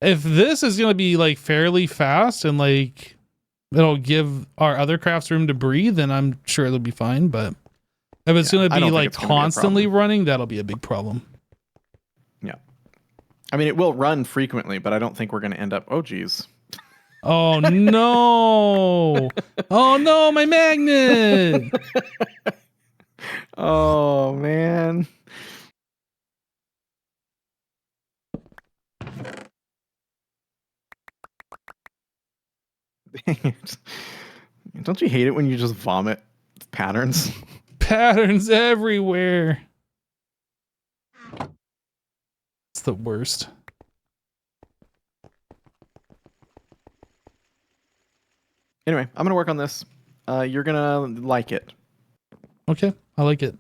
If this is going to be like fairly fast and like it'll give our other crafts room to breathe, then I'm sure it'll be fine. But if it's going to be like constantly running, that'll be a big problem. Yeah. I mean, it will run frequently, but I don't think we're going to end up. Oh, geez. Oh, no. Oh, no, my magnet. Oh, man. Dang it. Don't you hate it when you just vomit patterns? Patterns everywhere. It's the worst. Anyway, I'm going to work on this. You're going to like it. Okay, I like it.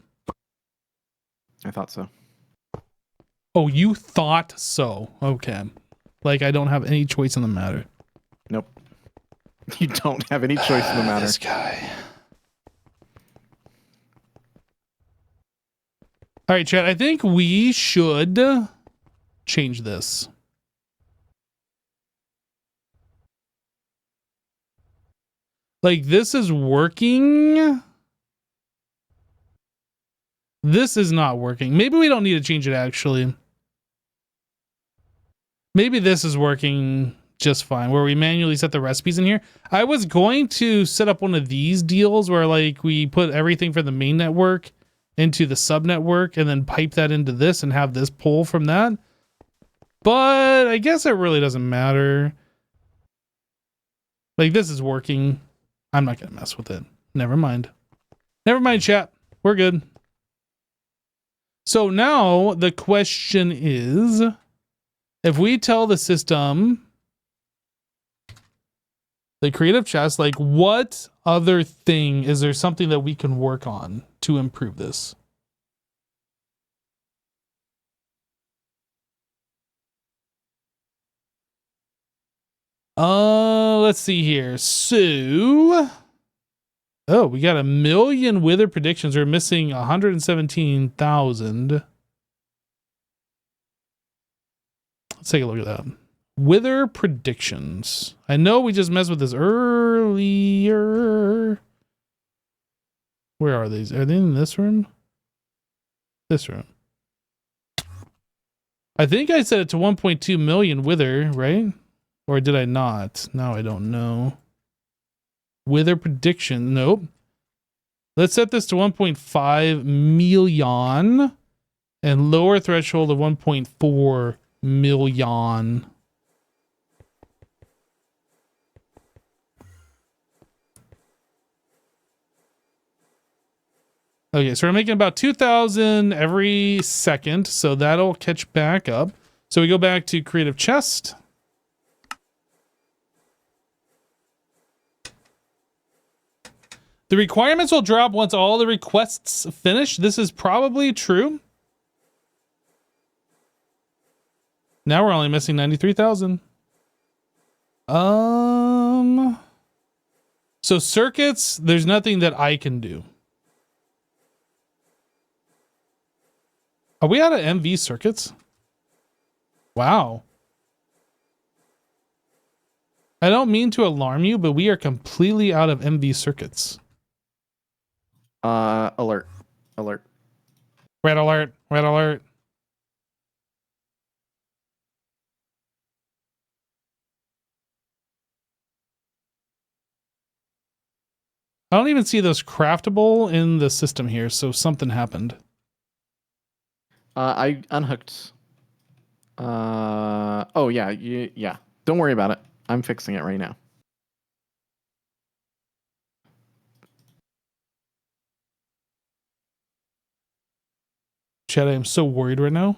I thought so. Oh, you thought so. Okay. Like I don't have any choice in the matter. Nope. You don't have any choice in the matter. This guy. All right, Chad, I think we should change this. Like, this is working. This is not working. Maybe we don't need to change it, actually. Maybe this is working just fine, where we manually set the recipes in here. I was going to set up one of these deals where like we put everything for the main network into the sub network and then pipe that into this and have this pull from that. But I guess it really doesn't matter. Like this is working. I'm not going to mess with it. Never mind. Never mind, chat. We're good. So now the question is, if we tell the system, the creative chest, like what other thing, is there something that we can work on to improve this? Let's see here. So, oh, we got 1 million wither predictions. We're missing 117,000. Let's take a look at that. Wither predictions. I know we just messed with this earlier. Where are these? Are they in this room? This room. I think I set it to 1.2 million wither, right? Or did I not? Now I don't know. Wither prediction. Nope. Let's set this to 1.5 million and lower threshold of 1.4 million. Okay, so we're making about 2,000 every second, so that'll catch back up. So we go back to creative chest. The requirements will drop once all the requests finish. This is probably true. Now we're only missing 93,000. So circuits, there's nothing that I can do. Are we out of MV circuits? Wow. I don't mean to alarm you, but we are completely out of MV circuits. Alert. Alert. Red alert. Red alert. I don't even see those craftable in the system here, so something happened. I unhooked. Oh yeah, yeah. Don't worry about it. I'm fixing it right now. Chad, I am so worried right now.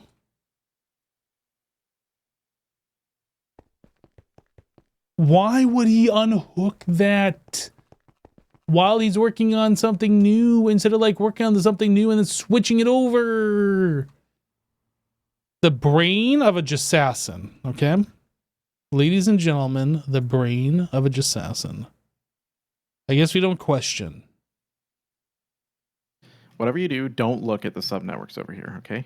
Why would he unhook that while he's working on something new instead of like working on something new and then switching it over? The brain of a Jassassin, okay? Ladies and gentlemen, the brain of a Jassassin. I guess we don't question. Whatever you do, don't look at the sub networks over here, okay?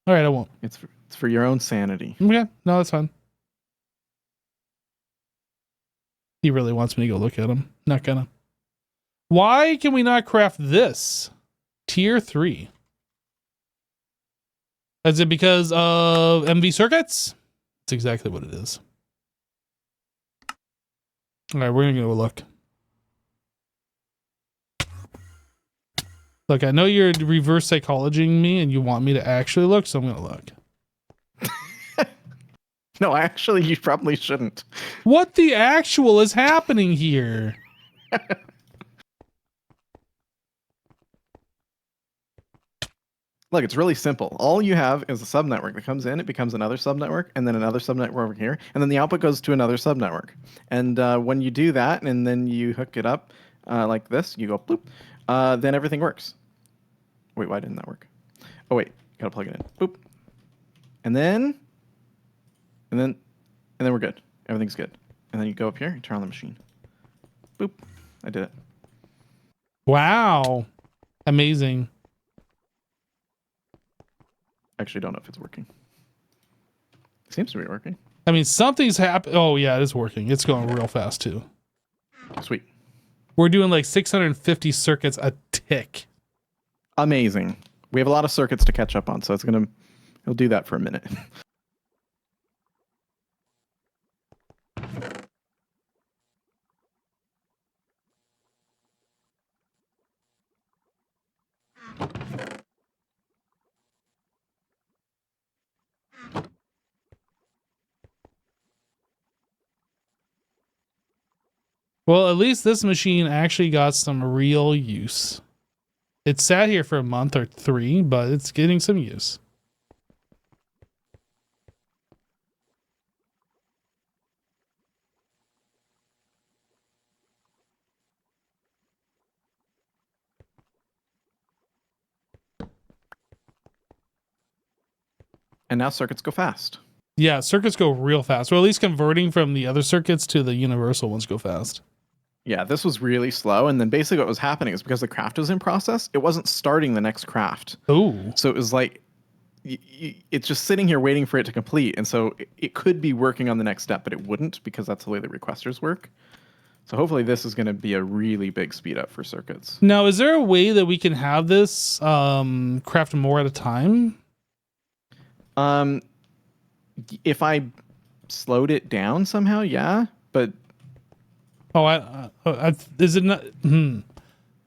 All right, I won't. It's for your own sanity. Okay, no, that's fine. He really wants me to go look at him. Not gonna. Why can we not craft this? Tier 3. Is it because of MV circuits? That's exactly what it is. All right, we're gonna go look. Look, I know you're reverse psychologying me and you want me to actually look, so I'm gonna look. No, actually, you probably shouldn't. What the actual is happening here? Look, it's really simple. All you have is a subnetwork that comes in, it becomes another subnetwork, and then another subnetwork over here, and then the output goes to another subnetwork. And when you do that, and then you hook it up like this, you go bloop, then everything works. Wait, why didn't that work? Oh wait, gotta plug it in. Boop. And then we're good. Everything's good. And then you go up here and turn on the machine. Boop. I did it. Wow. Amazing. Actually, don't know if it's working. It seems to be working. I mean, something's happened. Oh, yeah, it is working. It's going real fast, too. Sweet. We're doing like 650 circuits a tick. Amazing. We have a lot of circuits to catch up on, so it'll do that for a minute. Well, at least this machine actually got some real use. It sat here for a month or 3, but it's getting some use. And now circuits go fast. Yeah, circuits go real fast. Or at least converting from the other circuits to the universal ones go fast. Yeah, this was really slow. And then basically what was happening is because the craft was in process, it wasn't starting the next craft. Oh. So it was like, it's just sitting here waiting for it to complete. And so it could be working on the next step, but it wouldn't because that's the way the requesters work. So hopefully this is going to be a really big speed up for circuits. Now, is there a way that we can have this craft more at a time? If I slowed it down somehow, yeah, but is it not?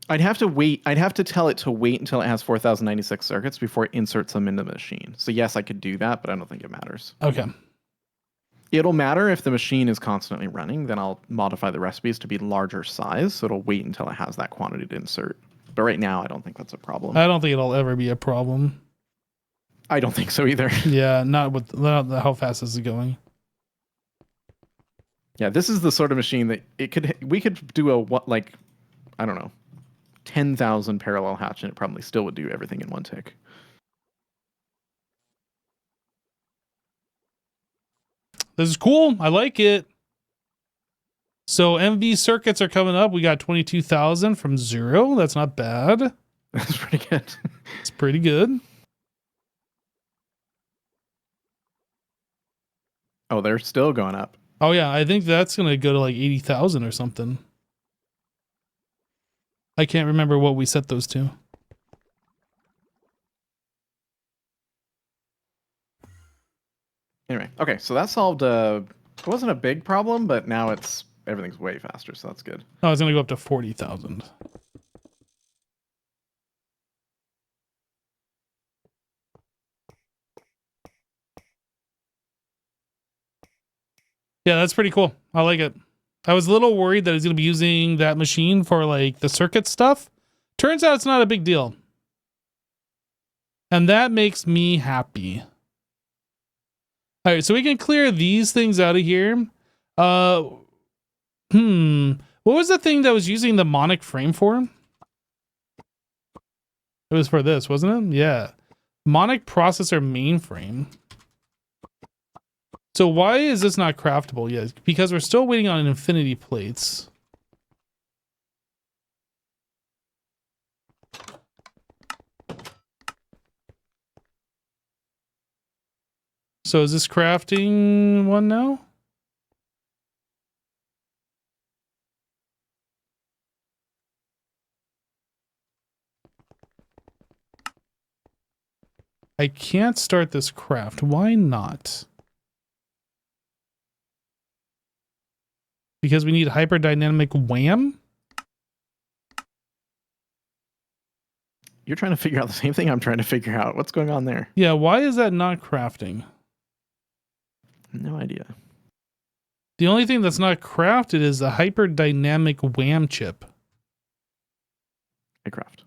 I'd have to wait. I'd have to tell it to wait until it has 4096 circuits before it inserts them into the machine. So yes, I could do that, but I don't think it matters. Okay. It'll matter if the machine is constantly running. Then I'll modify the recipes to be larger size, so it'll wait until it has that quantity to insert. But right now, I don't think that's a problem. I don't think it'll ever be a problem. I don't think so either. Yeah, not with how fast is it going. Yeah, this is the sort of machine that we could do I don't know, 10,000 parallel hatch, and it probably still would do everything in one tick. This is cool. I like it. So MV circuits are coming up. We got 22,000 from 0. That's not bad. That's pretty good. It's pretty good. Oh, they're still going up. Oh yeah, I think that's gonna go to like 80,000 or something. I can't remember what we set those to. Anyway, okay, so that solved it wasn't a big problem, but now everything's way faster, so that's good. Oh, it's gonna go up to 40,000. Yeah, that's pretty cool. I like it. I was a little worried that he's going to be using that machine for like the circuit stuff. Turns out it's not a big deal. And that makes me happy. All right, so we can clear these things out of here. What was the thing that was using the monic frame for? It was for this, wasn't it? Yeah. Monic processor mainframe. So why is this not craftable yet? Because we're still waiting on infinity plates. So is this crafting one now? I can't start this craft. Why not? Because we need hyperdynamic wham? You're trying to figure out the same thing I'm trying to figure out. What's going on there? Yeah, why is that not crafting? No idea. The only thing that's not crafted is the hyperdynamic wham chip. I craft.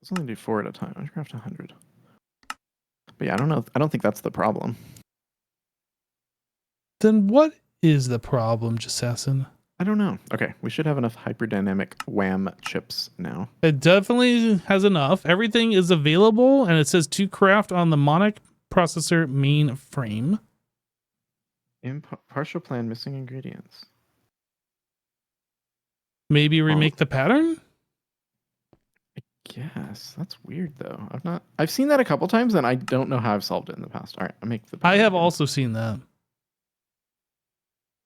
Let's only do 4 at a time. I craft 100. But yeah, I don't know. I don't think that's the problem. Then what is the problem, Jassassin? I don't know. Okay, we should have enough hyperdynamic wham chips now. It definitely has enough. Everything is available, and it says to craft on the Monic processor mainframe. Partial plan missing ingredients. Maybe remake the pattern? I guess. That's weird though. I've seen that a couple times and I don't know how I've solved it in the past. All right, I make the pattern I have again. also seen that.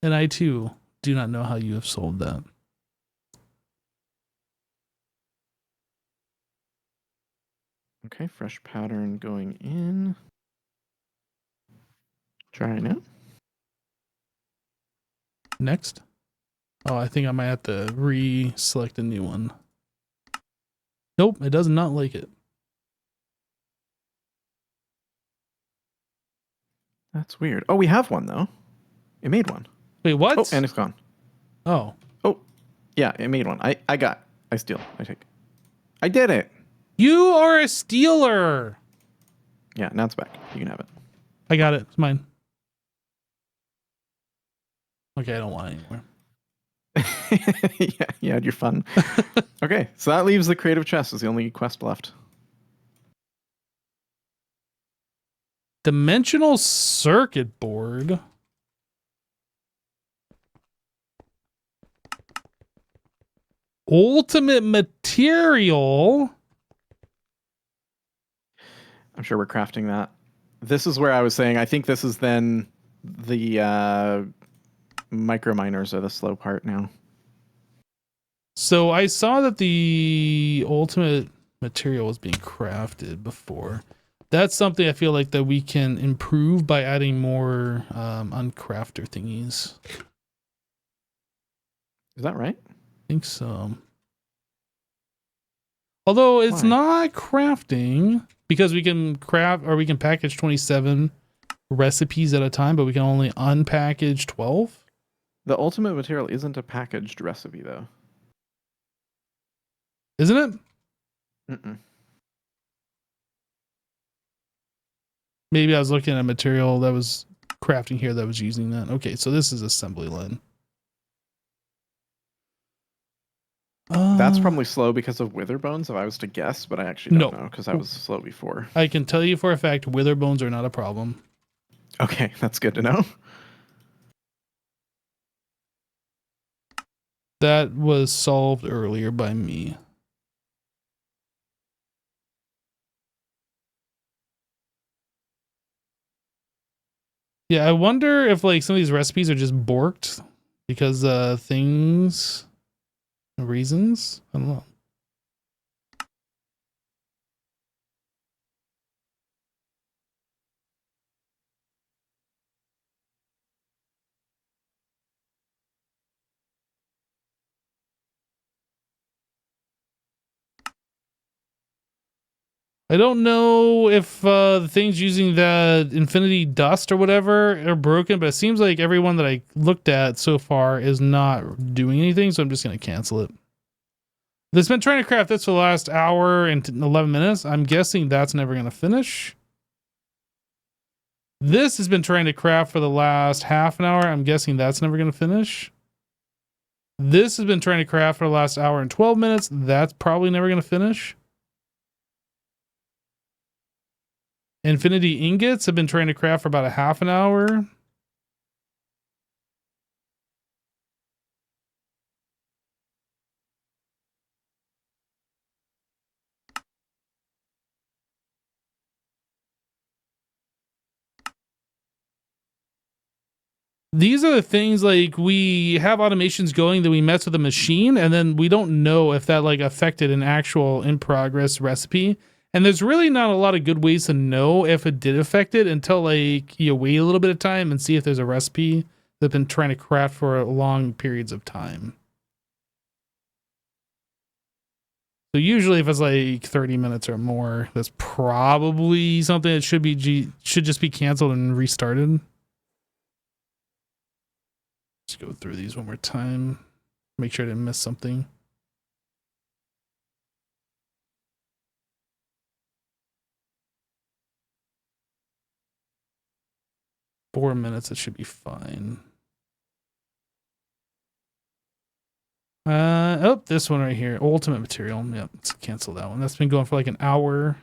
And I too do not know how you have solved that. Okay, fresh pattern going in. Try it now. Next. Oh, I think I might have to re-select a new one. Nope, it does not like it. That's weird. Oh, we have one though. It made one. Wait, what? Oh, and it's gone. Oh. Oh, yeah, it made one. I steal. I take. I did it. You are a stealer. Yeah, now it's back. You can have it. I got it. It's mine. Okay, I don't want it anymore. Yeah, you had your fun. Okay, so that leaves the creative chest as the only quest left. Dimensional circuit board. Ultimate material. I'm sure we're crafting that. This is where I was saying I think this is then the micro miners are the slow part now. So I saw that the ultimate material was being crafted before. That's something I feel like that we can improve by adding more uncrafter thingies. Is that right? I think so. Although it's Why? not crafting, because we can craft or we can package 27 recipes at a time, but we can only unpackage 12. The ultimate material isn't a packaged recipe though. Isn't it? Mm-mm. Maybe I was looking at a material that was crafting here that was using that. Okay, so this is assembly line. That's probably slow because of wither bones, if I was to guess, but I actually don't know because I was slow before. I can tell you for a fact, wither bones are not a problem. Okay, that's good to know. That was solved earlier by me. Yeah, I wonder if like some of these recipes are just borked because reasons. I don't know. I don't know if the things using the infinity dust or whatever are broken, but it seems like everyone that I looked at so far is not doing anything, so I'm just going to cancel it. It's been trying to craft this for the last hour and 11 minutes. I'm guessing that's never going to finish. This has been trying to craft for the last half an hour. I'm guessing that's never going to finish. This has been trying to craft for the last hour and 12 minutes. That's probably never going to finish. Infinity ingots have been trying to craft for about a half an hour. These are the things like we have automations going that we mess with a machine and then we don't know if that like affected an actual in progress recipe. And there's really not a lot of good ways to know if it did affect it until like you wait a little bit of time and see if there's a recipe that's been trying to craft for long periods of time. So usually if it's like 30 minutes or more, that's probably something that should just be canceled and restarted. Let's go through these one more time. Make sure I didn't miss something. Four minutes, it should be fine. Oh, this one right here. Ultimate material. Yep, let's cancel that one. That's been going for like an hour.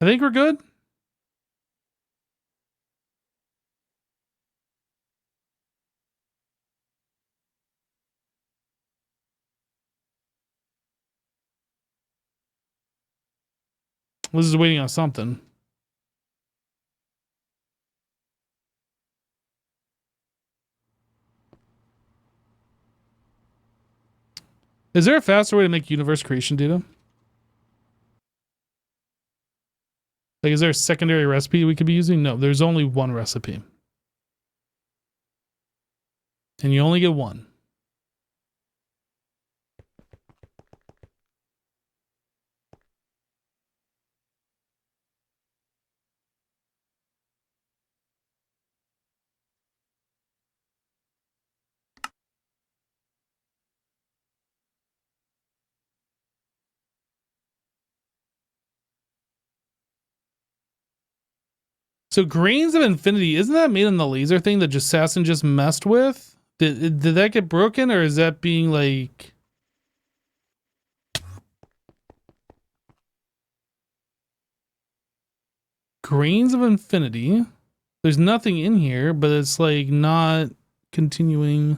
I think we're good. This is waiting on something. Is there a faster way to make universe creation data? Like, is there a secondary recipe we could be using? No, there's only one recipe. And you only get one. So Grains of Infinity, isn't that made in the laser thing that Assassin just messed with? Did that get broken, or is that being like... Grains of Infinity? There's nothing in here, but it's like not continuing.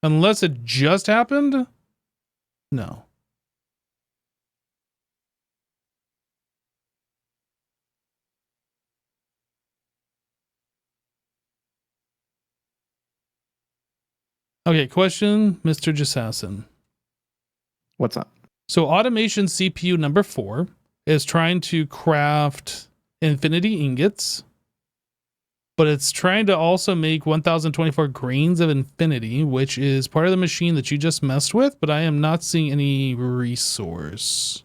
Unless it just happened? No. Okay, question, Mr. Jassassin. What's up? So automation CPU number 4 is trying to craft infinity ingots, but it's trying to also make 1024 grains of infinity, which is part of the machine that you just messed with, but I am not seeing any resource.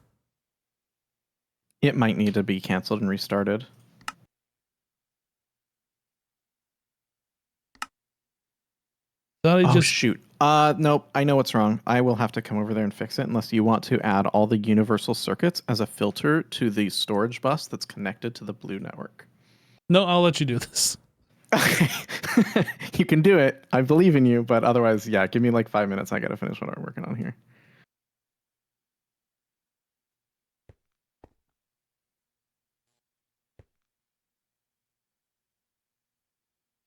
It might need to be canceled and restarted. Shoot. Nope. I know what's wrong. I will have to come over there and fix it unless you want to add all the universal circuits as a filter to the storage bus that's connected to the blue network. No, I'll let you do this. Okay. You can do it. I believe in you, but otherwise, yeah, give me like 5 minutes. I got to finish what I'm working on here.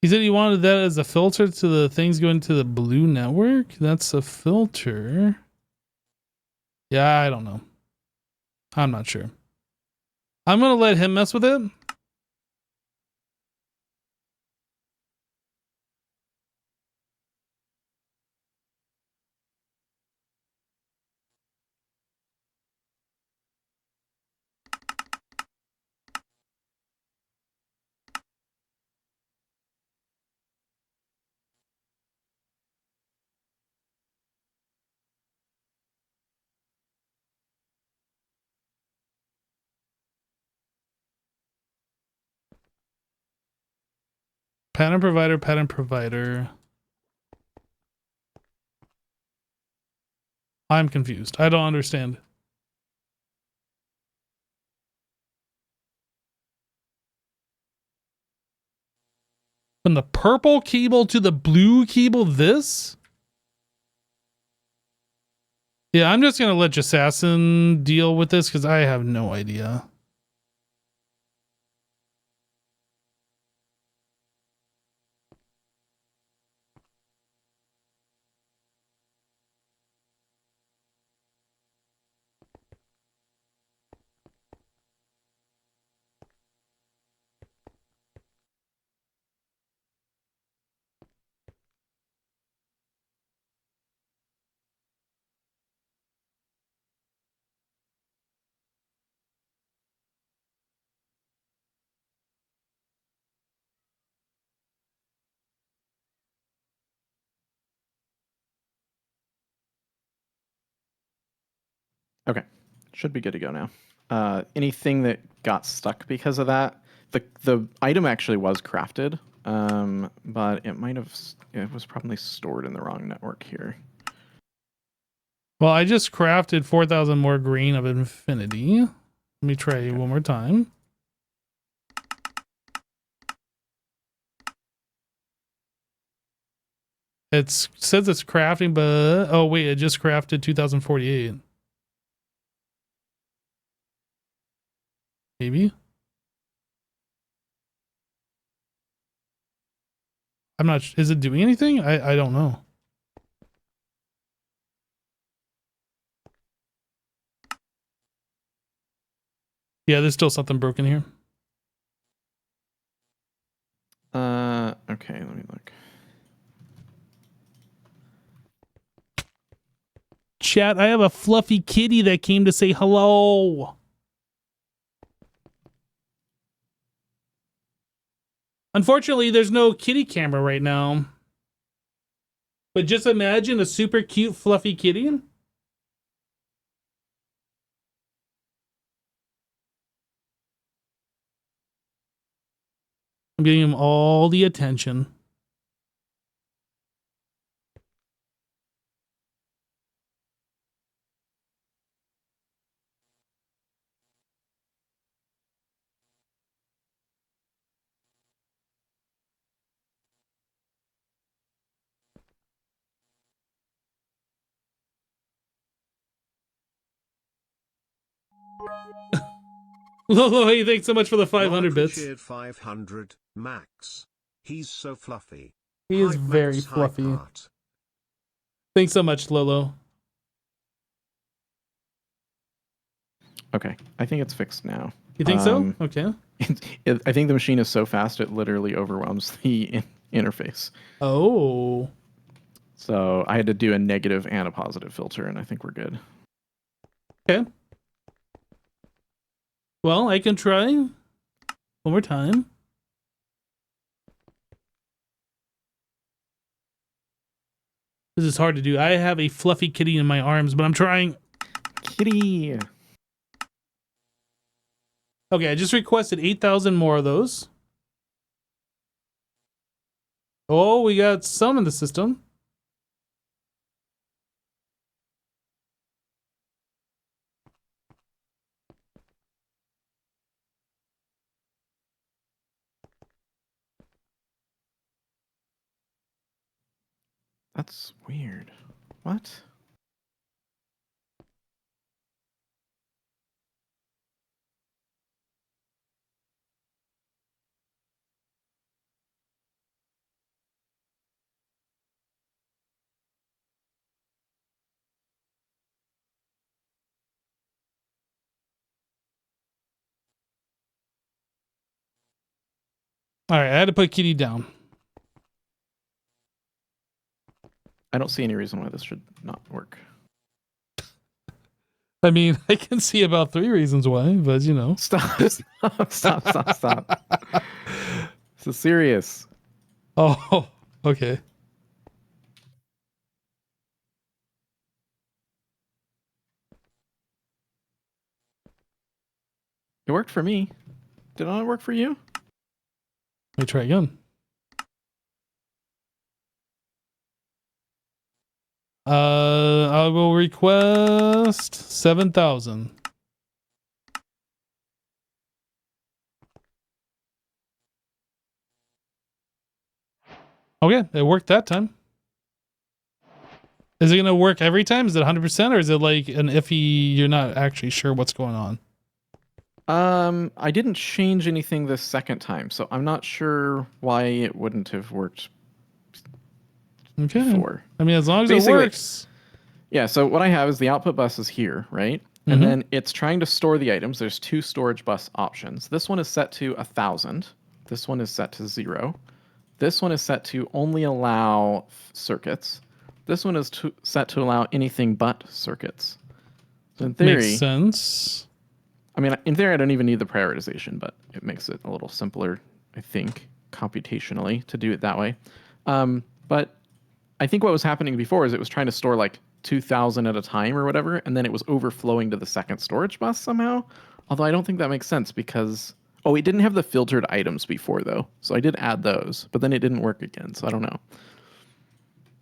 He said he wanted that as a filter to the things going to the blue network. That's a filter. Yeah, I don't know. I'm not sure. I'm going to let him mess with it. Pattern provider, pattern provider. I'm confused. I don't understand. From the purple cable to the blue cable, this? Yeah, I'm just going to let Assassin deal with this because I have no idea. Okay. Should be good to go now. Anything that got stuck because of that, the item actually was crafted, but it was probably stored in the wrong network here. Well, I just crafted 4,000 more green of infinity. Let me try one more time. It says it's crafting, but oh wait, it just crafted 2048. Maybe. I'm not. Is it doing anything? I don't know. Yeah, there's still something broken here. Okay, let me look. chat. I have a fluffy kitty that came to say hello. Unfortunately, there's no kitty camera right now. But just imagine a super cute fluffy kitty. I'm giving him all the attention. Lolo, hey, thanks so much for the 500 bits. 500, Max. He's so fluffy. He is very fluffy. Thanks so much, Lolo. Okay, I think it's fixed now. You think so? Okay. I think the machine is so fast it literally overwhelms the interface. Oh. So I had to do a negative and a positive filter, and I think we're good. Okay. Well, I can try one more time. This is hard to do. I have a fluffy kitty in my arms, but I'm trying. Kitty. Okay, I just requested 8,000 more of those. Oh, we got some in the system. That's weird. What? All right, I had to put kitty down. I don't see any reason why this should not work. I mean, I can see about 3 reasons why, but you know. Stop. Stop. This is serious. Oh, okay. It worked for me. Did it not work for you? Let me try again. I will request 7,000. Okay, it worked that time. Is it going to work every time? Is it 100% or is it like an iffy, you're not actually sure what's going on? I didn't change anything this second time, so I'm not sure why it wouldn't have worked before. I mean, as long as it works. Yeah, so what I have is the output bus is here, right? And then it's trying to store the items. There's 2 storage bus options. This one is set to 1,000. This one is set to 0. This one is set to only allow circuits. This one is set to allow anything but circuits. So in theory, makes sense. I mean, in theory, I don't even need the prioritization, but it makes it a little simpler, I think, computationally to do it that way. But I think what was happening before is it was trying to store like 2,000 at a time or whatever, and then it was overflowing to the second storage bus somehow. Although I don't think that makes sense because, oh, it didn't have the filtered items before though. So I did add those, but then it didn't work again. So I don't know.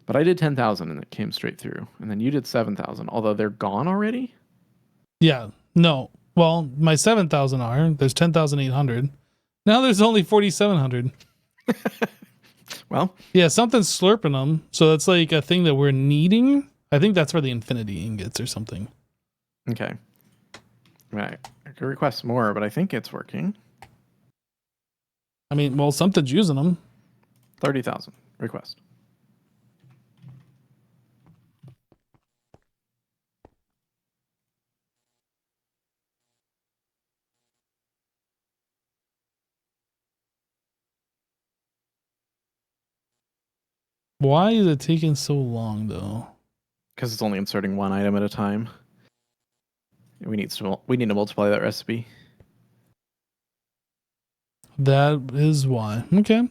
But I did 10,000 and it came straight through. And then you did 7,000, although they're gone already. Yeah, no. Well, my 7,000 are. There's 10,800. Now there's only 4,700. Well. Yeah, something's slurping them. So that's like a thing that we're needing. I think that's for the infinity ingots or something. Okay. Right. I could request more, but I think it's working. I mean, well, something's using them. 30,000 request. Why is it taking so long, though? because it's only inserting one item at a time. We need to multiply that recipe. That is why. Okay.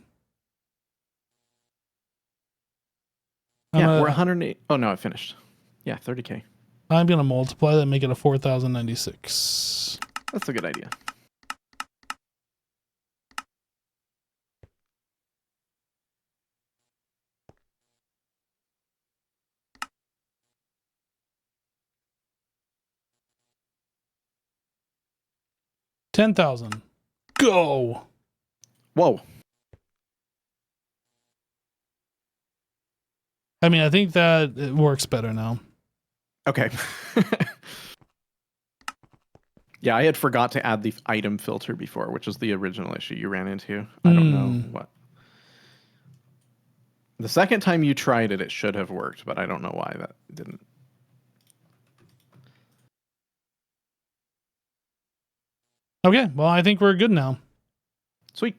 Yeah, we're 108. Oh no, I finished. Yeah, 30K. I'm gonna multiply that and make it a 4,096. That's a good idea. $10,000. Go. Whoa. I mean, I think that it works better now. Okay. Yeah, I had forgot to add the item filter before, which was the original issue you ran into. I don't know what. The second time you tried it, it should have worked, but I don't know why that didn't. Okay, well, I think we're good now. Sweet.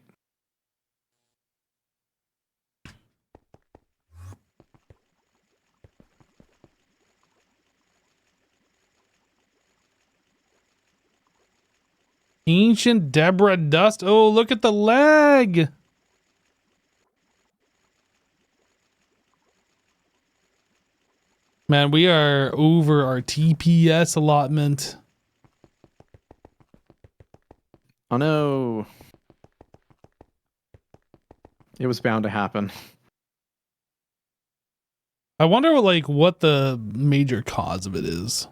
Ancient Deborah Dust. Oh, look at the leg. Man, we are over our TPS allotment. Oh no. It was bound to happen. I wonder what the major cause of it is.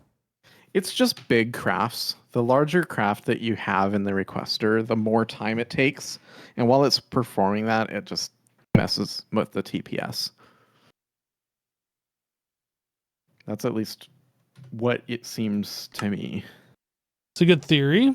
It's just big crafts. The larger craft that you have in the requester, the more time it takes. And while it's performing that, it just messes with the TPS. That's at least what it seems to me. It's a good theory.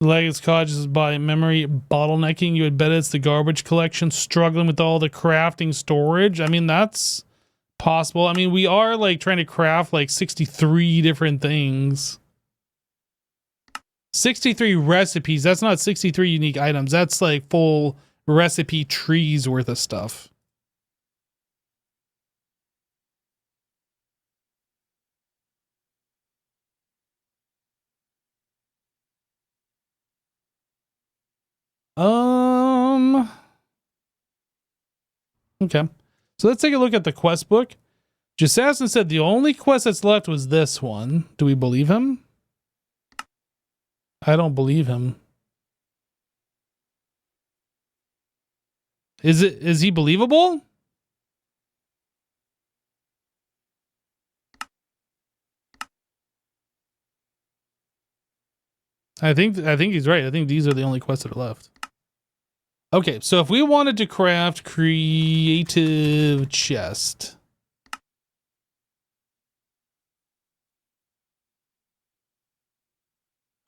The lag is caused by memory bottlenecking. You would bet it's the garbage collection struggling with all the crafting storage. I mean, that's possible. I mean, we are trying to craft 63 different things. 63 recipes. That's not 63 unique items. That's full recipe trees worth of stuff. Okay. So let's take a look at the quest book. Jassassin said the only quest that's left was this one. Do we believe him? I don't believe him. Is he believable? I think he's right. I think these are the only quests that are left. Okay, so if we wanted to craft creative chest.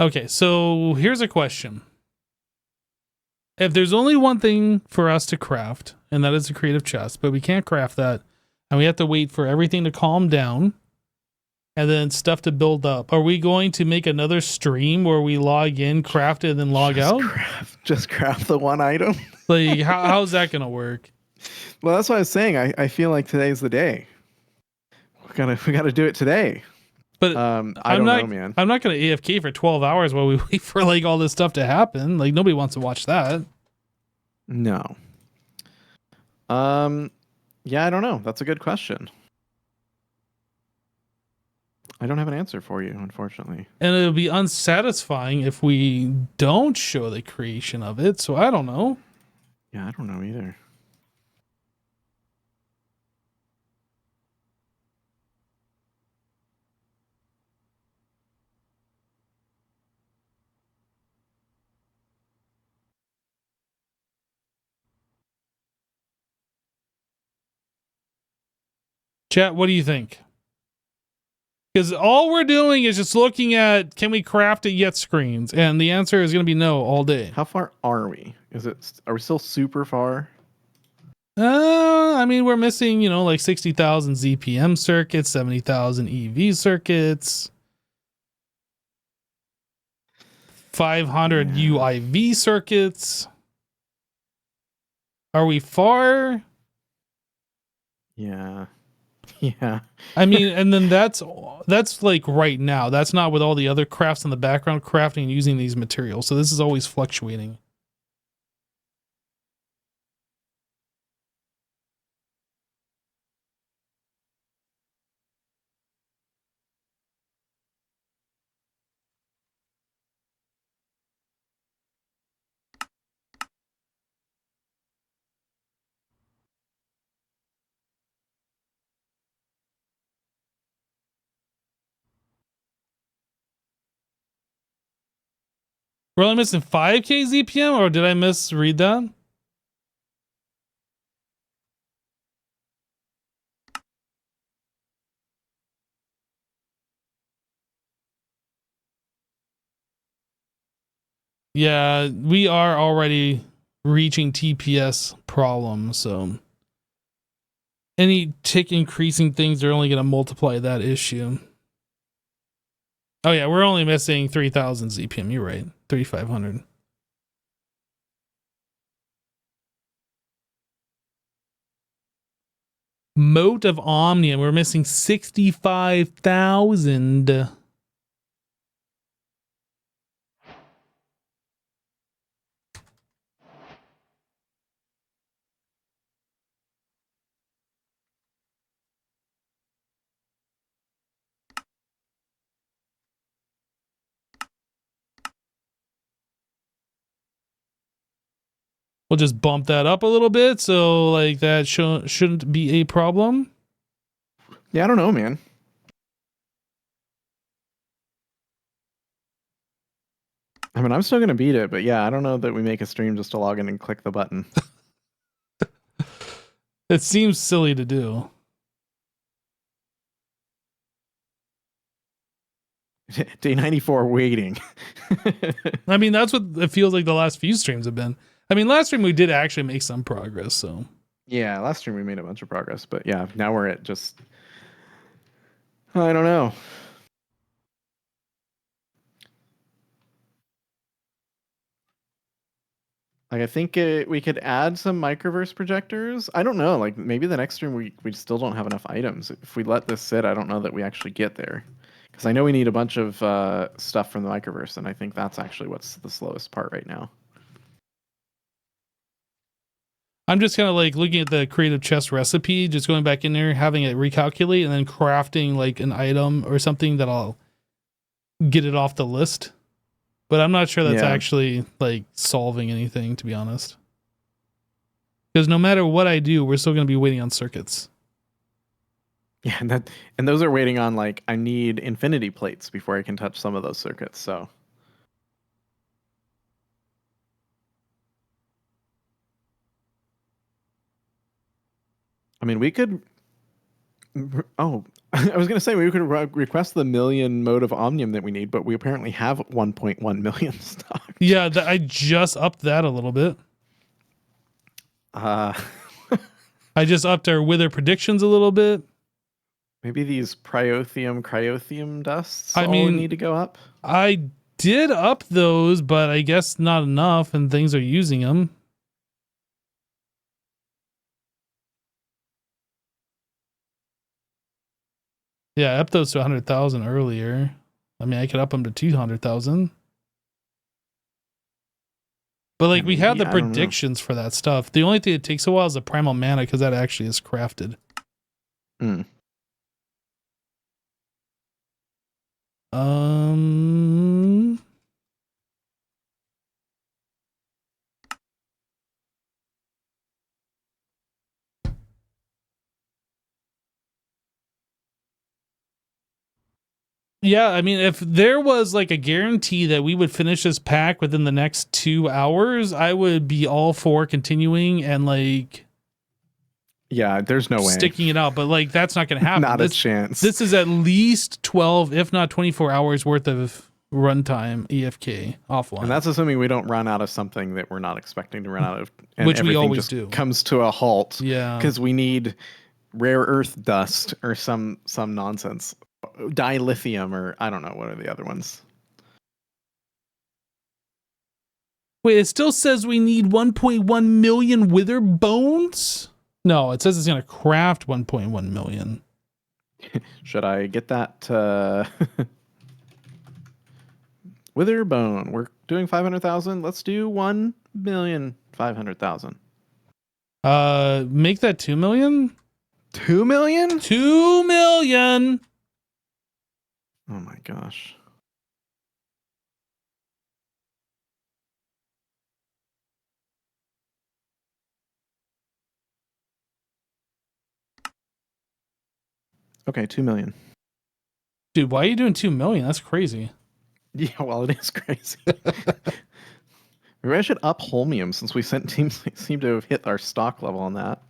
Okay, so here's a question. If there's only one thing for us to craft, and that is a creative chest, but we can't craft that, and we have to wait for everything to calm down, and then stuff to build up, are we going to make another stream where we log in, craft it, and then log out? Just craft the one item? How's that going to work? Well, that's what I was saying. I feel like today's the day. We gotta do it today. But I don't know, man. I'm not going to AFK for 12 hours while we wait for all this stuff to happen. Nobody wants to watch that. No. Yeah, I don't know. That's a good question. I don't have an answer for you, unfortunately. And it'll be unsatisfying if we don't show the creation of it. So I don't know. Yeah, I don't know either. Chat, what do you think? Because all we're doing is just looking at, can we craft it yet screens? And the answer is going to be no all day. How far are we? Are we still super far? I mean, we're missing, like 60,000 ZPM circuits, 70,000 EV circuits, 500 UIV circuits. Are we far? Yeah. Yeah. I mean, and then that's like right now. That's not with all the other crafts in the background crafting and using these materials. So this is always fluctuating. We're only missing 5K ZPM, or did I misread that? Yeah, we are already reaching TPS problems, so any tick increasing things are only going to multiply that issue. Oh yeah, we're only missing 3,000 ZPM. You're right, 3,500. Mote of Omnium, we're missing 65,000. We'll just bump that up a little bit, so like that shouldn't be a problem. Yeah, I don't know, man. I mean, I'm still gonna beat it, but yeah, I don't know that we make a stream just to log in and click the button. It seems silly to do. Day 94 waiting. I mean, that's what it feels like the last few streams have been. I mean, last stream we did actually make some progress, so. Yeah, last stream we made a bunch of progress, but yeah, now we're at just... I don't know. Like, I think we could add some microverse projectors. I don't know. Like, maybe the next stream we still don't have enough items. If we let this sit, I don't know that we actually get there. Because I know we need a bunch of stuff from the microverse, and I think that's actually what's the slowest part right now. I'm just kind of like looking at the creative chest recipe, just going back in there, having it recalculate, and then crafting like an item or something that I'll get it off the list. But I'm not sure that's actually like solving anything, to be honest. Because no matter what I do, we're still going to be waiting on circuits. Yeah, and those are waiting on, like, I need infinity plates before I can touch some of those circuits, so. I mean, we could... Oh, I was going to say we could request the million mode of Omnium that we need, but we apparently have 1.1 million stock. Yeah, I just upped that a little bit. I just upped our wither predictions a little bit. Maybe these cryothium dusts need to go up? I did up those, but I guess not enough, and things are using them. Yeah, I upped those to 100,000 earlier. I mean, I could up them to 200,000. But like, we have the predictions for that stuff. The only thing that takes a while is the primal mana, because that actually is crafted. Hmm. Yeah, I mean, if there was like a guarantee that we would finish this pack within the next 2 hours, I would be all for continuing and like Yeah, there's no way. sticking it out, but like that's not going to happen. Not a chance. This is at least 12, if not 24 hours worth of runtime EFK offline. And that's assuming we don't run out of something that we're not expecting to run out of. And which we everything always just do. Comes to a halt. Yeah. Because we need rare earth dust or some nonsense. Dilithium or I don't know, what are the other ones? Wait, it still says we need 1.1 million wither bones? No, it says it's going to craft 1.1 million. Should I get that wither bone? We're doing 500,000. Let's do 1,500,000. Make that 2 million? 2 million? 2 million. Oh my gosh. Okay, 2 million. Dude, why are you doing 2 million? That's crazy. Yeah, well, it is crazy. Maybe I should up Holmium since we seem to have hit our stock level on that.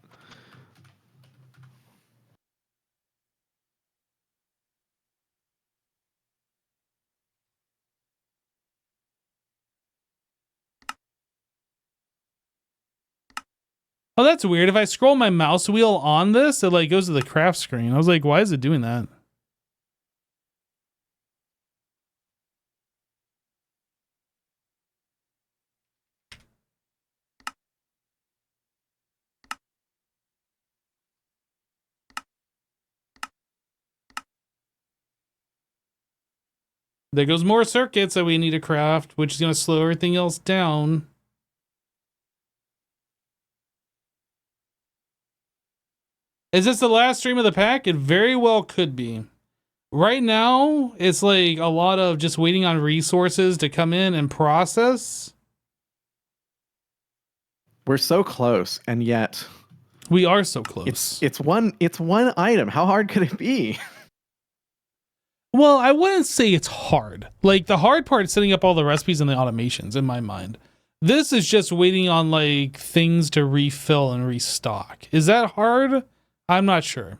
Oh, that's weird. If I scroll my mouse wheel on this, it like goes to the craft screen. I was like, why is it doing that? There goes more circuits that we need to craft, which is going to slow everything else down. Is this the last stream of the pack? It very well could be. Right now, it's like a lot of just waiting on resources to come in and process. We're so close, and yet we are so close. It's one item. How hard could it be? Well, I wouldn't say it's hard. Like the hard part is setting up all the recipes and the automations in my mind. This is just waiting on like things to refill and restock. Is that hard? I'm not sure.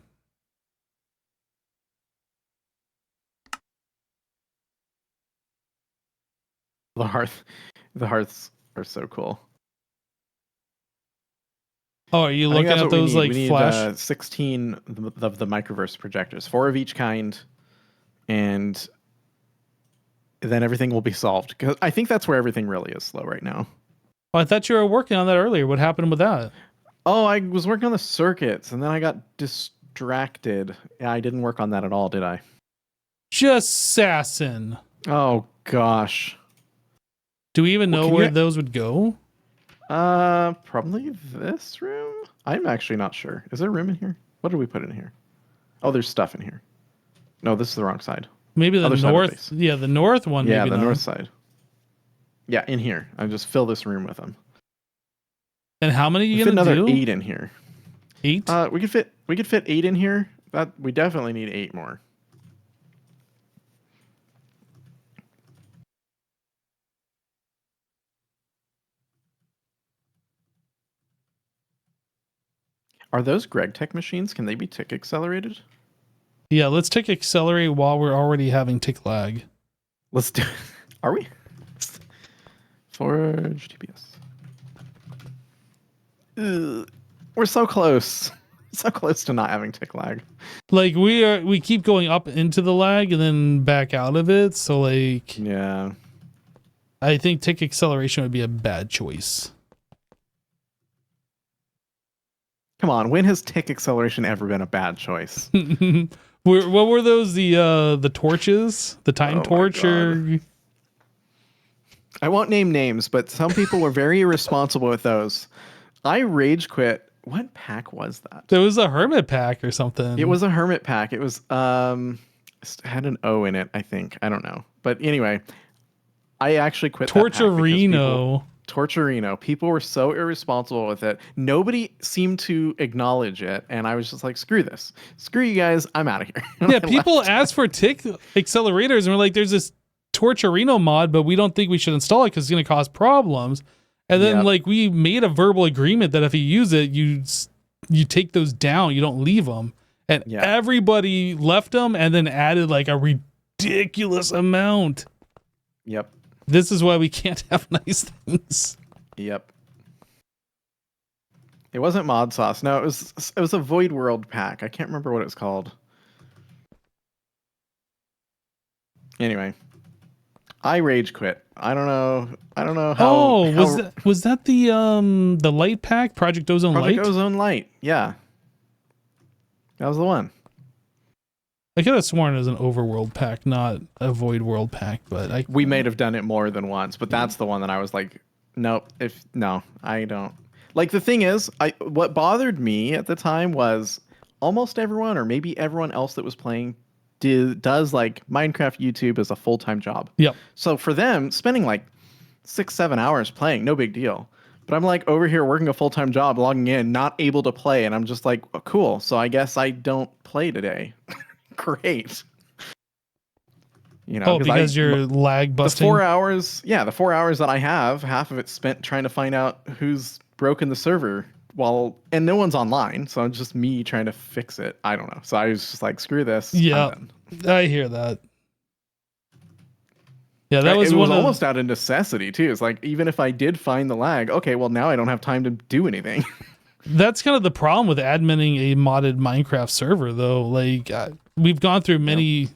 The hearths are so cool. Oh, are you looking at those like we flash? Need 16 of the microverse projectors, 4 of each kind, and then everything will be solved. Because I think that's where everything really is slow right now. Oh, I thought you were working on that earlier. What happened with that? Oh, I was working on the circuits, and then I got distracted. Yeah, I didn't work on that at all, did I? Just sassin'. Oh gosh. Do we even know where those would go? Probably this room? I'm actually not sure. Is there room in here? What did we put in here? Oh, there's stuff in here. No, this is the wrong side. Maybe the north. Yeah, the north one. Yeah, maybe the not. north side. Yeah, in here. I just fill this room with them. And how many are you gonna do? Another 8 in here. 8? We could fit 8 in here. That we definitely need 8 more. Are those Greg Tech machines? Can they be tick accelerated? Yeah, let's tick accelerate while we're already having tick lag. Let's do. Are we? Forge TPS. We're so close. So close to not having tick lag. Like we keep going up into the lag and then back out of it. So like, yeah, I think tick acceleration would be a bad choice. Come on, when has tick acceleration ever been a bad choice? What were those? The torches, the time torch, or I won't name names, but some people were very irresponsible with those. I rage quit. What pack was that? There was a hermit pack or something. It was a hermit pack. It was had an O in it, I think. I don't know. But anyway, I actually quit Torturino. Torturino. People were so irresponsible with it. Nobody seemed to acknowledge it, and I was just like, screw this. Screw you guys. I'm out of here. Yeah, people asked for tick accelerators and we're like, there's this Torturino mod, but we don't think we should install it because it's going to cause problems. And then like we made a verbal agreement that if you use it, you you take those down, you don't leave them. And everybody left them and then added like a ridiculous amount. Yep. This is why we can't have nice things. Yep. It wasn't mod sauce. No, it was a Void World pack. I can't remember what it's called. Anyway, I rage quit. I don't know how. Oh, was that the light pack, Project Ozone Light? Project Ozone Light. Yeah, that was the one. I could have sworn it was an Overworld pack, not a Void World pack, but we may have done it more than once, but that's the one that I was like, nope. I don't. Like, the thing is, what bothered me at the time was almost everyone, or maybe everyone else that was playing, does like Minecraft YouTube as a full-time job. Yep. So for them, spending like 6-7 hours playing, no big deal. But I'm like over here working a full-time job, logging in, not able to play, and I'm just like, oh, cool. So I guess I don't play today. Great. You know, because you're lag busting. The 4 hours, the 4 hours that I have, half of it spent trying to find out who's broken the server and no one's online, so it's just me trying to fix it. I don't know. So I was just like, screw this. Yeah, I hear that. Yeah, that was almost out of necessity too. It's like, even if I did find the lag, okay, well now I don't have time to do anything. That's kind of the problem with adminning a modded Minecraft server, though. Like, we've gone through many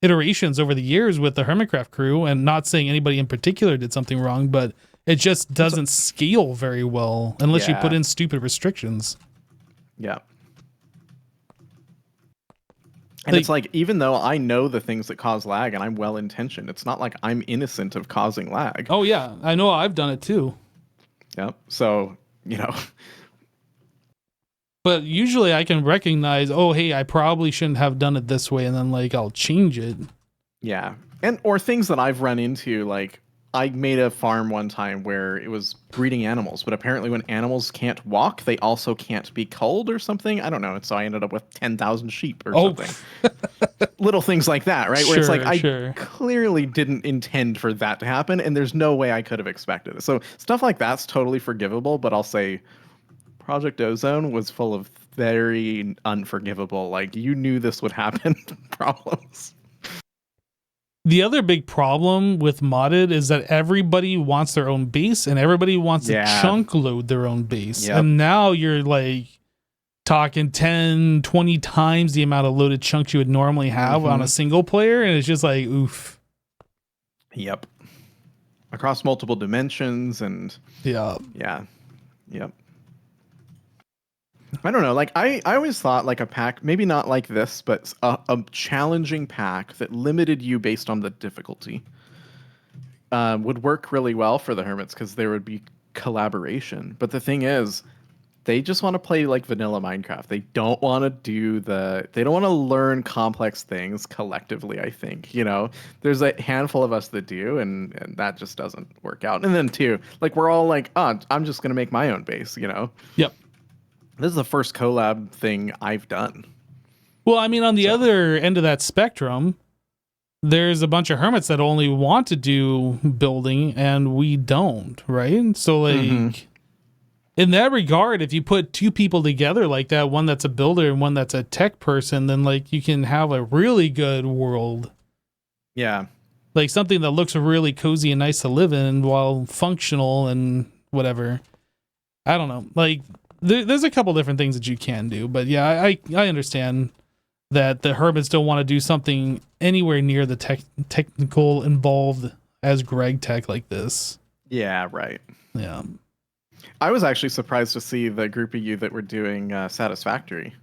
iterations over the years with the Hermitcraft crew, and not saying anybody in particular did something wrong, but it just doesn't scale very well unless you put in stupid restrictions. Yeah. And it's like, even though I know the things that cause lag and I'm well-intentioned, it's not like I'm innocent of causing lag. Oh, yeah. I know I've done it too. Yep. So, you know. But usually I can recognize, oh, hey, I probably shouldn't have done it this way, and then like I'll change it. Yeah. Or things that I've run into, like, I made a farm one time where it was breeding animals, but apparently when animals can't walk, they also can't be culled or something. I don't know. And so I ended up with 10,000 sheep or something. Little things like that, right? Where it's like, I clearly didn't intend for that to happen, and there's no way I could have expected it. So stuff like that's totally forgivable, but I'll say Project Ozone was full of very unforgivable, like, you knew this would happen problems. The other big problem with modded is that everybody wants their own base, and everybody wants to chunk load their own base. Yep. And now you're like talking 10, 20 times the amount of loaded chunks you would normally have on a single player. And it's just like, oof. Yep. Across multiple dimensions and yeah. Yep. I don't know. Like, I always thought like a pack, maybe not like this, but a challenging pack that limited you based on the difficulty would work really well for the Hermits, because there would be collaboration. But the thing is, they just want to play like vanilla Minecraft. They don't want to they don't want to learn complex things collectively, I think. You know, there's a handful of us that do, and that just doesn't work out. And then too, like, we're all like, oh, I'm just going to make my own base, you know? Yep. This is the first collab thing I've done. Well, I mean, on the other end of that spectrum, there's a bunch of hermits that only want to do building, and we don't, right? So, like, in that regard, if you put two people together like that, one that's a builder and one that's a tech person, then, like, you can have a really good world. Yeah. Like, something that looks really cozy and nice to live in while functional and whatever. I don't know. Like, there's a couple different things that you can do, but yeah, I understand that the hermits don't want to do something anywhere near the technical involved as Greg Tech like this. Yeah, right. Yeah. I was actually surprised to see the group of you that were doing Satisfactory.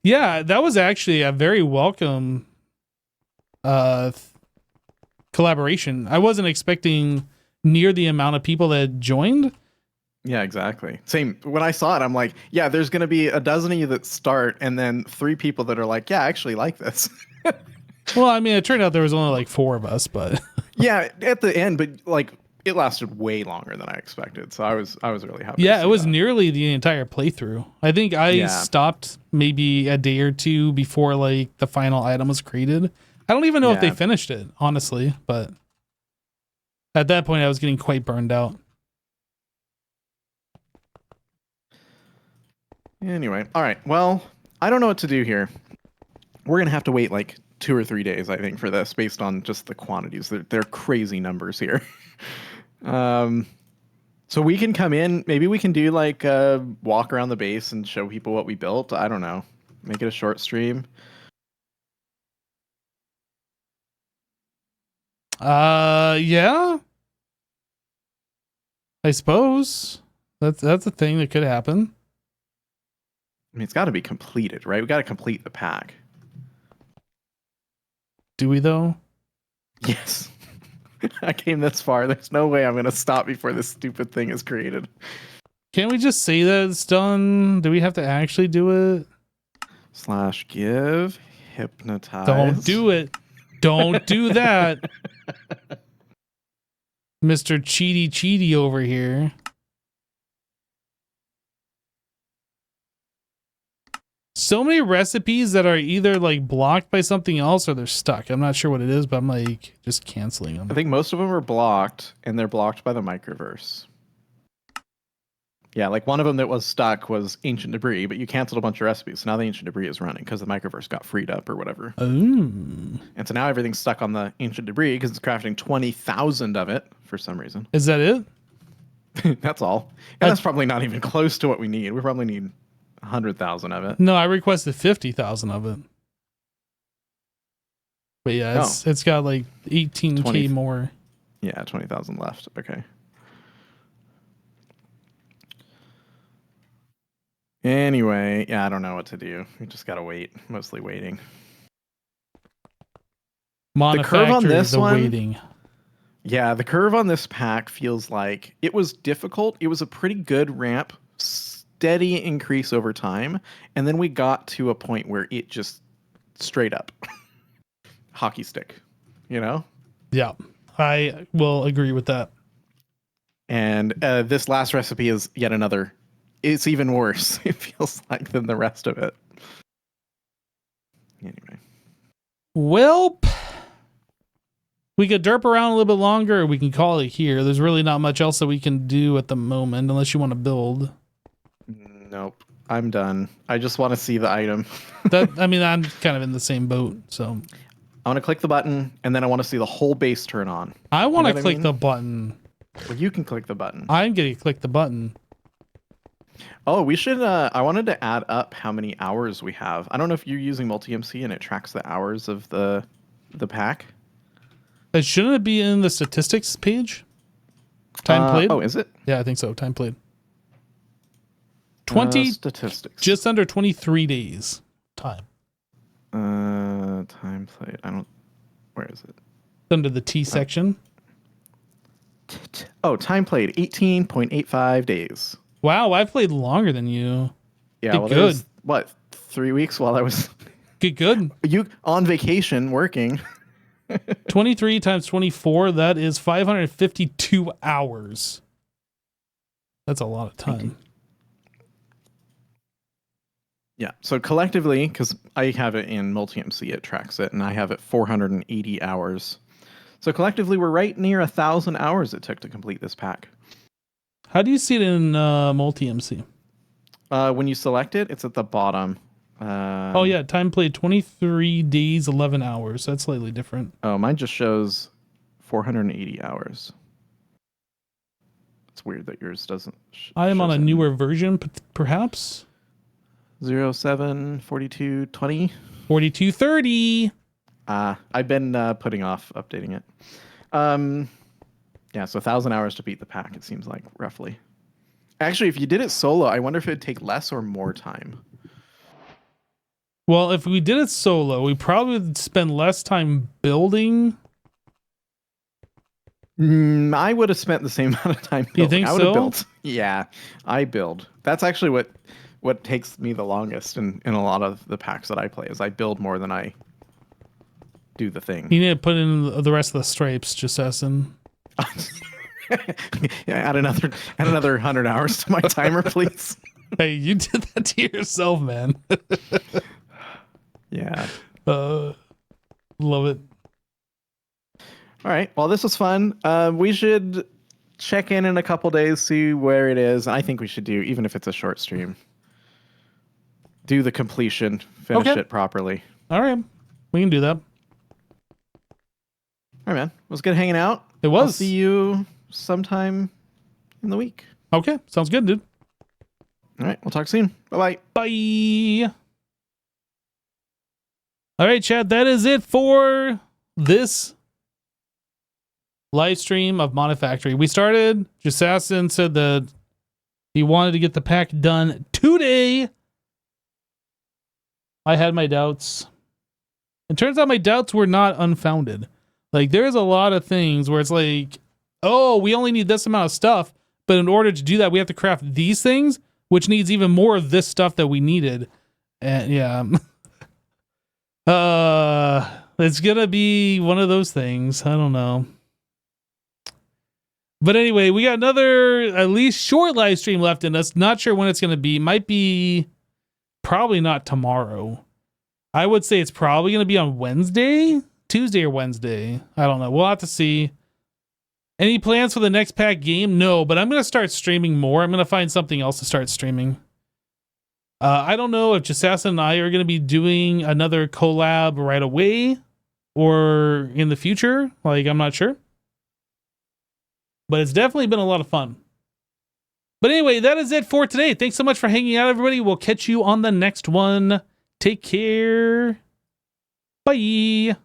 Yeah, that was actually a very welcome collaboration. I wasn't expecting near the amount of people that joined. Yeah, exactly. Same. When I saw it, I'm like, yeah, there's going to be a dozen of you that start, and then 3 people that are like, yeah, I actually like this. Well, I mean, it turned out there was only like 4 of us, but yeah, at the end, but like, it lasted way longer than I expected. So I was really happy. Yeah, it was nearly the entire playthrough. I think I stopped maybe a day or 2 before like the final item was created. I don't even know if they finished it, honestly, but at that point I was getting quite burned out. Anyway, all right. Well, I don't know what to do here. We're gonna have to wait like 2 or 3 days, I think, for this, based on just the quantities. They're crazy numbers here. um, so we can come in. Maybe we can do like a walk around the base and show people what we built. I don't know. Make it a short stream. Yeah. I suppose that's a thing that could happen. I mean, it's got to be completed, right? We got to complete the pack. Do we though? Yes. I came this far. There's no way I'm going to stop before this stupid thing is created. Can't we just say that it's done? Do we have to actually do it? /give hypnotize. Don't do it. Don't do that. Mr. Cheaty over here. So many recipes that are either like blocked by something else or they're stuck. I'm not sure what it is, but I'm like just canceling them. I think most of them are blocked, and they're blocked by the microverse. Yeah, like one of them that was stuck was ancient debris, but you canceled a bunch of recipes. So now the ancient debris is running because the microverse got freed up or whatever. Ooh. And so now everything's stuck on the ancient debris because it's crafting 20,000 of it for some reason. Is that it? That's all. And that's probably not even close to what we need. We probably need 100,000 of it. No, I requested 50,000 of it. But yeah, it's got like 18K 20 more. Yeah, 20,000 left. Okay. Anyway, yeah, I don't know what to do. We just gotta wait. Mostly waiting. Monifactory, the curve on this one, waiting. Yeah, the curve on this pack feels like it was difficult. It was a pretty good ramp, steady increase over time, and then we got to a point where it just straight up hockey stick, you know? Yeah, I will agree with that. And this last recipe is yet another. It's even worse, it feels like, than the rest of it. Anyway. Welp. We could derp around a little bit longer, or we can call it here. There's really not much else that we can do at the moment, unless you want to build. Nope. I'm done. I just want to see the item. I mean, I'm kind of in the same boat, so. I want to click the button, and then I want to see the whole base turn on. I want to click the button. Well, you can click the button. I'm going to click the button. Oh, we should, I wanted to add up how many hours we have. I don't know if you're using MultiMC and it tracks the hours of the pack. Shouldn't it be in the statistics page? Time played? Oh, is it? Yeah, I think so. Time played. 20 statistics. Just under 23 days. Time. Time played. Where is it? Under the T section. Oh, time played 18.85 days. Wow, I've played longer than you. Yeah, well, good. Was, what, 3 weeks while I was good. You on vacation working. 23 times 24, that is 552 hours. That's a lot of time. Yeah, so collectively, because I have it in MultiMC, it tracks it, and I have it 480 hours. So collectively, we're right near 1,000 hours it took to complete this pack. How do you see it in MultiMC? When you select it, it's at the bottom. Oh yeah, time played 23 days, 11 hours. That's slightly different. Oh, mine just shows 480 hours. It's weird that yours doesn't. I am on a newer version, perhaps. 07 42 20 42 30. I've been putting off updating it. Yeah, so 1,000 hours to beat the pack, it seems like, roughly. Actually, if you did it solo, I wonder if it'd take less or more time. Well, if we did it solo, we probably would spend less time building. I would have spent the same amount of time building. You think I would so? have built. Yeah, I build. That's actually what takes me the longest in a lot of the packs that I play, is I build more than I do the thing. You need to put in the rest of the stripes, just asking. Yeah, add another 100 hours to my timer, please. Hey, you did that to yourself, man. Yeah. Love it. All right. Well, this was fun. We should check in a couple days, see where it is. I think we should do, even if it's a short stream. do the completion, finish Okay. it properly. All right. We can do that. All right, man. It was good hanging out. It was. I'll see you sometime in the week. Okay. Sounds good, dude. All right. We'll talk soon. Bye-bye. Bye. All right, chat. That is it for this live stream of Monifactory. We started. Jasassin said that he wanted to get the pack done today. I had my doubts. It turns out my doubts were not unfounded. Like, there's a lot of things where it's like, oh, we only need this amount of stuff, but in order to do that, we have to craft these things, which needs even more of this stuff that we needed. And yeah. It's gonna be one of those things. I don't know. But anyway, we got another at least short live stream left in us. Not sure when it's gonna be. Might be probably not tomorrow. I would say it's probably gonna be on Wednesday, Tuesday or Wednesday. I don't know. We'll have to see. Any plans for the next pack game? No, but I'm gonna start streaming more. I'm gonna find something else to start streaming. I don't know if Jasassin and I are going to be doing another collab right away or in the future. Like, I'm not sure. But it's definitely been a lot of fun. But anyway, that is it for today. Thanks so much for hanging out, everybody. We'll catch you on the next one. Take care. Bye.